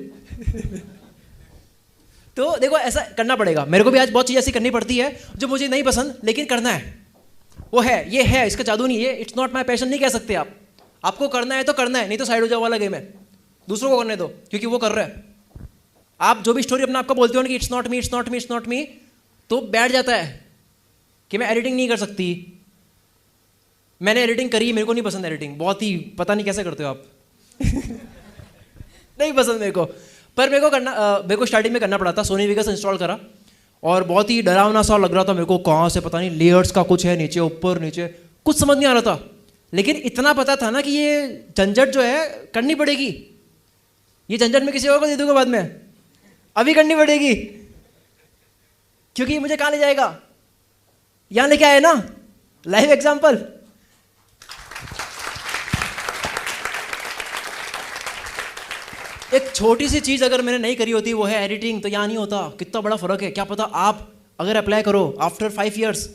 तो देखो ऐसा करना पड़ेगा। मेरे को भी आज बहुत चीज़ ऐसी करनी पड़ती है जो मुझे नहीं पसंद, लेकिन करना है। वो है, ये है, इसका जादू नहीं है, इट्स नॉट माई पैशन नहीं कह सकते आप। आपको करना है तो करना है, नहीं तो साइड हो जाओ वाला गेम है, दूसरों को करने दो, क्योंकि वो कर रहा है। आप जो भी स्टोरी अपना आपको बोलते हो ना कि it's not me, it's not me, it's not me, तो बैठ जाता है कि मैं एडिटिंग नहीं कर सकती। मैंने एडिटिंग करी, मेरे को नहीं पसंद एडिटिंग, बहुत ही पता नहीं कैसे करते हो आप। नहीं पसंद मेरे को, पर मेरे को स्टार्टिंग में करना पड़ा था। सोनी वेगस इंस्टॉल करा और बहुत ही डरावना सा लग रहा था मेरे को, कहाँ से पता नहीं लेयर्स का कुछ है, नीचे ऊपर नीचे कुछ समझ नहीं आ रहा था। लेकिन इतना पता था ना कि ये झंझट जो है करनी पड़ेगी, ये झंझट मैं किसी और को दे दूंगा बाद में, अभी करनी पड़ेगी, क्योंकि मुझे कहाँ ले जाएगा, यहाँ लेके आए ना, लाइव एग्जाम्पल। एक छोटी सी चीज़ अगर मैंने नहीं करी होती, वो है एडिटिंग, तो यहाँ नहीं होता। कितना बड़ा फर्क है, क्या पता आप अगर अप्लाई करो आफ्टर 5 years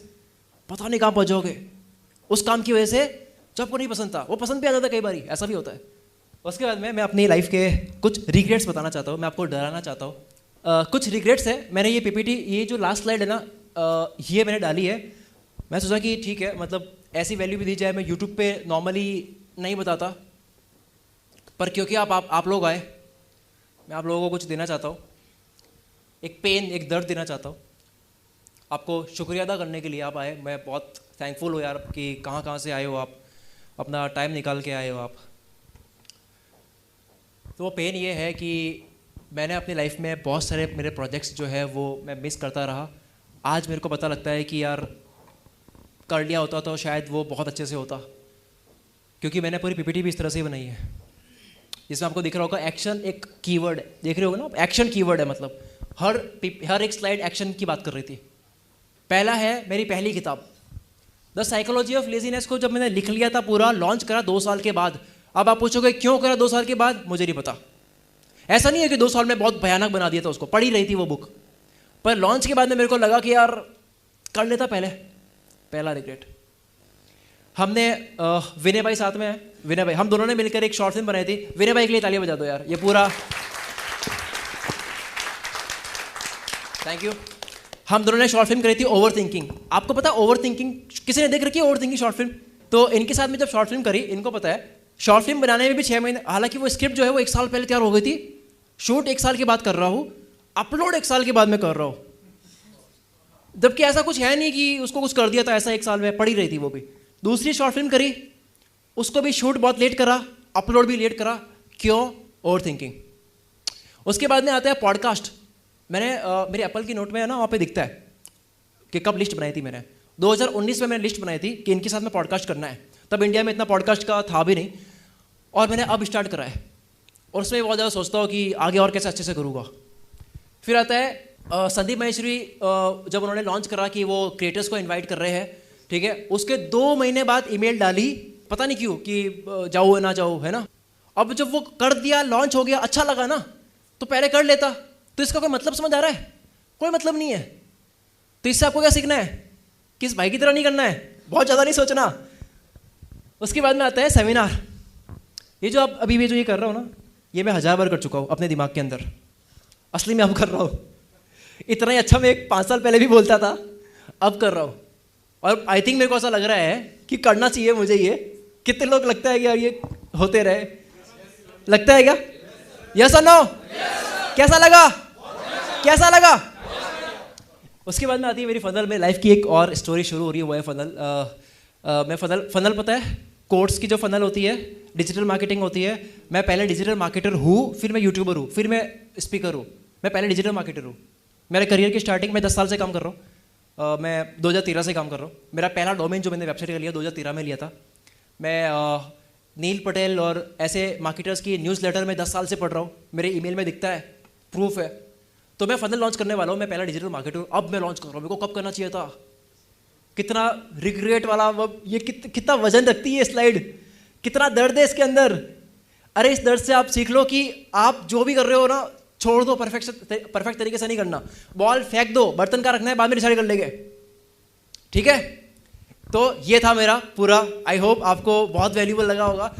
पता नहीं कहाँ पहुँचोगे उस काम की वजह से जो आपको नहीं पसंद था, वो पसंद भी आ जाता है, कई बारी ऐसा भी होता है। उसके बाद में मैं अपनी लाइफ के कुछ रिग्रेट्स बताना चाहता हूँ, मैं आपको डराना चाहता हूँ। कुछ रिग्रेट्स है। मैंने ये PPT, ये जो लास्ट स्लाइड है ना, ये मैंने डाली है। मैं सोचा कि ठीक है, मतलब ऐसी वैल्यू भी दी जाए। मैं यूट्यूब पे नॉर्मली नहीं बताता, पर क्योंकि आप लोग आए, मैं आप लोगों को कुछ देना चाहता हूँ, एक पेन, एक दर्द देना चाहता हूँ। आपको शुक्रिया अदा करने के लिए आप आए, मैं बहुत थैंकफुल हूँ यार कि कहाँ से आए हो आप, अपना टाइम निकाल के आए हो आप। तो वो पेन ये है कि मैंने अपनी लाइफ में बहुत सारे मेरे प्रोजेक्ट्स जो है वो मैं मिस करता रहा। आज मेरे को पता लगता है कि यार कर लिया होता तो शायद वो बहुत अच्छे से होता, क्योंकि मैंने पूरी PPT भी इस तरह से ही बनाई है, जिसमें आपको दिख रहा होगा एक्शन एक कीवर्ड है, देख रहे होगे ना, एक्शन कीवर्ड है। मतलब हर एक स्लाइड एक्शन की बात कर रही थी। पहला है मेरी पहली किताब द साइकोलॉजी ऑफ लेजीनेस को जब मैंने लिख लिया था पूरा, लॉन्च करा 2 साल के बाद। अब आप पूछोगे क्यों करा 2 साल के बाद, मुझे नहीं पता। ऐसा नहीं है कि 2 साल में बहुत भयानक बना दिया था उसको, पढ़ी रही थी वो बुक, पर लॉन्च के बाद में मेरे को लगा कि यार कर लेता पहले। पहला रिग्रेट। हमने विनय भाई साथ में है, विनय भाई, हम दोनों ने मिलकर एक शॉर्ट फिल्म बनाई थी। विनय भाई के लिए तालियां बजा दो यार, ये पूरा थैंक यू। हम दोनों ने शॉर्ट फिल्म करी थी ओवर थिंकिंग। आपको पता ओवर थिंकिंग किसी ने देख रखी है? Over thinking short film. तो इनके साथ में जब शॉर्ट फिल्म करी, इनको पता है शॉर्ट फिल्म बनाने में भी 6 महीने, हालांकि वो स्क्रिप्ट जो है वो 1 साल पहले तैयार हो गई थी, शूट 1 साल के बाद कर रहा हूँ, अपलोड 1 साल के बाद में कर रहा हूँ। जबकि ऐसा कुछ है नहीं कि उसको कुछ कर दिया था, ऐसा 1 साल में पड़ी रही थी वो भी। दूसरी शॉर्ट फिल्म करी, उसको भी शूट बहुत लेट करा, अपलोड भी लेट करा। क्यों? Over thinking. उसके बाद में आता है पॉडकास्ट। मैंने मेरे एप्पल की नोट में है ना, वहाँ पे दिखता है कि कब लिस्ट बनाई थी मैंने। 2019 में मैंने लिस्ट बनाई थी कि इनके साथ में पॉडकास्ट करना है। तब इंडिया में इतना पॉडकास्ट का था भी नहीं, और मैंने अब स्टार्ट करा है। और उसमें बहुत ज़्यादा सोचता हूँ कि आगे और कैसे अच्छे से करूँगा। फिर आता है संदीप महेश्वरी, जब उन्होंने लॉन्च करा कि वो क्रिएटर्स को इन्वाइट कर रहे हैं, ठीक है, उसके 2 महीने बाद ईमेल डाली, पता नहीं क्यों, कि जाओ ना जाओ, है ना। अब जब वो कर दिया, लॉन्च हो गया, अच्छा लगा ना, तो पहले कर लेता। तो इसका कोई मतलब समझ आ रहा है? कोई मतलब नहीं है। तो इससे आपको क्या सीखना है कि इस भाई की तरह नहीं करना है, बहुत ज़्यादा नहीं सोचना। उसके बाद में आता है सेमिनार। ये जो आप अभी भी जो ये कर रहा हो ना, ये मैं 1000 बार कर चुका हूँ अपने दिमाग के अंदर, असली में अब कर रहा हूँ। इतना ही अच्छा मैं 5 साल पहले भी बोलता था, अब कर रहा हूँ। और आई थिंक मेरे को ऐसा लग रहा है कि करना चाहिए मुझे ये। कितने लोग लगता है कि यार ये होते रहे, लगता है क्या? Yes or no? कैसा लगा? कैसा लगा? उसके बाद में आती है मेरी फनल में लाइफ की एक और स्टोरी शुरू हो रही है, वो है फनल। मैं फनल पता है कोर्स की जो फनल होती है, डिजिटल मार्केटिंग होती है। मैं पहले डिजिटल मार्केटर हूँ, फिर मैं यूट्यूबर हूँ, फिर मैं स्पीकर हूँ। मैं पहले डिजिटल मार्केटर हूँ। मेरे करियर की स्टार्टिंग मैं 10 साल से काम कर रहा हूँ। मैं 2013 से काम कर रहा हूँ। मेरा पहला डोमेन जो मैंने वेबसाइट का लिया 2013 में लिया था। मैं नील पटेल और ऐसे मार्केटर्स की न्यूज़लेटर में 10 साल से पढ़ रहा हूँ। मेरे ईमेल में दिखता है, प्रूफ है। तो मैं फनल लॉन्च करने वाला हूँ। मैं पहला डिजिटल मार्केटर हूँ, अब मैं लॉन्च कर रहा हूँ। मेरे को कब करना चाहिए था? कितना रिग्रेट वाला वो, ये कितना वजन रखती है स्लाइड, कितना दर्द है इसके अंदर। अरे इस दर्द से आप सीख लो कि आप जो भी कर रहे हो ना, छोड़ दो, परफेक्ट तरीके से नहीं करना। बॉल फेंक दो, बर्तन का रखना है बाद में डिसाइड कर लेंगे, ठीक है? तो ये था मेरा पूरा। आई होप आपको बहुत वैल्यूबल लगा होगा।